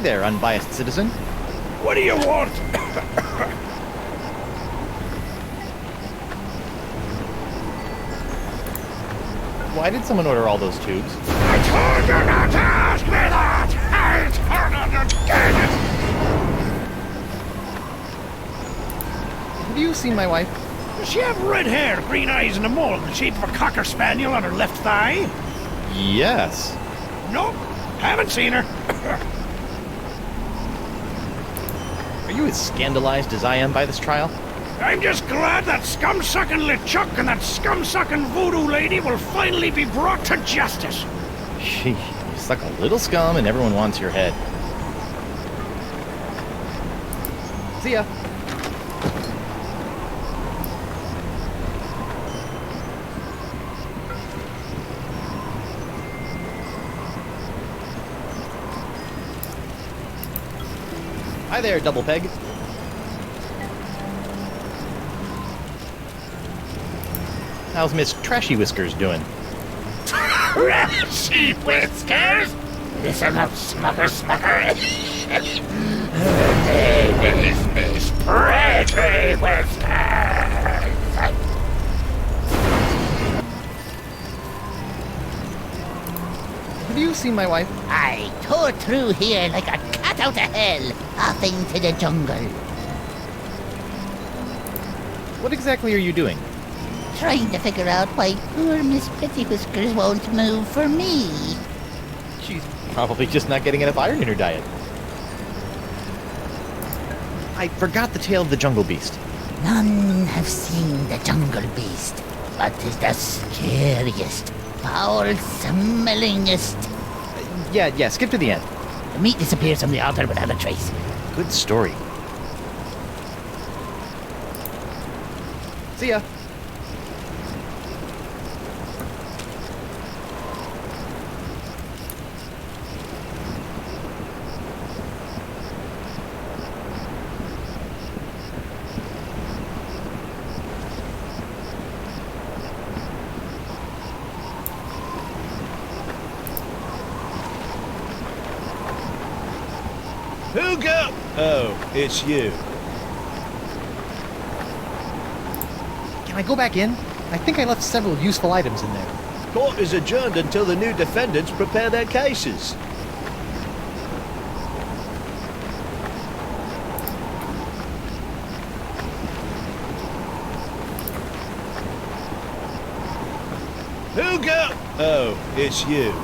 there, unbiased citizen. What do you want? Why did someone order all those tubes? I told you not to ask me that! I don't understand it! Have you seen my wife? Does she have red hair, green eyes, and a mole in the shape of a cocker spaniel on her left thigh? Yes. Nope, haven't seen her. Are you as scandalized as I am by this trial? I'm just glad that scum-sucking LeChuck and that scum-sucking voodoo lady will finally be brought to justice. Gee, you suck a little scum and everyone wants your head. See ya. Hi there, Double Peg. How's Miss Trashy Whiskers doing? Trashy Whiskers? Listen up, Smucker. Her name is Miss Pretty Whiskers. Have you seen my wife? I tore through here like a cat out of hell, off into the jungle. What exactly are you doing? Trying to figure out why poor Miss Pretty Whiskers won't move for me. She's probably just not getting enough iron in her diet. I forgot the tale of the jungle beast. None have seen the jungle beast, but 'tis the scariest, foul-smellingest. Yeah, skip to the end. The meat disappears from the altar without a trace. Good story. See ya. Who go? Oh, it's you. Can I go back in? I think I left several useful items in there. Court is adjourned until the new defendants prepare their cases. Who go? Oh, it's you.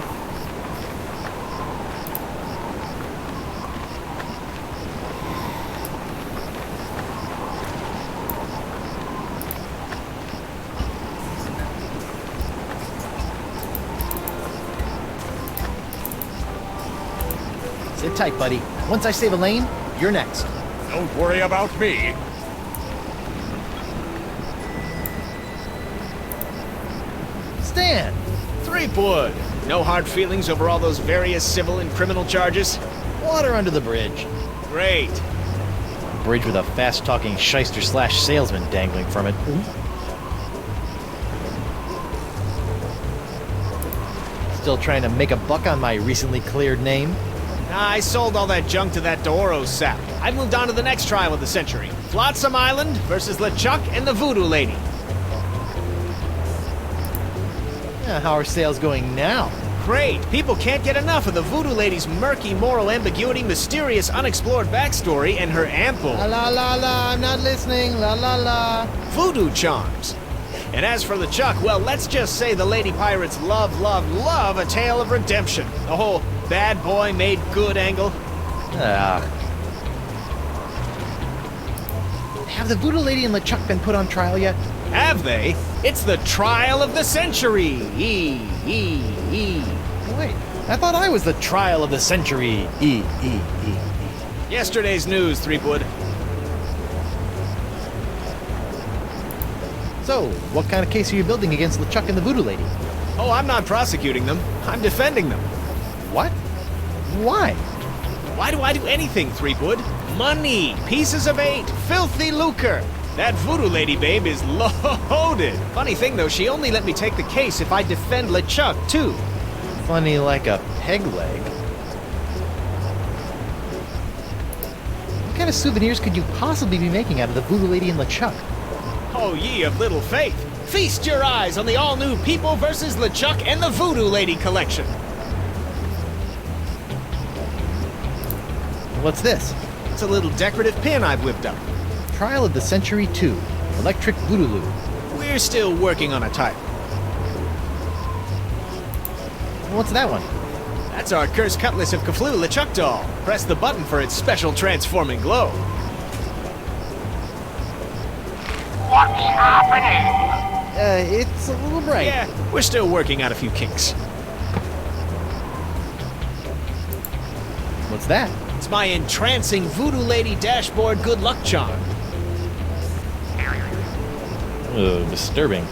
Sit tight, buddy. Once I save a lane, you're next. Don't worry about me. Stan! Threepwood! No hard feelings over all those various civil and criminal charges? Water under the bridge. Great. A bridge with a fast-talking shyster/salesman dangling from it. Still trying to make a buck on my recently cleared name? I sold all that junk to that Doro sap. I moved on to the next trial of the century. Flotsam Island versus LeChuck and the Voodoo Lady. Yeah, how are sales going now? Great! People can't get enough of the Voodoo Lady's murky moral ambiguity, mysterious unexplored backstory, and her ample... La la la la, I'm not listening, la la la. ...voodoo charms. And as for LeChuck, well, let's just say the Lady Pirates love a tale of redemption. The whole bad boy made good angle. Have the Voodoo Lady and LeChuck been put on trial yet? Have they? It's the trial of the century. Wait, I thought I was the trial of the century. Yesterday's news, Threepwood. So, what kind of case are you building against LeChuck and the Voodoo Lady? Oh, I'm not prosecuting them. I'm defending them. What? Why? Why do I do anything, Threepwood? Money, pieces of 8, filthy lucre. That Voodoo Lady babe is loaded. Funny thing, though, she only let me take the case if I defend LeChuck, too. Funny like a peg leg. kind of souvenirs could you possibly be making out of the Voodoo Lady and LeChuck? Oh, ye of little faith! Feast your eyes on the all-new People vs. LeChuck and the Voodoo Lady collection! What's this? It's a little decorative pin I've whipped up. Trial of the Century 2. Electric Voodoo. We're still working on a title. What's that one? That's our Cursed Cutlass of Cthulhu LeChuck doll. Press the button for its special transforming glow. What's happening? It's a little bright. Yeah, we're still working out a few kinks. What's that? It's my entrancing Voodoo Lady dashboard good luck charm. Disturbing.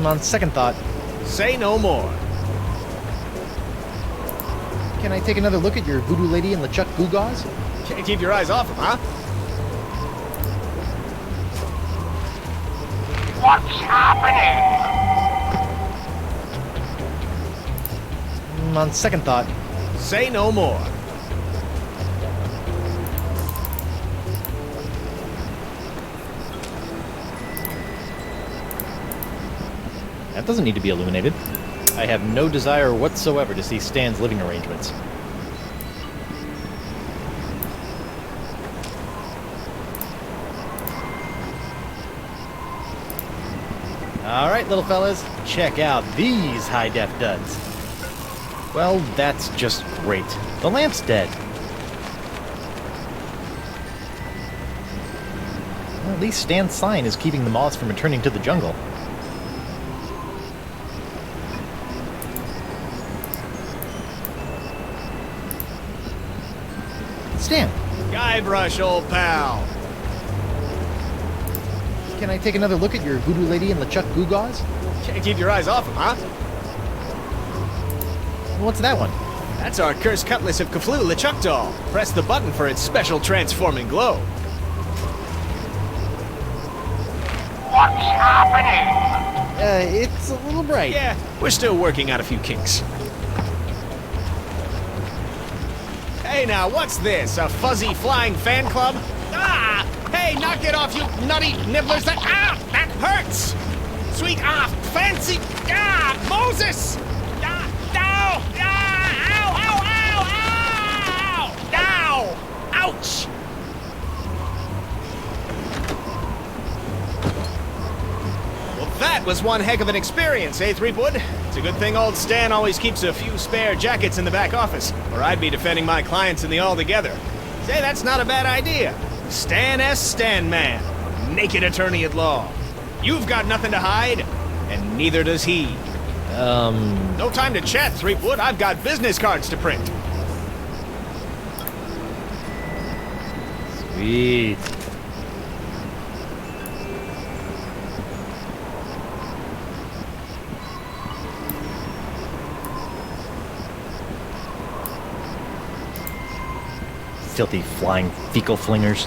On second thought. Say no more. Can I take another look at your Voodoo Lady and LeChuck Goo-Gaws? Can't keep your eyes off him, huh? What's happening? On second thought. Say no more. That doesn't need to be illuminated. I have no desire whatsoever to see Stan's living arrangements. Alright, little fellas, check out these high-def duds. Well, that's just great. The lamp's dead. Well, at least Stan's sign is keeping the moths from returning to the jungle. Stan! Guybrush, old pal! Can I take another look at your Voodoo Lady and LeChuck Goo-Gaws? Can't keep your eyes off him, huh? What's that one? That's our Cursed Cutlass of Cthulhu LeChuck doll. Press the button for its special transforming glow. What's happening? It's a little bright. Yeah, we're still working out a few kinks. Hey now, what's this? A fuzzy flying fan club? Ah! Hey, knock it off, you nutty nibblers! That hurts! Sweet fancy Moses! Ow! Ouch! Well, that was one heck of an experience, eh, Threepwood? It's a good thing old Stan always keeps a few spare jackets in the back office, or I'd be defending my clients in the Altogether. Say, that's not a bad idea. Stan S. Stanman, naked attorney at law. You've got nothing to hide, and neither does he. No time to chat, Threepwood. I've got business cards to print. Sweet. Filthy flying fecal flingers.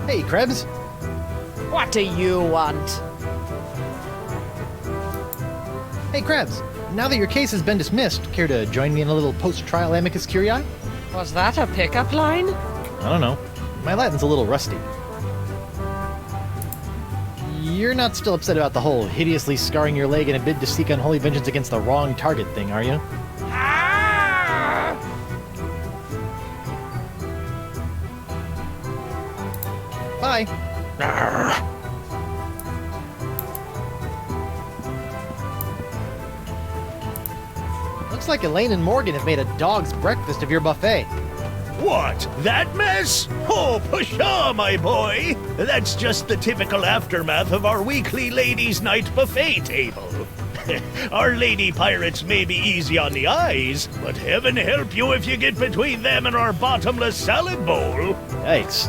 Hey, Krebs. What do you want? Hey, Krebs. Now that your case has been dismissed, care to join me in a little post-trial amicus curiae? Was that a pickup line? I don't know. My Latin's a little rusty. You're not still upset about the whole hideously scarring your leg in a bid to seek unholy vengeance against the wrong target thing, are you? Bye. Looks like Elaine and Morgan have made a dog's breakfast of your buffet. What? That mess? Oh, pshaw, my boy. That's just the typical aftermath of our weekly ladies' night buffet table. Our lady pirates may be easy on the eyes, but heaven help you if you get between them and our bottomless salad bowl. Yikes.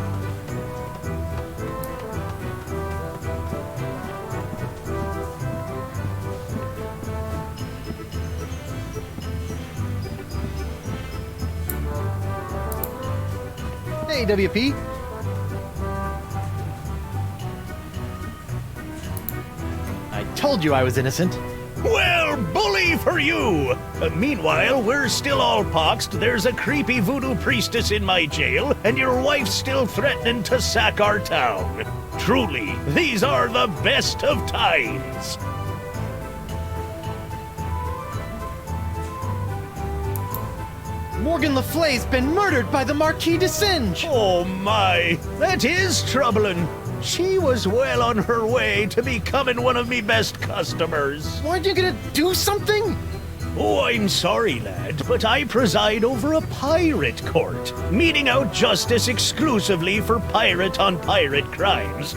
Okay, WP. I told you I was innocent. Well, bully for you! Meanwhile, we're still all poxed, there's a creepy voodoo priestess in my jail, and your wife's still threatening to sack our town. Truly, these are the best of times. Morgan Le Fay's been murdered by the Marquis de Singe! Oh my, that is troubling. She was well on her way to becoming one of me best customers. Weren't you gonna do something? Oh, I'm sorry, lad, but I preside over a pirate court, meting out justice exclusively for pirate-on-pirate crimes.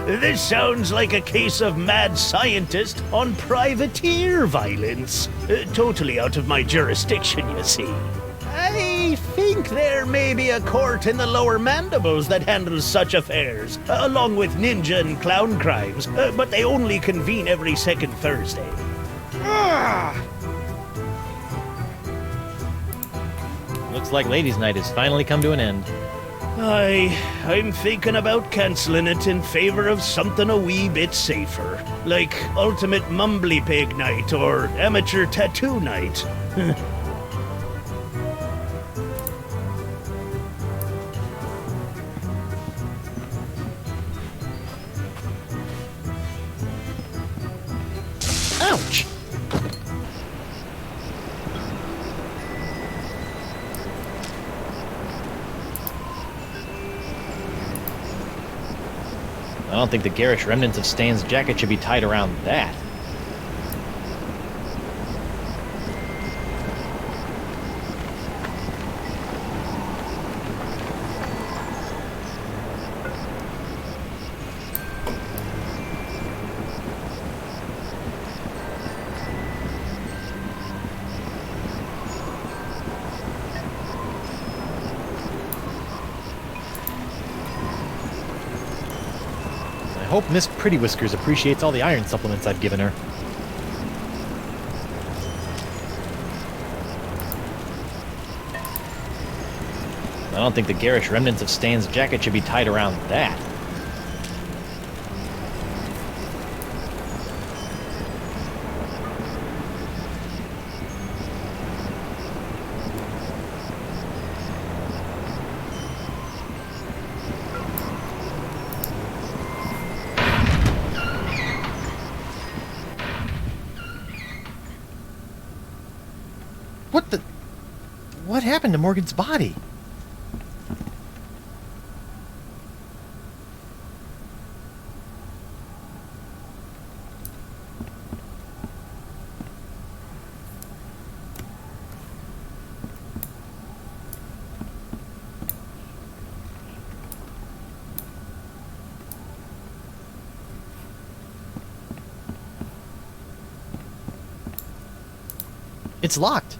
This sounds like a case of mad scientist on privateer violence. Totally out of my jurisdiction, you see. I think there may be a court in the lower mandibles that handles such affairs, along with ninja and clown crimes, but they only convene every second Thursday. Looks like Ladies' Night has finally come to an end. I'm thinking about cancelling it in favor of something a wee bit safer, like Ultimate Mumbly Pig Night or Amateur Tattoo Night. Ouch! I don't think the garish remnants of Stan's jacket should be tied around that. I hope Miss Pretty Whiskers appreciates all the iron supplements I've given her. I don't think the garish remnants of Stan's jacket should be tied around that. What happened to Morgan's body? It's locked.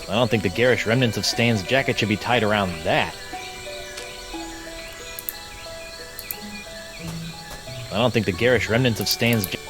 I don't think the garish remnants of Stan's jacket should be tied around that. I don't think the garish remnants of Stan's jacket...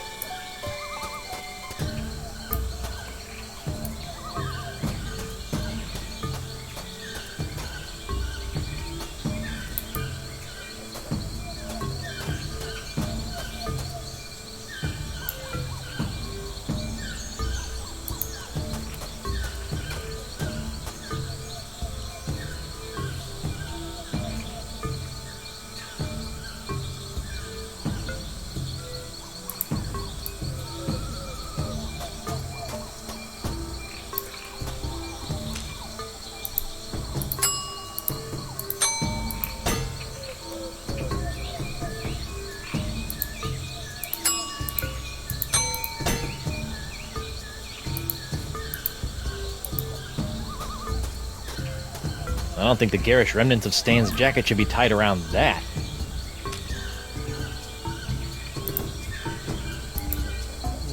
I don't think the garish remnants of Stan's jacket should be tied around that.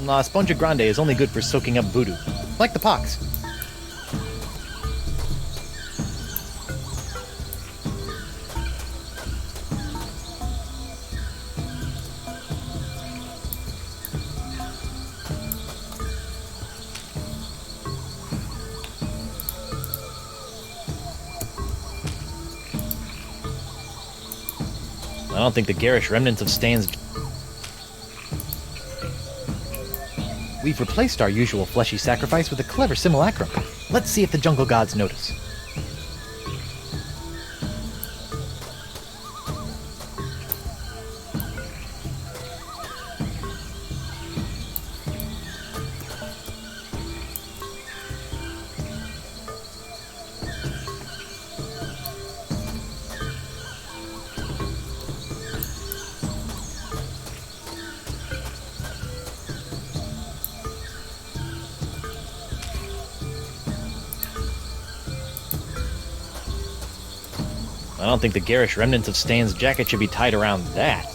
La Esponja Grande is only good for soaking up voodoo, like the pox. I don't think the garish remnants of Stan's... We've replaced our usual fleshy sacrifice with a clever simulacrum. Let's see if the jungle gods notice. I don't think the garish remnants of Stan's jacket should be tied around that.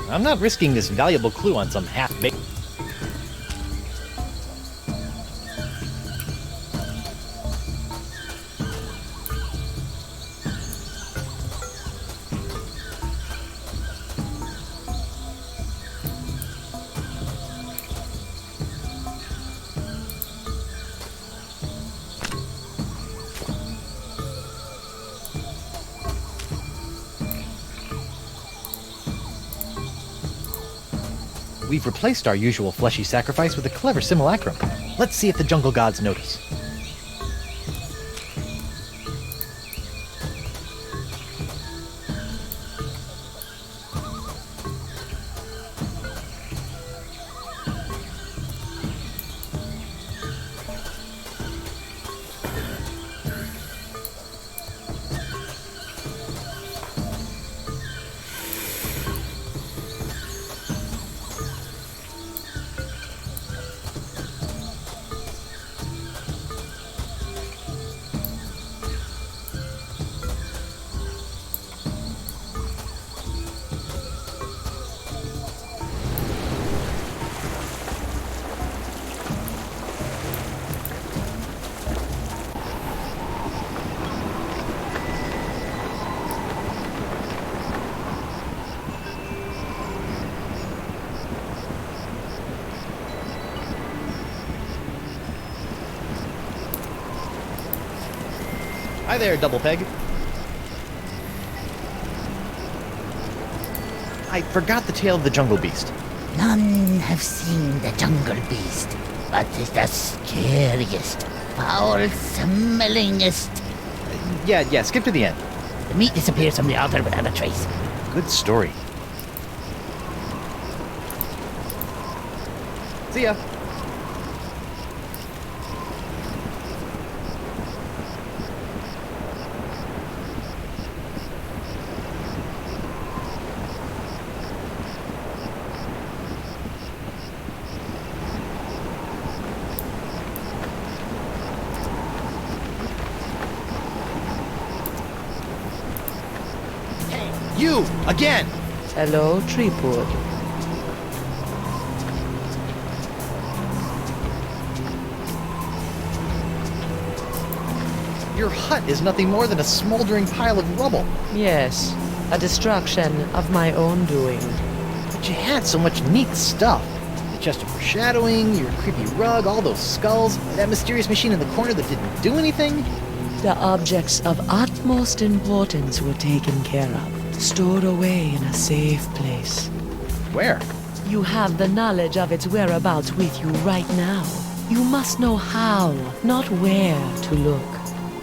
I'm not risking this valuable clue on some half-baked... We've replaced our usual fleshy sacrifice with a clever simulacrum. Let's see if the jungle gods notice. Hi there, Double Peg. I forgot the tale of the jungle beast. None have seen the jungle beast, but it's the scariest, foul-smellingest. Yeah, skip to the end. The meat disappears from the altar without a trace. Good story. See ya. You! Again! Hello, Threepwood. Your hut is nothing more than a smoldering pile of rubble. Yes, a destruction of my own doing. But you had so much neat stuff. The chest of foreshadowing, your creepy rug, all those skulls, that mysterious machine in the corner that didn't do anything. The objects of utmost importance were taken care of, stored away in a safe place. Where? You have the knowledge of its whereabouts with you right now. You must know how, not where, to look.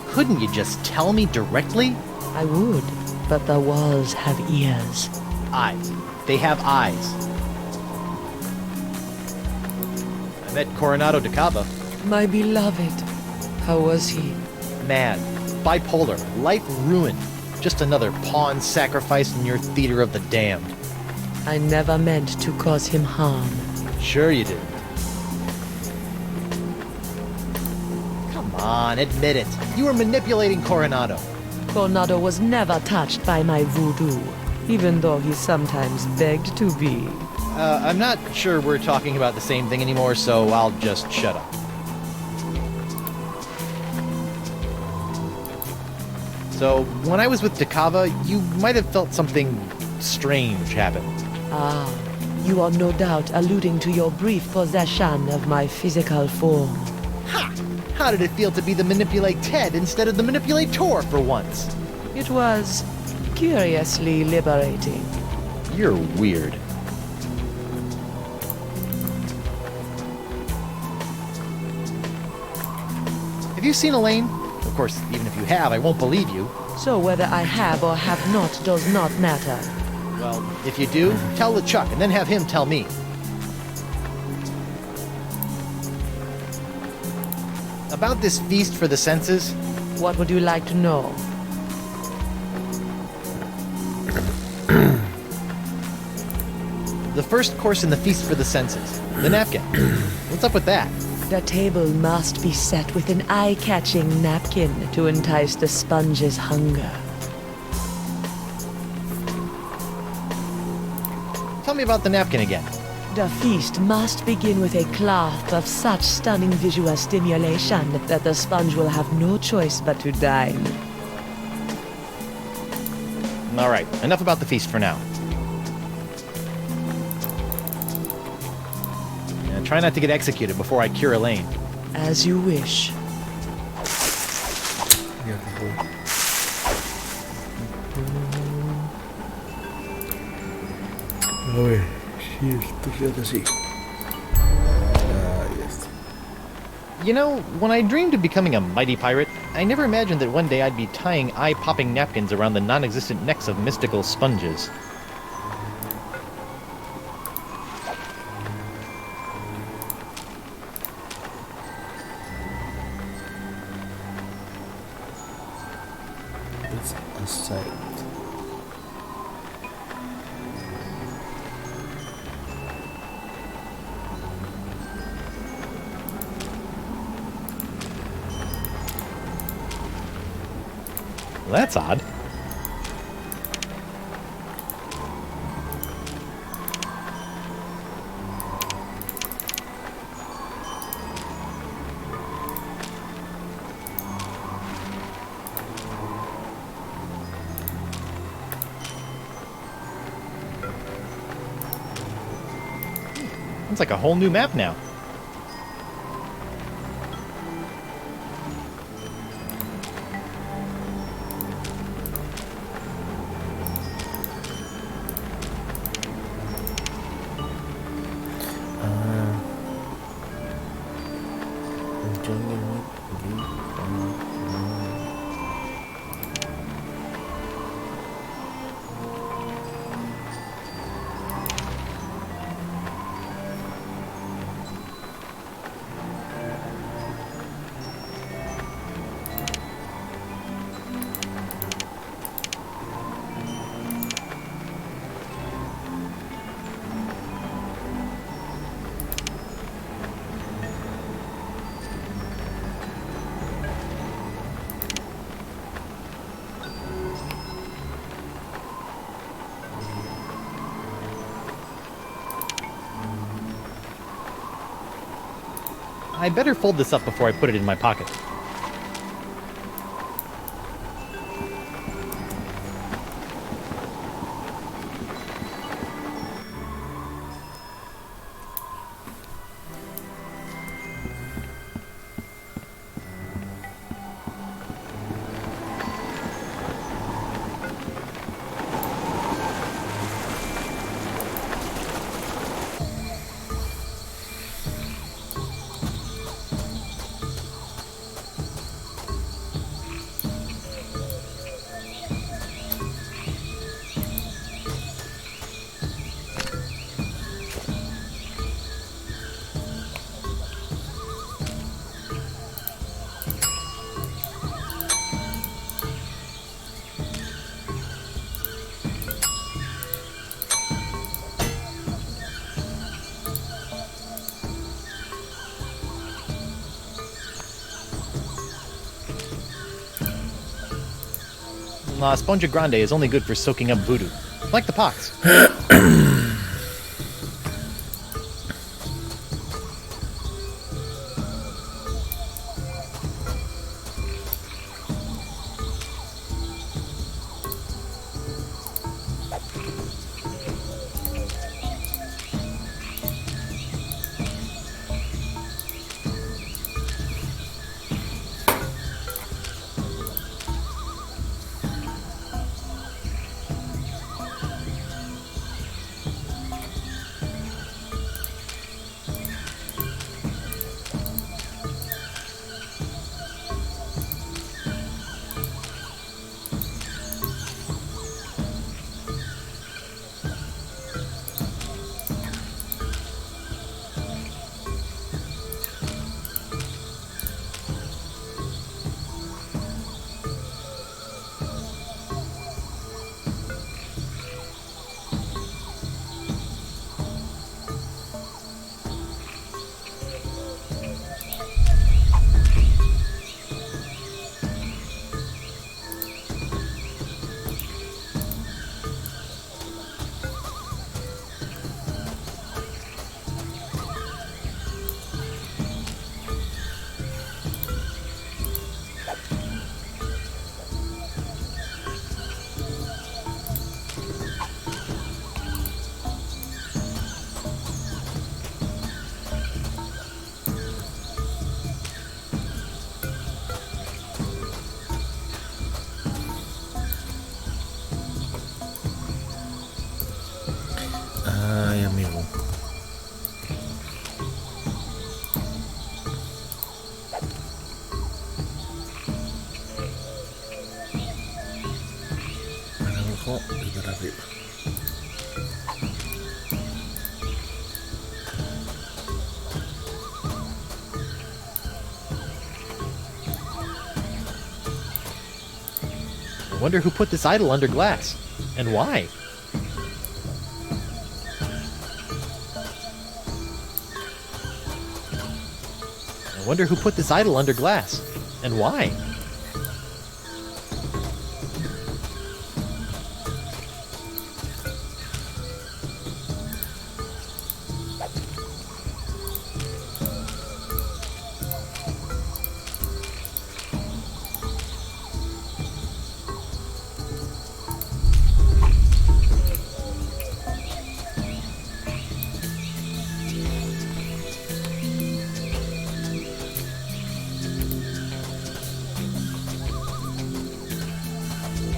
Couldn't you just tell me directly? I would, but the walls have ears. Eyes. They have eyes. I met Coronado de Cava. My beloved. How was he? Mad. Bipolar. Life ruined. Just another pawn sacrificed in your theater of the damned. I never meant to cause him harm. Sure you didn't. Come on, admit it. You were manipulating Coronado. Coronado was never touched by my voodoo, even though he sometimes begged to be. I'm not sure we're talking about the same thing anymore, so I'll just shut up. So, when I was with Decava, you might have felt something strange happen. Ah, you are no doubt alluding to your brief possession of my physical form. Ha! How did it feel to be the Manipulate Ted instead of the Manipulator for once? It was curiously liberating. You're weird. Have you seen Elaine? Of course, even if you have, I won't believe you. So whether I have or have not does not matter. Well, if you do, tell LeChuck and then have him tell me. About this feast for the senses? What would you like to know? The first course in the feast for the senses. The napkin. What's up with that? The table must be set with an eye-catching napkin to entice the sponge's hunger. Tell me about the napkin again. The feast must begin with a cloth of such stunning visual stimulation that the sponge will have no choice but to dine. All right, enough about the feast for now. Try not to get executed before I cure Elaine. As you wish. A ver, si esto se hace así. Ahí está. You know, when I dreamed of becoming a mighty pirate, I never imagined that one day I'd be tying eye-popping napkins around the non-existent necks of mystical sponges. It's a sight. Well, that's odd. It's like a whole new map now. I better fold this up before I put it in my pocket. La Esponja Grande is only good for soaking up voodoo, like the pox. Ay, amigo. Para abajo y para arriba. I wonder who put this idol under glass, and why? I wonder who put this idol under glass, and why?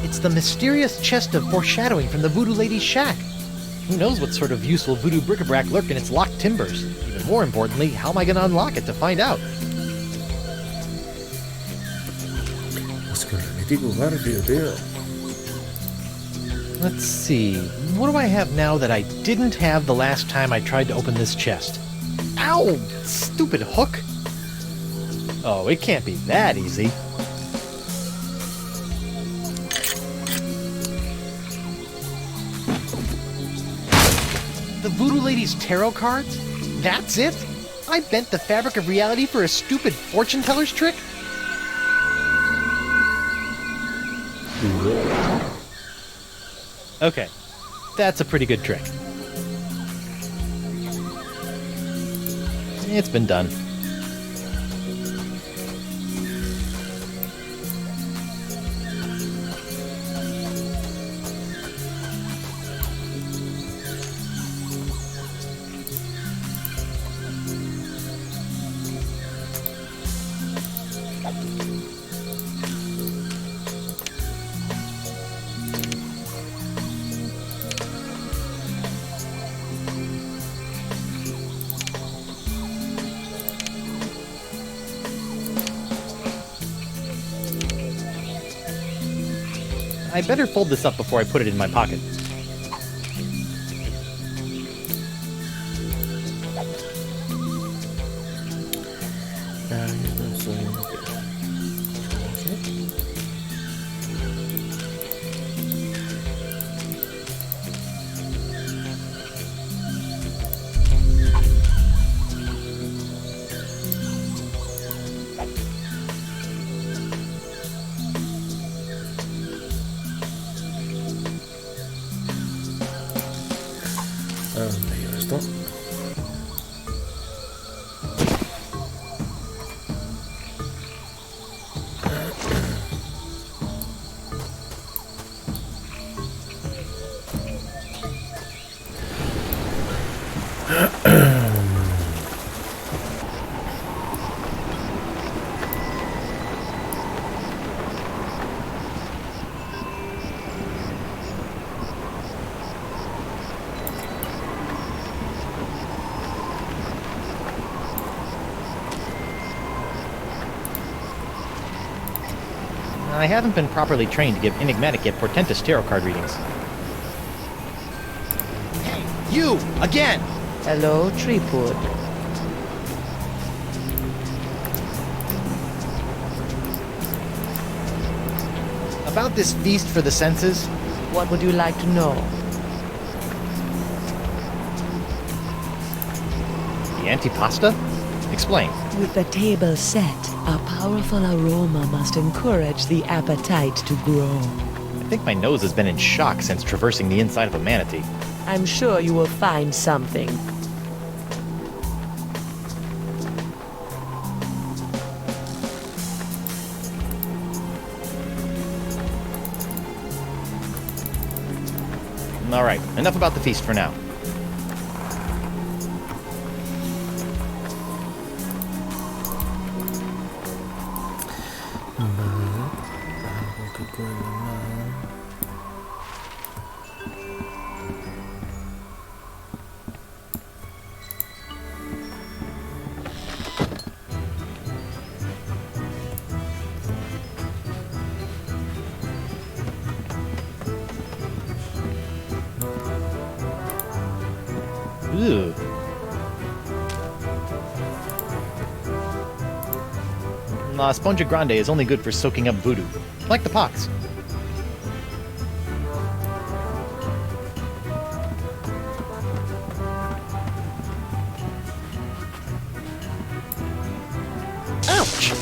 It's the mysterious chest of foreshadowing from the Voodoo Lady's shack. Who knows what sort of useful voodoo bric-a-brac lurk in its locked timbers? Even more importantly, how am I going to unlock it to find out? Es que el mítico Garfio, tío. Let's see. What do I have now that I didn't have the last time I tried to open this chest? Ow! Stupid hook! Oh, it can't be that easy. The Voodoo Lady's tarot cards? That's it? I bent the fabric of reality for a stupid fortune teller's trick? Okay, that's a pretty good trick. It's been done. I better fold this up before I put it in my pocket. ¿Dónde lleva esto? I haven't been properly trained to give enigmatic yet portentous tarot card readings. Hey, you! Again! Hello, Threepwood. About this feast for the senses? What would you like to know? The antipasta? Explain. With the table set, a powerful aroma must encourage the appetite to grow. I think my nose has been in shock since traversing the inside of a manatee. I'm sure you will find something. Alright, enough about the feast for now. Ooh. La Esponja Grande is only good for soaking up voodoo, like the pox. Ouch!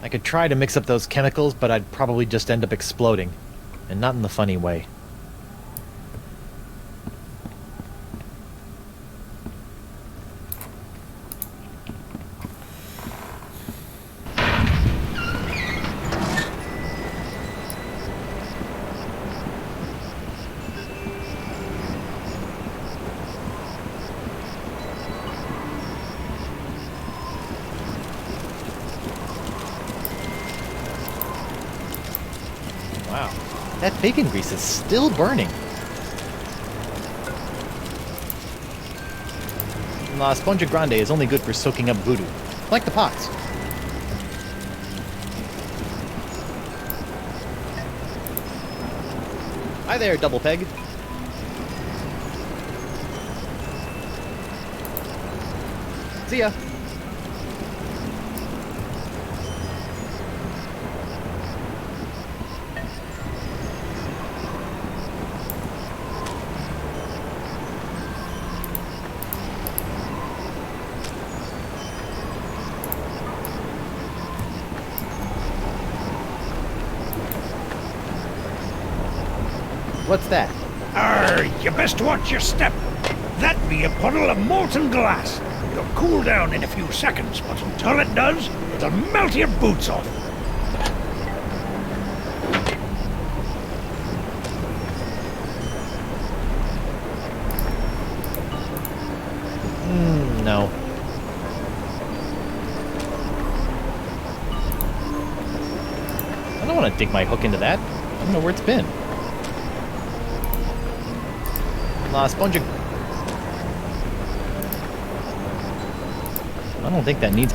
I could try to mix up those chemicals, but I'd probably just end up exploding. And not in the funny way. Wow, that bacon grease is still burning. La Esponja Grande is only good for soaking up voodoo, like the pox. Hi there, Double Peg. See ya. What's that? You best watch your step. That be a puddle of molten glass. It'll cool down in a few seconds, but until it does, it'll melt your boots off. No. I don't want to dig my hook into that. I don't know where it's been. Sponge. I don't think that needs...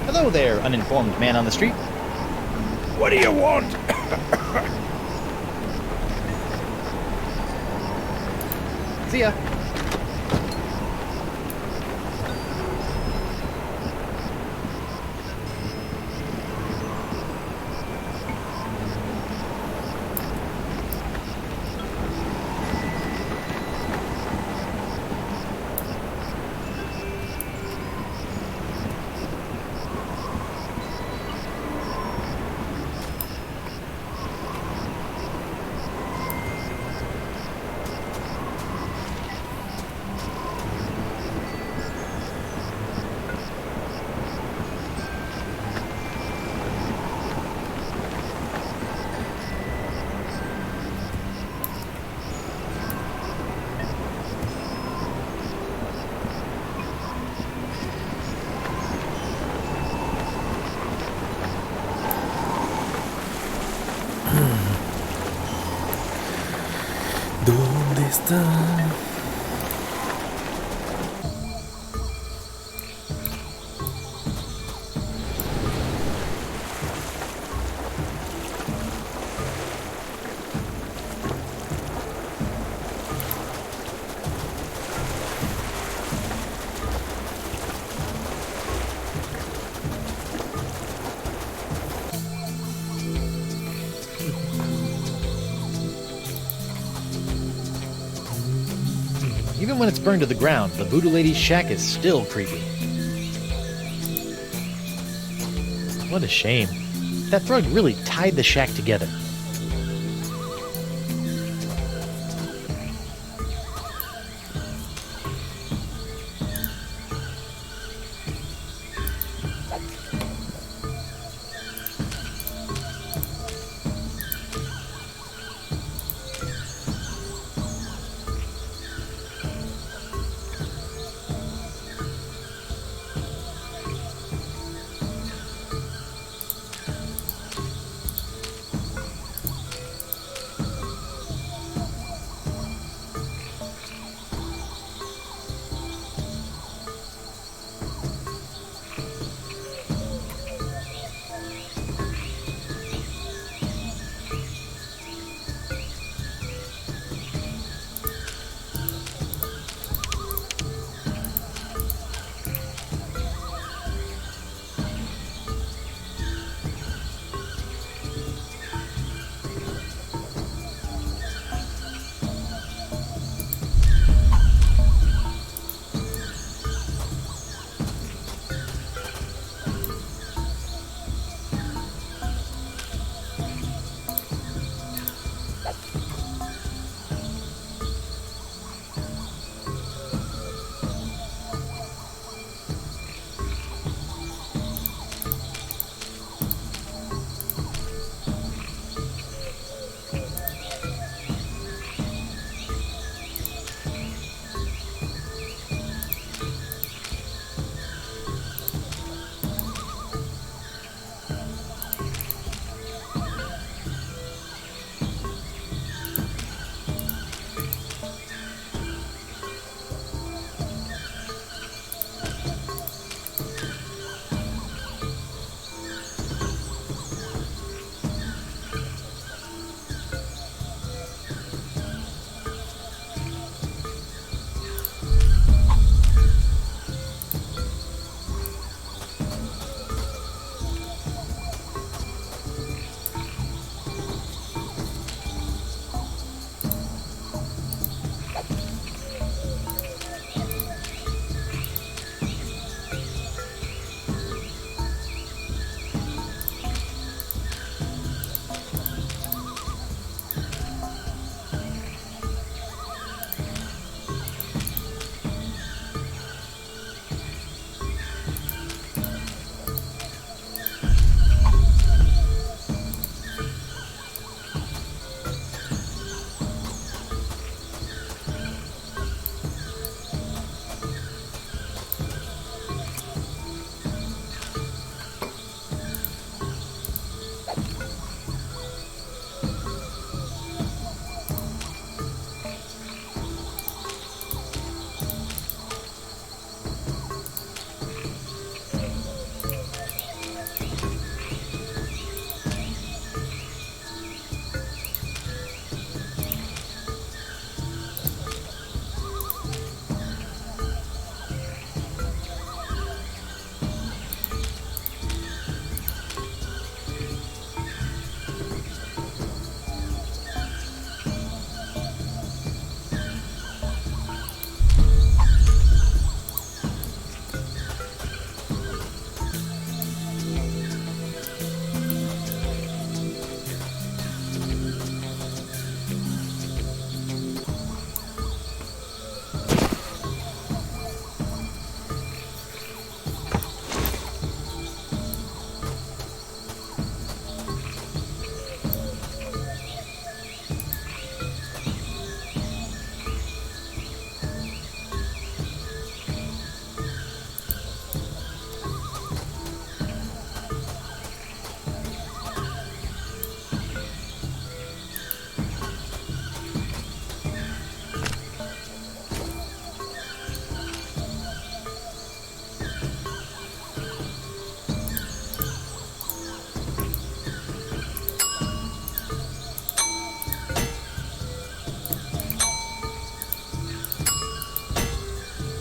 Hello there, uninformed man on the street. What do you want? See ya. ¿Dónde está? Even when it's burned to the ground, the Voodoo Lady's shack is still creepy. What a shame. That rug really tied the shack together.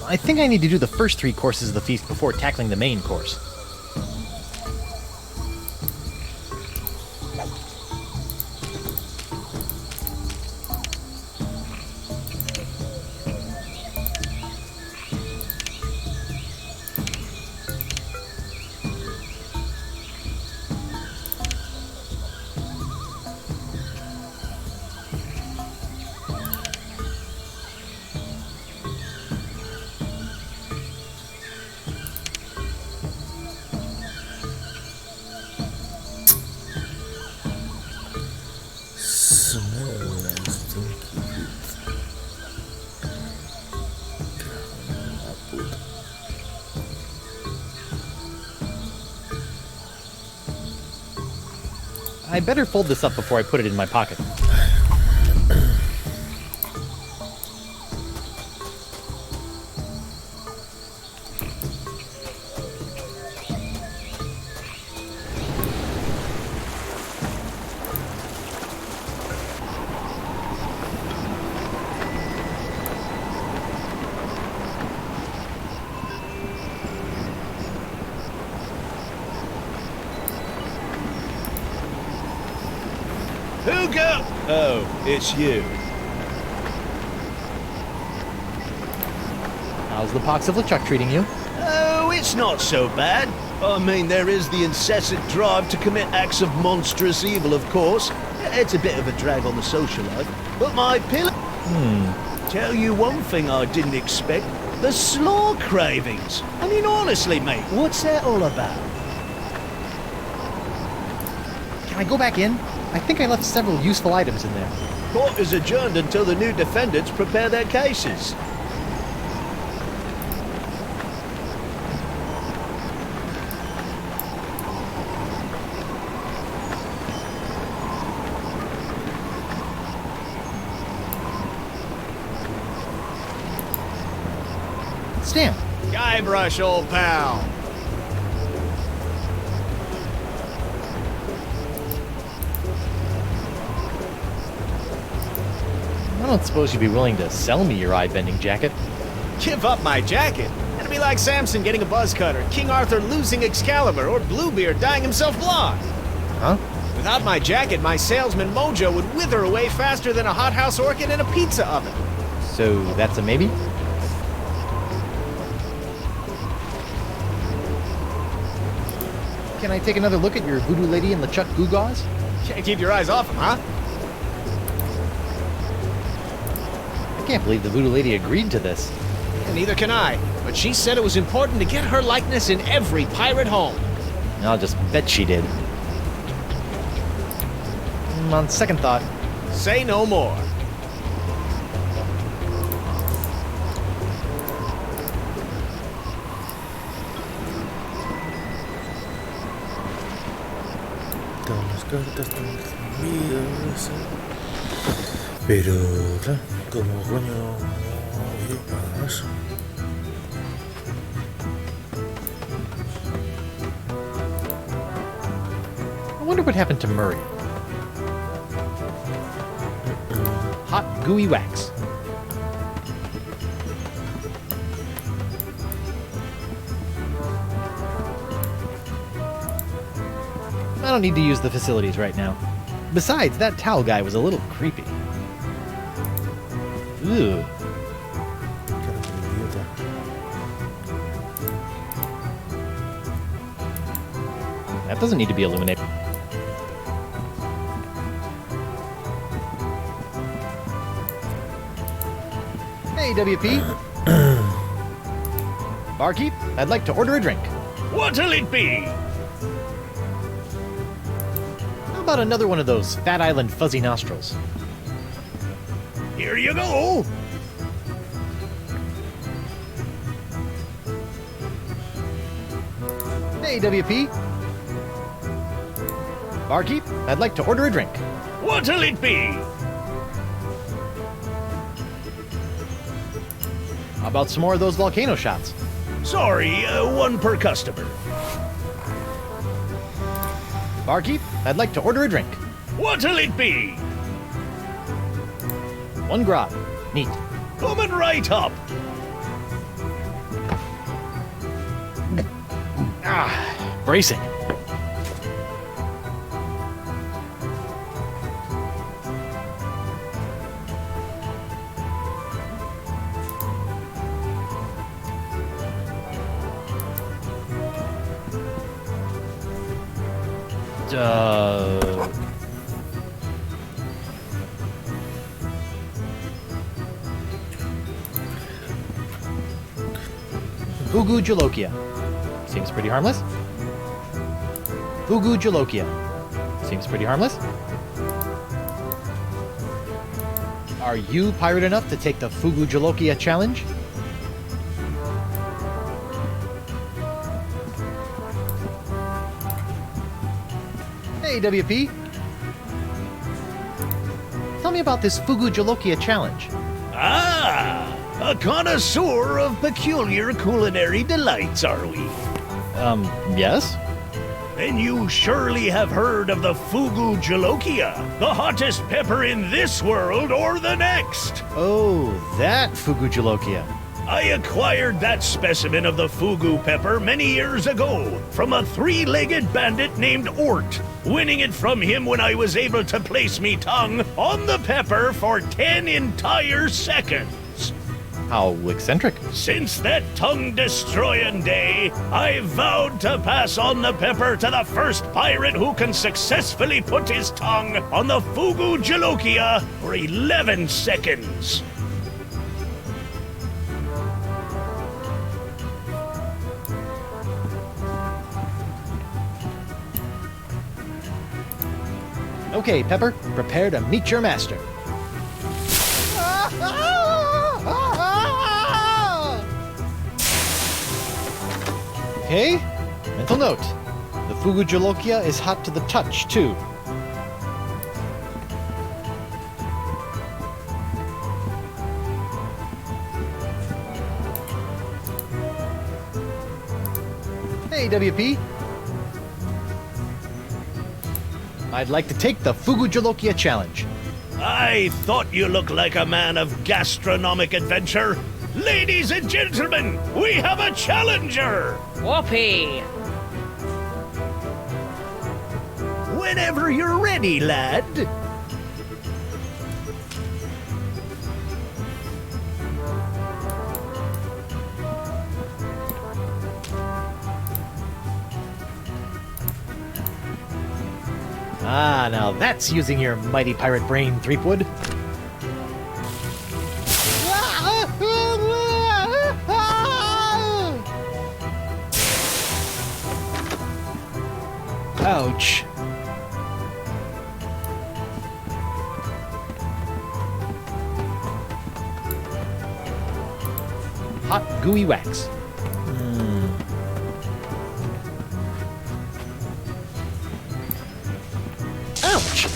I think I need to do the first 3 courses of the feast before tackling the main course. I better fold this up before I put it in my pocket. Who go? Oh, it's you. How's the pox of LeChuck treating you? Oh, it's not so bad. I mean, there is the incessant drive to commit acts of monstrous evil, of course. It's a bit of a drag on the social life. But my pillow... Tell you one thing I didn't expect. The slaw cravings. I mean, honestly, mate, what's that all about? Can I go back in? I think I left several useful items in there. Court is adjourned until the new defendants prepare their cases. Stamp. Guybrush, old pal. I don't suppose you'd be willing to sell me your eye-bending jacket. Give up my jacket? That'd be like Samson getting a buzz cut, or King Arthur losing Excalibur, or Bluebeard dyeing himself blonde. Huh? Without my jacket, my salesman mojo would wither away faster than a hothouse orchid in a pizza oven. So that's a maybe? Can I take another look at your voodoo lady and LeChuck gewgaws? Can't keep your eyes off him, huh? I can't believe the voodoo lady agreed to this. And neither can I. But she said it was important to get her likeness in every pirate home. I'll just bet she did. On second thought. Say no more. Todas las cartas están encendidas. Pero, claro, ¿cómo coño hago yo para eso? I wonder what happened to Murray. Hot, gooey wax. I don't need to use the facilities right now. Besides, that towel guy was a little creepy. Ooh. That doesn't need to be illuminated. Hey, WP. Barkeep, I'd like to order a drink. What'll it be? How about another one of those Fat Island fuzzy nostrils? Here you go. Hey, WP. Barkeep, I'd like to order a drink. What'll it be? How about some more of those volcano shots? Sorry, one per customer. Barkeep, I'd like to order a drink. What'll it be? One grog. Neat. Coming right up. Bracing. Fugu Jalokia. Seems pretty harmless. Fugu Jalokia. Seems pretty harmless. Are you pirate enough to take the Fugu Jalokia challenge? Hey, WP. Tell me about this Fugu Jalokia challenge. Ah, a connoisseur of peculiar culinary delights, are we? Yes? Then you surely have heard of the Fugu Jalokia, the hottest pepper in this world or the next. Oh, that Fugu Jalokia. I acquired that specimen of the Fugu pepper many years ago from a three-legged bandit named Ort, winning it from him when I was able to place me tongue on the pepper for 10 entire seconds. How eccentric. Since that tongue-destroying day, I vowed to pass on the pepper to the first pirate who can successfully put his tongue on the Fugu Jalokia for 11 seconds. Okay, Pepper, prepare to meet your master. Okay, mental note. The Fugu Jalokia is hot to the touch, too. Hey, WP. I'd like to take the Fugu Jalokia challenge. I thought you looked like a man of gastronomic adventure. Ladies and gentlemen, we have a challenger! Whoopee! Whenever you're ready, lad. Ah, now that's using your mighty pirate brain, Threepwood. Ouch. Hot, gooey wax. Ouch!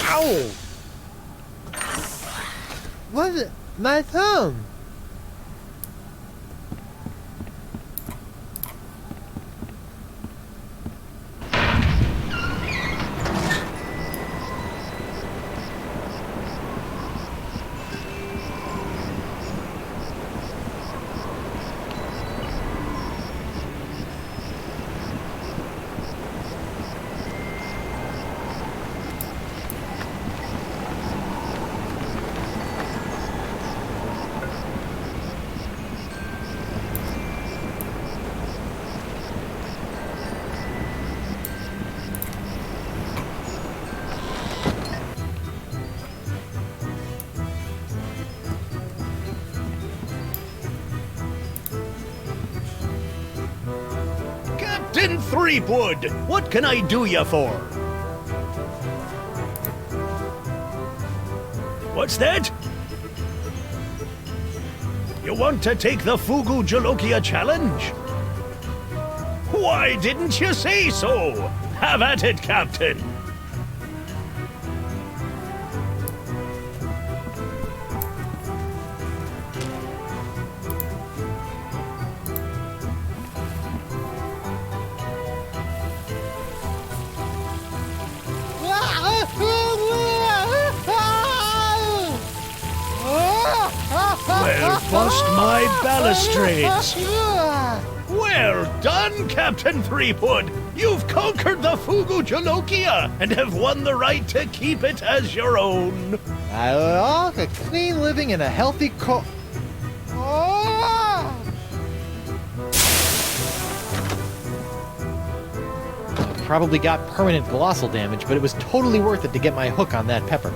Ow! What's it? My thumb! Captain Threepwood, what can I do you for? What's that? You want to take the Fugu Jolokia challenge? Why didn't you say so? Have at it, Captain. Well, bust my balustrades. Well done, Captain Threepwood. You've conquered the Fugu Jolokia and have won the right to keep it as your own. I love a clean living and a healthy Probably got permanent colossal damage, but it was totally worth it to get my hook on that pepper.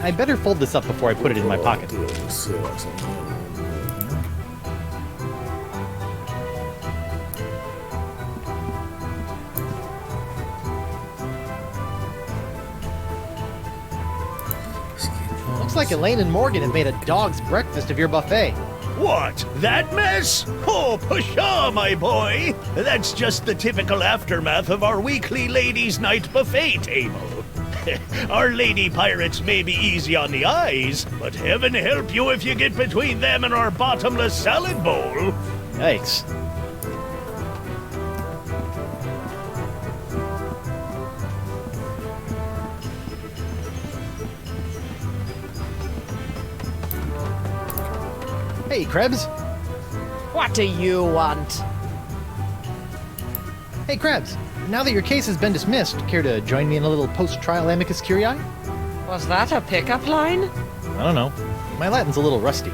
I better fold this up before I put it in my pocket. Looks like Elaine and Morgan have made a dog's breakfast of your buffet. What? That mess? Oh, pshaw, my boy. That's just the typical aftermath of our weekly ladies' night buffet table. Our lady pirates may be easy on the eyes, but heaven help you if you get between them and our bottomless salad bowl. Yikes. Hey, Krebs. What do you want? Hey, Krebs. Now that your case has been dismissed, care to join me in a little post-trial amicus curiae? Was that a pickup line? I don't know. My Latin's a little rusty.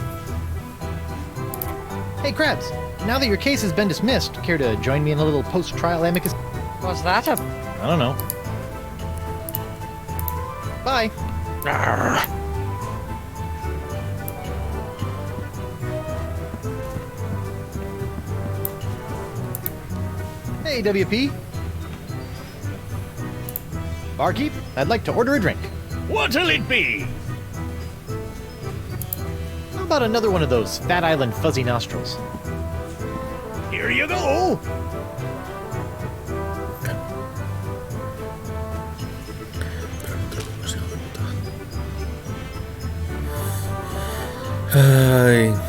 Hey, Krebs. Now that your case has been dismissed, care to join me in a little post-trial amicus? Was that a... I don't know. Bye. Arrgh. Hey, WP. Barkeep, I'd like to order a drink. What'll it be? How about another one of those Fat Island fuzzy nostrils? Here you go. Ay.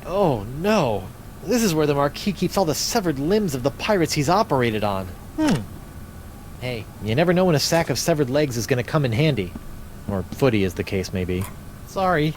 Oh no. This is where the Marquis keeps all the severed limbs of the pirates he's operated on. Hey, you never know when a sack of severed legs is going to come in handy. Or footy, as the case may be. Sorry.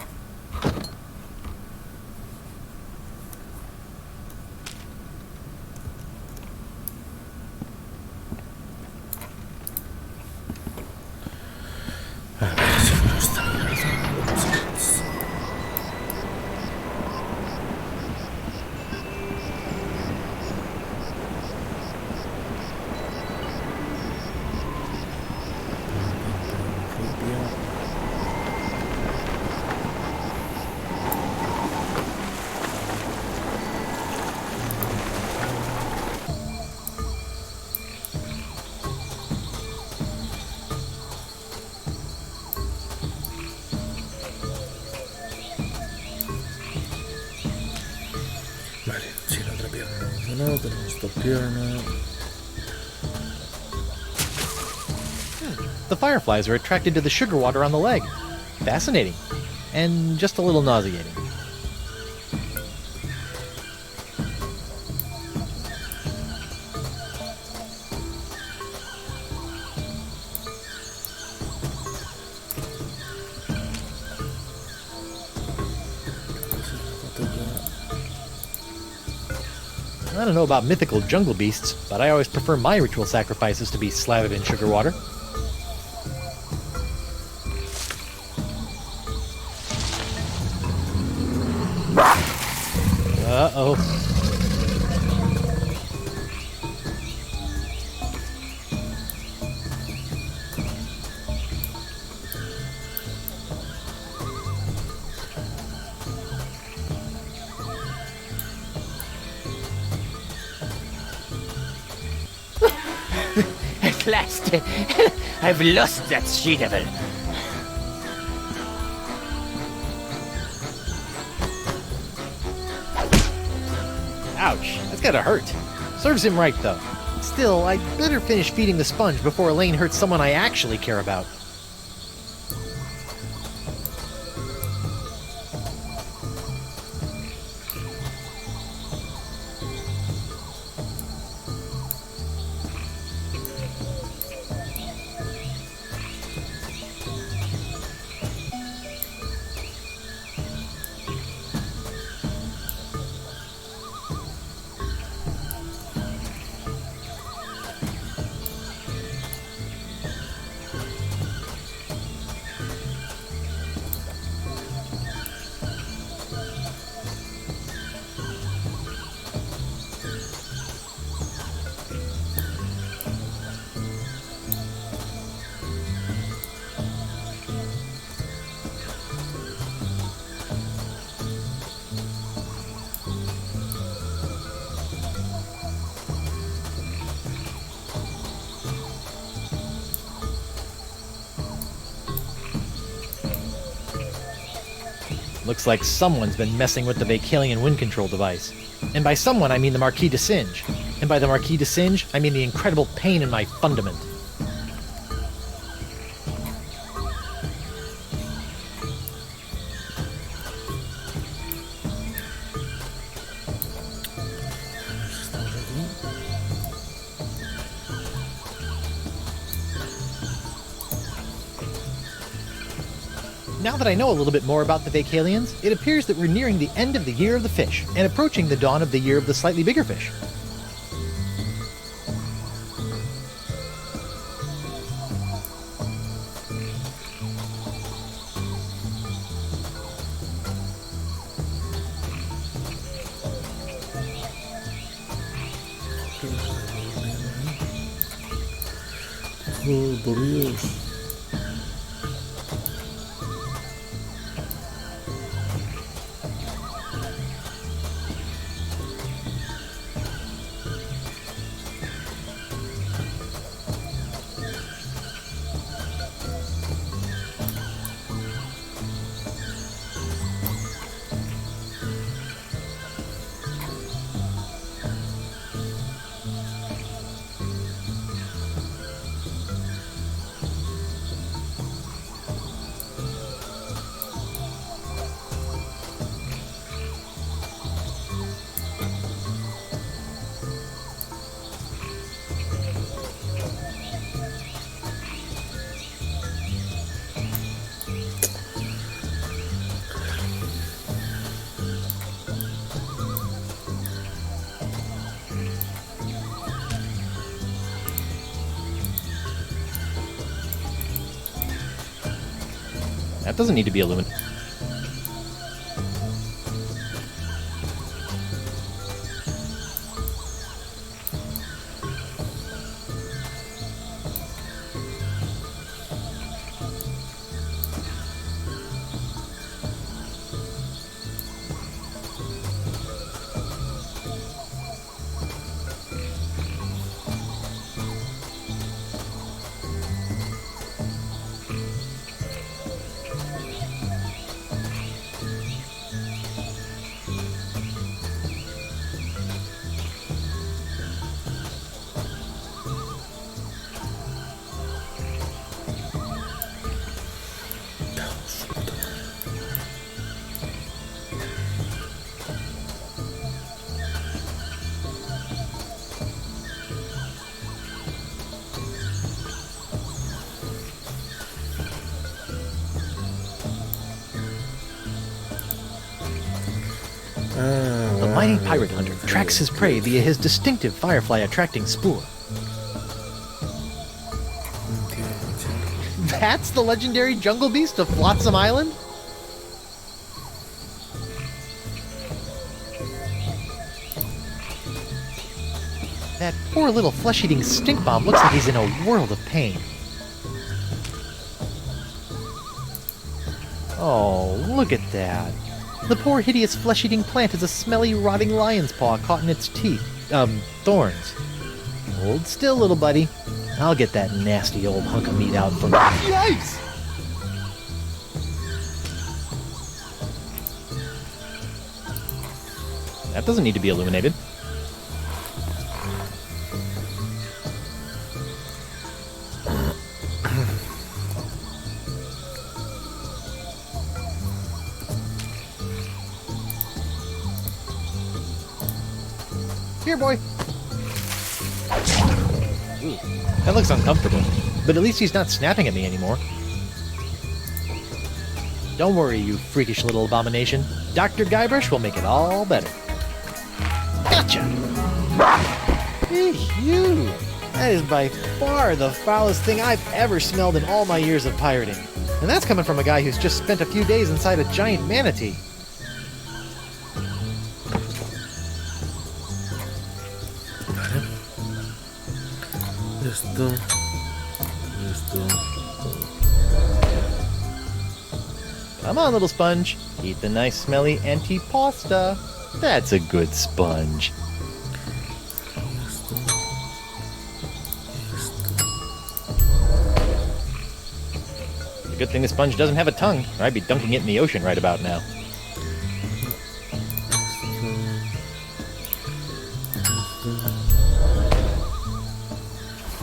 Vale, sí, la otra pierna no funcionó, tenemos dos piernas. The fireflies are attracted to the sugar water on the leg. Fascinating. And just a little nauseating. I don't know about mythical jungle beasts, but I always prefer my ritual sacrifices to be slathered in sugar water. Uh-oh. At last, I've lost that she-devil. Ouch, that's gotta hurt. Serves him right, though. Still, I'd better finish feeding the sponge before Elaine hurts someone I actually care about. Looks like someone's been messing with the Vacalian wind control device. And by someone, I mean the Marquis de Singe. And by the Marquis de Singe, I mean the incredible pain in my fundament. Now that I know a little bit more about the Vacalians, it appears that we're nearing the end of the Year of the Fish, and approaching the dawn of the Year of the Slightly Bigger Fish. Oh, por Dios. That doesn't need to be illuminated. The mighty pirate hunter tracks his prey via his distinctive firefly-attracting spoor. That's the legendary jungle beast of Flotsam Island? That poor little flesh-eating stink bomb looks like he's in a world of pain. Oh, look at that. The poor hideous flesh-eating plant is a smelly, rotting lion's paw caught in its teeth. Thorns. Hold still, little buddy. I'll get that nasty old hunk of meat out from... Yikes! That doesn't need to be illuminated. Here, boy. Ooh, that looks uncomfortable. But at least he's not snapping at me anymore. Don't worry, you freakish little abomination. Dr. Guybrush will make it all better. Gotcha! You! That is by far the foulest thing I've ever smelled in all my years of pirating. And that's coming from a guy who's just spent a few days inside a giant manatee. Listo. Come on, little sponge. Eat the nice smelly antipasta. That's a good sponge. It's a good thing the sponge doesn't have a tongue, or I'd be dunking it in the ocean right about now.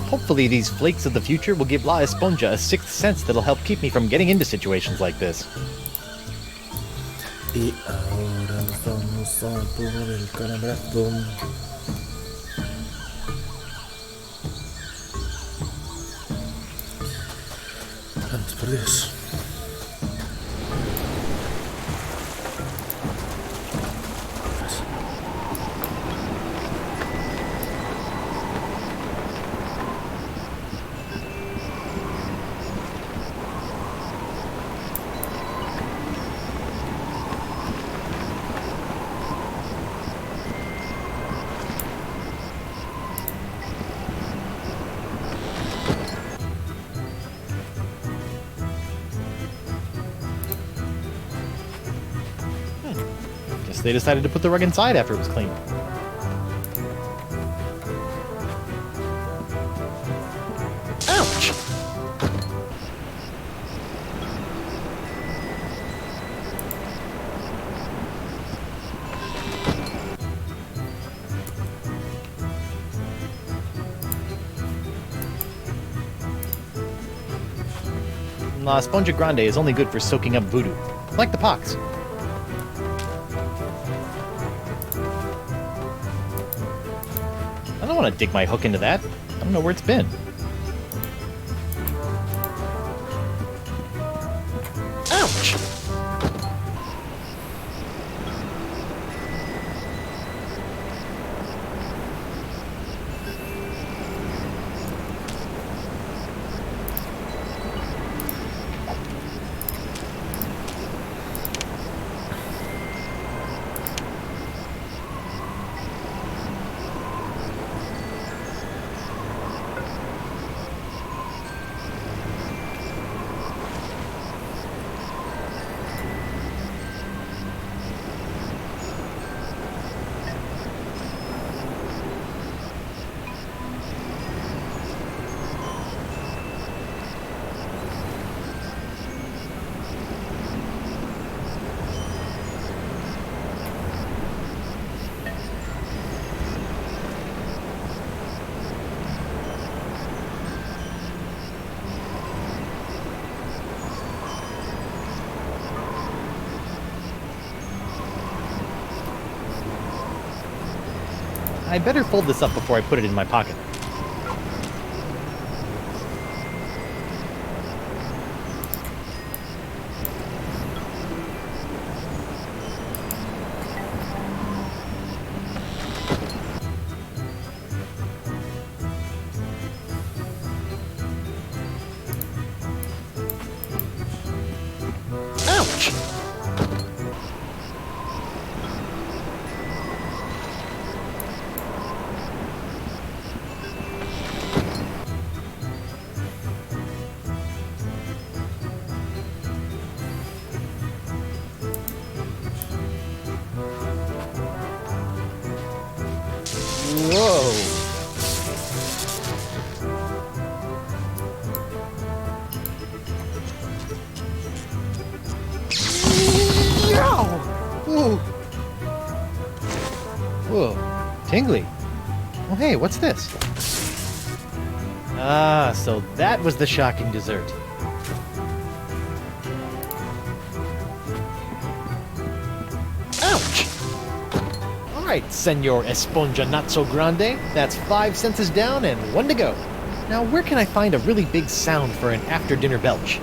Hopefully these flakes of the future will give La Esponja a sixth sense that'll help keep me from getting into situations like this. Y ahora nos vamos a por el calabrazo. Vamos por Dios. They decided to put the rug inside after it was cleaned. Ouch! La Esponja Grande is only good for soaking up voodoo, like the pox. I don't want to dig my hook into that. I don't know where it's been. Ouch! I better fold this up before I put it in my pocket. Ouch! Whoa! Ooh. Whoa. Tingly. Oh, hey, what's this? Ah, so that was the shocking dessert. Ouch! Alright, Senor Esponja Not So Grande. That's 5 senses down and 1 to go. Now, where can I find a really big sound for an after-dinner belch?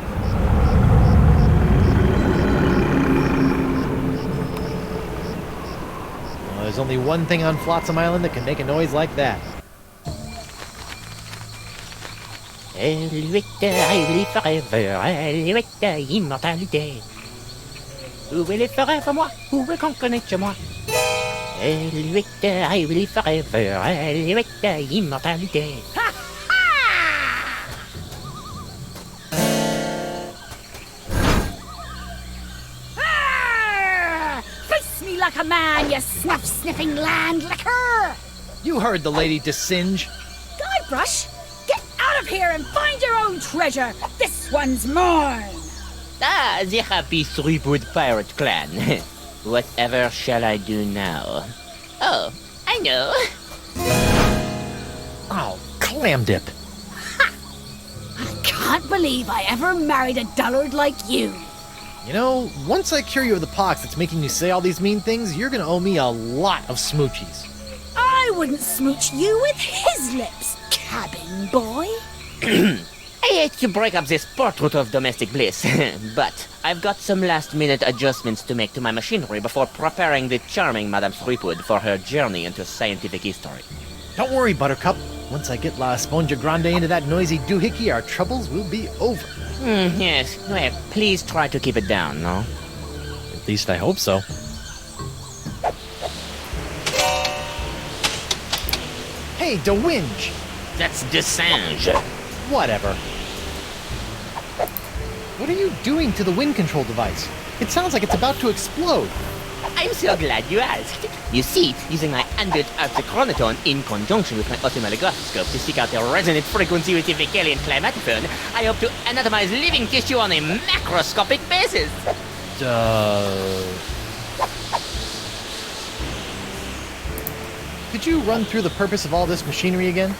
There's only one thing on Flotsam Island that can make a noise like that. Elvite, I will forever. Elvite, immortalité. Où est les forêts pour moi? Où est qu'on connaît chez moi? Elvite, I will forever. Elvite, immortalité. Like a man, you snuff-sniffing land licker! You heard the lady Desinge. Guybrush, get out of here and find your own treasure! This one's mine! Ah, the happy Threepwood pirate clan. Whatever shall I do now? Oh, I know. Oh, clam dip. I can't believe I ever married a dullard like you. You know, once I cure you of the pox that's making you say all these mean things, you're gonna owe me a lot of smoochies. I wouldn't smooch you with his lips, cabin boy. I hate to break up this portrait of domestic bliss, but I've got some last-minute adjustments to make to my machinery before preparing the charming Madame Threepwood for her journey into scientific history. Don't worry, Buttercup. Once I get La Esponja Grande into that noisy doohickey, our troubles will be over. Yes. Well, please try to keep it down, no? At least I hope so. Hey, DeWinge! That's Desinge. Whatever. What are you doing to the wind control device? It sounds like it's about to explode. I'm so glad you asked. You see, using my ambient chronotone in conjunction with my ophthalmoscope to seek out the resonant frequency with the Vicalian climatophone, I hope to anatomize living tissue on a macroscopic basis. Could you run through the purpose of all this machinery again?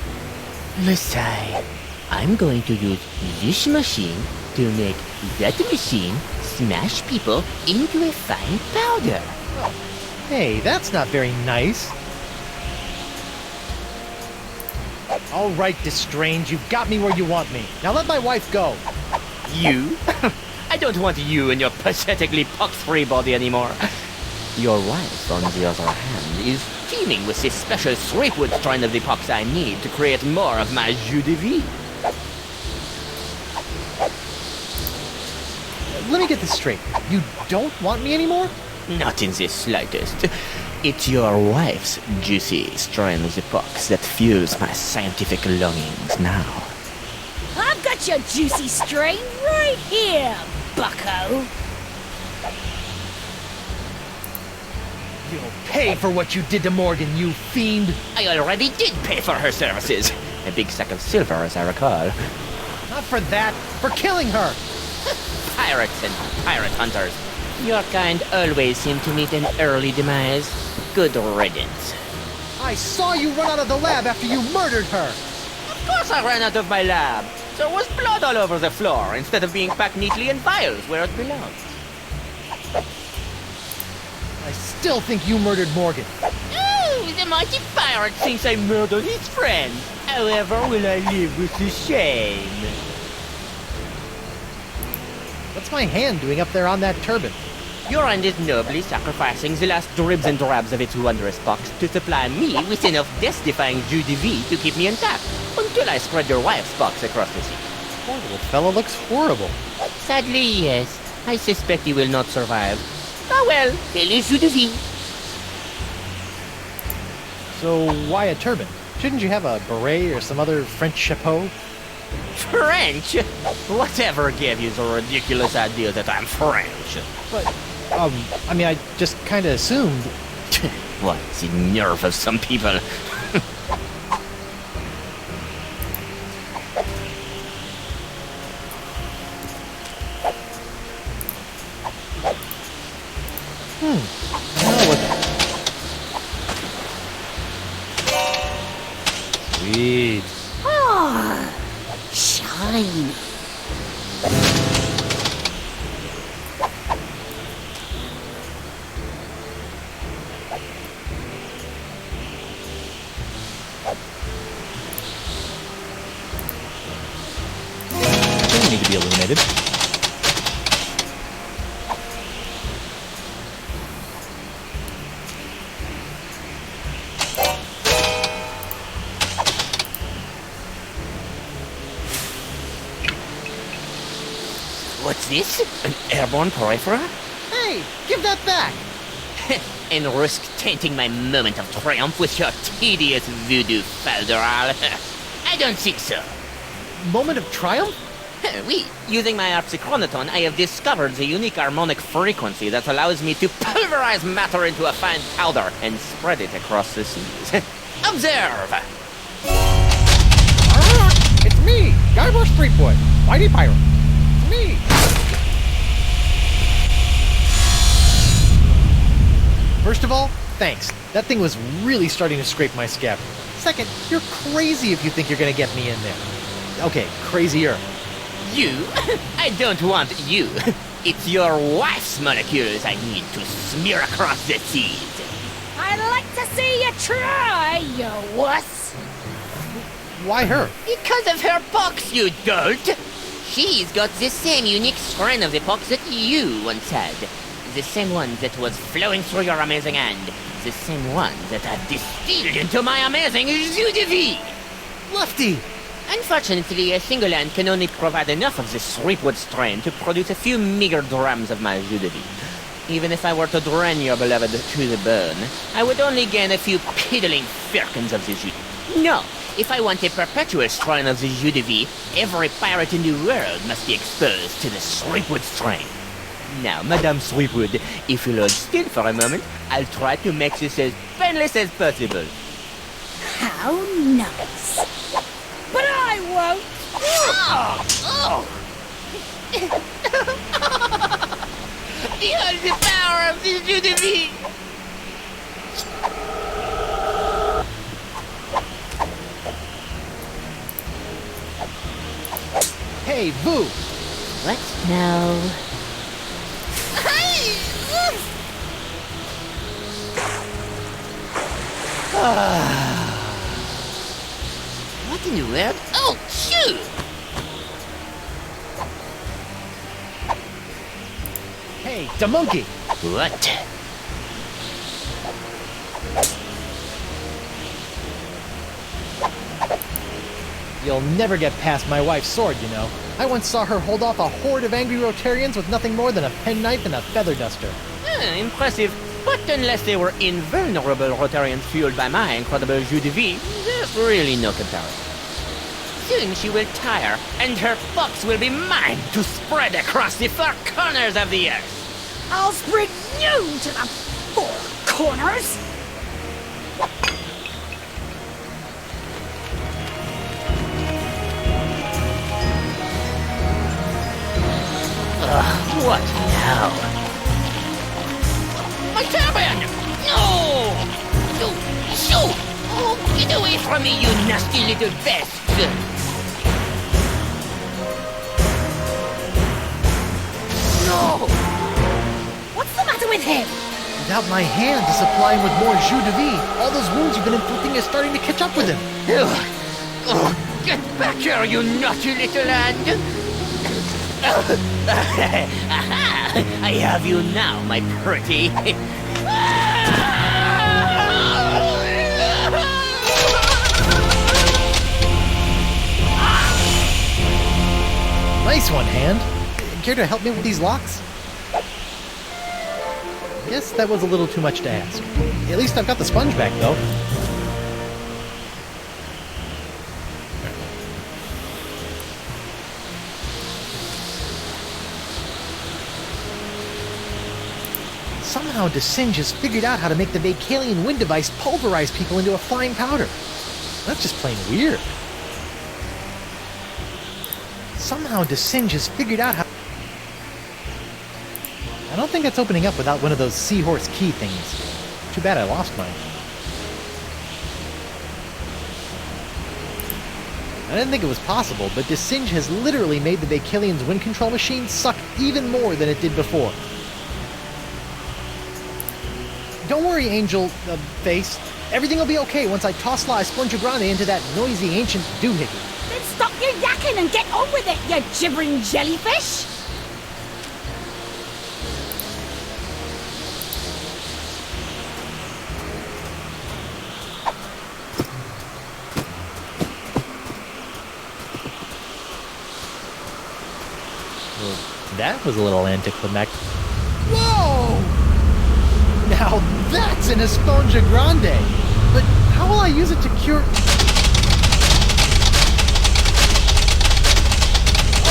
Messiah, I'm going to use this machine to make that machine smash people into a fine powder. Hey, that's not very nice. All right, Destrange, you've got me where you want me. Now let my wife go. You? I don't want you and your pathetically pox-free body anymore. Your wife, on the other hand, is teeming with this special Threepwood strain of the pox I need to create more of my jus de vie. Let me get this straight. You don't want me anymore? Not in the slightest. It's your wife's juicy strain of the pox that fuels my scientific longings now. I've got your juicy strain right here, bucko. You'll pay for what you did to Morgan, you fiend. I already did pay for her services. A big sack of silver, as I recall. Not for that, for killing her. Pirates and pirate hunters. Your kind always seem to meet an early demise. Good riddance. I saw you run out of the lab after you murdered her. Of course I ran out of my lab. There was blood all over the floor instead of being packed neatly in vials where it belongs. I still think you murdered Morgan. Ooh, The mighty pirate thinks I murdered his friend. However, will I live with the shame? What's my hand doing up there on that turban? Your hand is nobly sacrificing the last dribs and drabs of its wondrous box to supply me with enough death-defying jus de vie to keep me intact, until I spread your wife's box across the sea. Poor little fellow looks horrible. Sadly, yes. I suspect he will not survive. Ah well, quel est jus de vie? So why a turban? Shouldn't you have a beret or some other French chapeau? French? Whatever gave you the ridiculous idea that I'm French? But, I mean, I just kind of assumed. What, the nerve of some people? Now what? Sweet. Ah, shiny. Doesn't need to be illuminated. What's this? An airborne peripheral? Hey, give that back! And risk tainting my moment of triumph with your tedious voodoo falderal? I don't think so. Moment of triumph? Oui, using my harpsichronoton, I have discovered the unique harmonic frequency that allows me to pulverize matter into a fine powder and spread it across the seas. Observe! It's me, Guybrush Threepwood, mighty pirate. It's me. First of all, thanks. That thing was really starting to scrape my scab. Second, you're crazy if you think you're gonna get me in there. Okay, crazier. You? I don't want you. It's your wife's molecules I need to smear across the seas. I'd like to see you try, you wuss. Why her? Because of her pox, you dolt! She's got the same unique strain of the pox that you once had. The same one that was flowing through your amazing hand. The same one that I distilled into my amazing jus de vie. Lefty! Unfortunately, a single hand can only provide enough of this Threepwood strain to produce a few meager drams of my jus de vie. Even if I were to drain your beloved to the bone, I would only gain a few piddling firkins of the jus. No, if I want a perpetual strain of the jus de vie, every pirate in the world must be exposed to the Threepwood strain. Now, Madame Threepwood, if you'll hold still for a moment, I'll try to make this as painless as possible. How nice. But I won't. Behold the power of the jus de vie! Hey, Boo! What now? What in the world? Oh, shoot! Hey, the monkey! What? You'll never get past my wife's sword, you know. I once saw her hold off a horde of angry Rotarians with nothing more than a penknife and a feather duster. Impressive. But unless they were invulnerable Rotarians fueled by my incredible jus de vie, there's really no comparison. Soon she will tire, and her pox will be mine to spread across the four corners of the earth. I'll spread you to the four corners. What now? My turban! No! Shoot! Oh, get away from me, you nasty little pest! No! What's the matter with him? Without my hand to supply him with more jus de vie, all those wounds you've been inflicting are starting to catch up with him. Get back here, you naughty little hand! I have you now, my pretty. Nice one, Hand. Care to help me with these locks? Guess that was a little too much to ask. At least I've got the sponge back, though. Somehow DeSinge has figured out how to make the Vacalian wind device pulverize people into a flying powder. That's just plain weird. Somehow DeSinge has figured out how... I don't think that's opening up without one of those seahorse key things. Too bad I lost mine. I didn't think it was possible, but DeSinge has literally made the Vacalian's wind control machine suck even more than it did before. Don't worry, Angel Face. Everything will be okay once I toss La Esponja Grande into that noisy ancient doohickey. Then stop your yakking and get on with it, you gibbering jellyfish! Well, that was a little anticlimactic. Whoa! Now that's an Esponja Grande! But how will I use it to cure...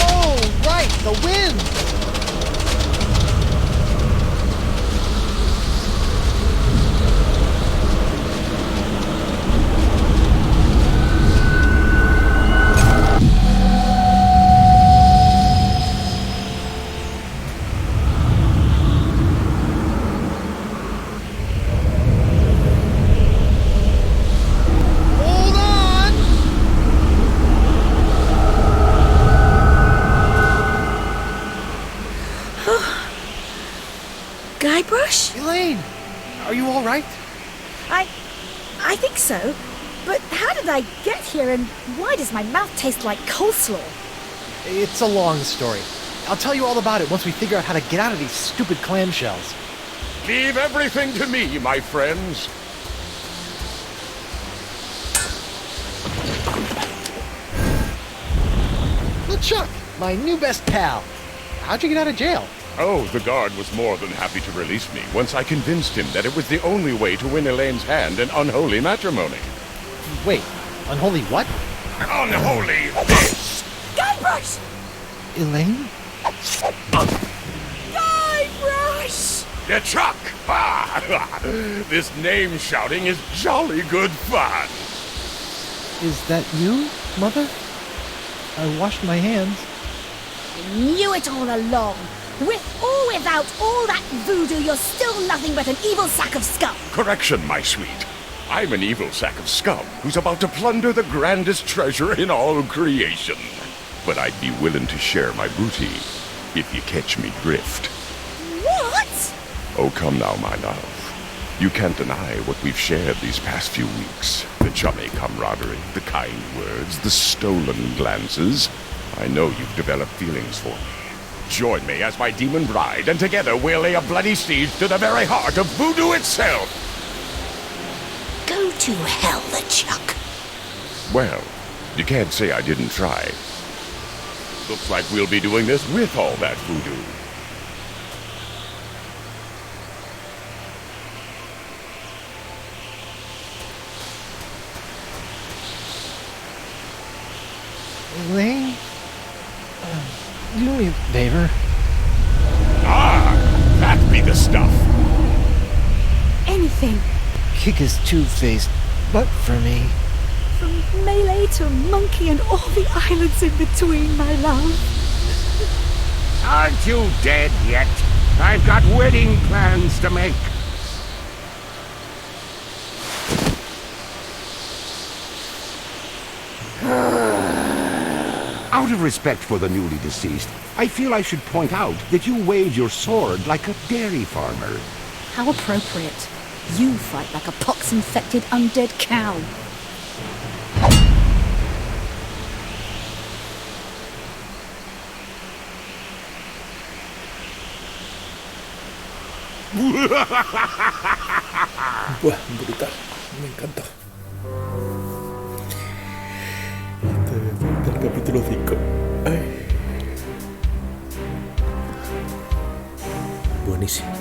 Oh, right! The wind! Guybrush? Elaine! Are you alright? I think so. But how did I get here and why does my mouth taste like coleslaw? It's a long story. I'll tell you all about it once we figure out how to get out of these stupid clamshells. Leave everything to me, my friends. LeChuck, my new best pal. How'd you get out of jail? Oh, the guard was more than happy to release me once I convinced him that it was the only way to win Elaine's hand in unholy matrimony. Wait, unholy what? Unholy this! Guybrush! Elaine? Guybrush! LeChuck! Ah, this name shouting is jolly good fun. Is that you, Mother? I washed my hands. I knew it all along. With or without all that voodoo, you're still nothing but an evil sack of scum. Correction, my sweet. I'm an evil sack of scum who's about to plunder the grandest treasure in all creation. But I'd be willing to share my booty if you catch me drift. What? Oh, come now, my love. You can't deny what we've shared these past few weeks. The chummy camaraderie, the kind words, the stolen glances. I know you've developed feelings for me. Join me as my demon bride, and together we'll lay a bloody siege to the very heart of voodoo itself! Go to hell, LeChuck. Well, you can't say I didn't try. Looks like we'll be doing this with all that voodoo. Elaine? Do me a favor. Ah, that be the stuff. Anything. Kick his two-faced butt for me. From Melee to Monkey and all the islands in between, my love. Aren't you dead yet? I've got wedding plans to make. Out of respect for the newly deceased, I feel I should point out that you wave your sword like a dairy farmer. How appropriate. You fight like a pox-infected undead cow. Buah, brutal. Me encanta. Este es el capítulo 5. Ay. Buenísimo.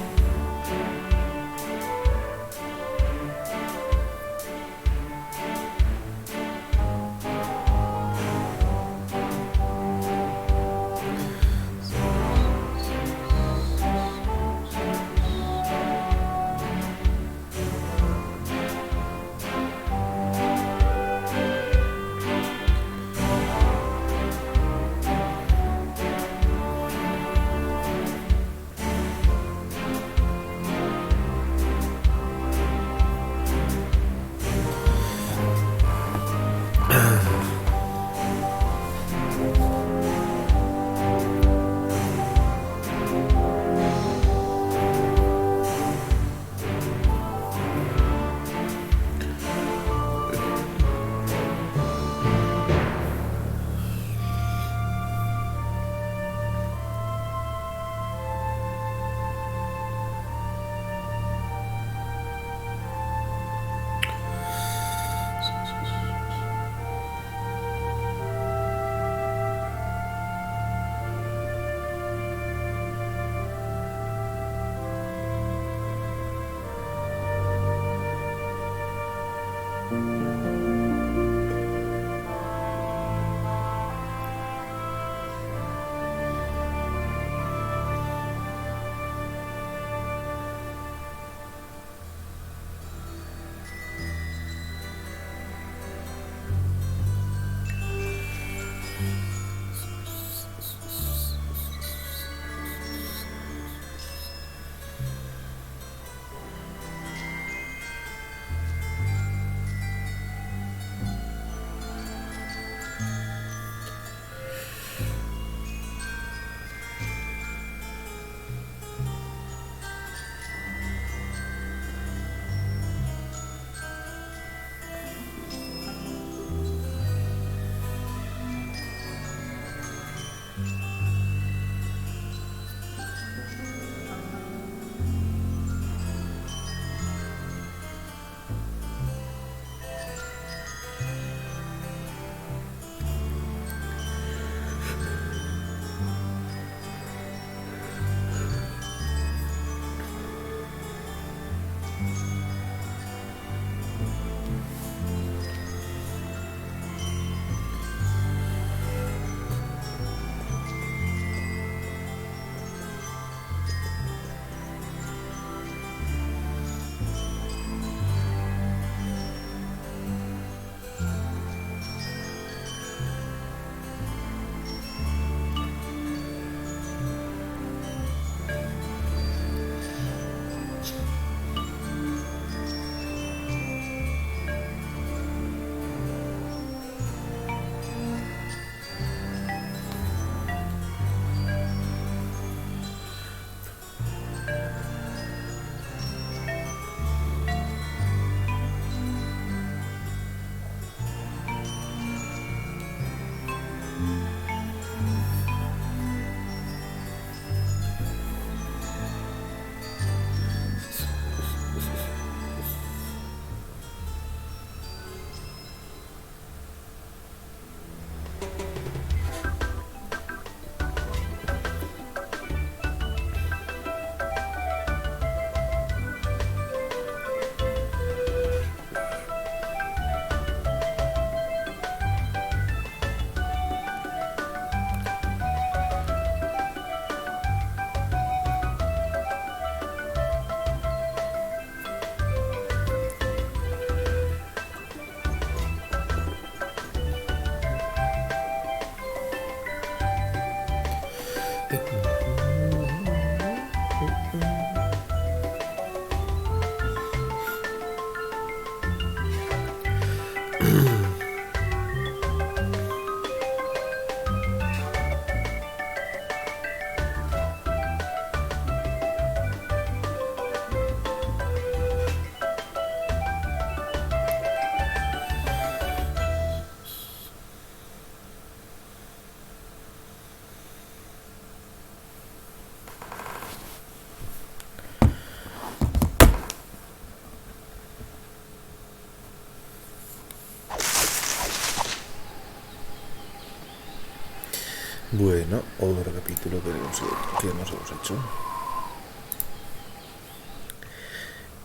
Bueno, otro capítulo que nos hemos hecho.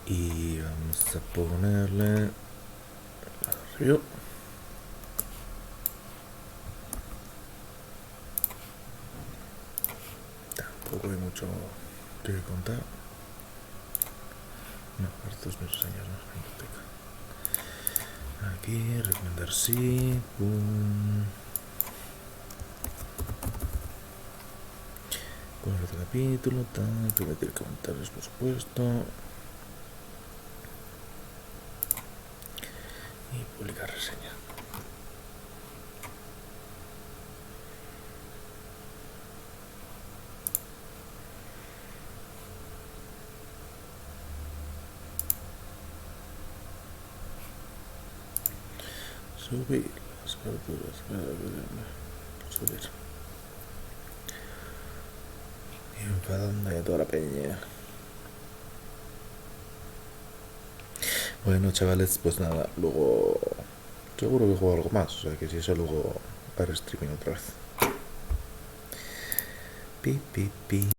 Y vamos a ponerle arriba. Tampoco hay mucho que contar. No, estos mis reseñas, no, biblioteca. Aquí, recomendar sí. Con el otro capítulo, tal, permitir comentarios, por supuesto. Y publicar reseña. Subir las capturas, subir. Y enfadando de toda la peña. Bueno, chavales, pues nada, luego seguro que juego algo más, o sea que si eso luego haré streaming otra vez. Pi, pi, pi.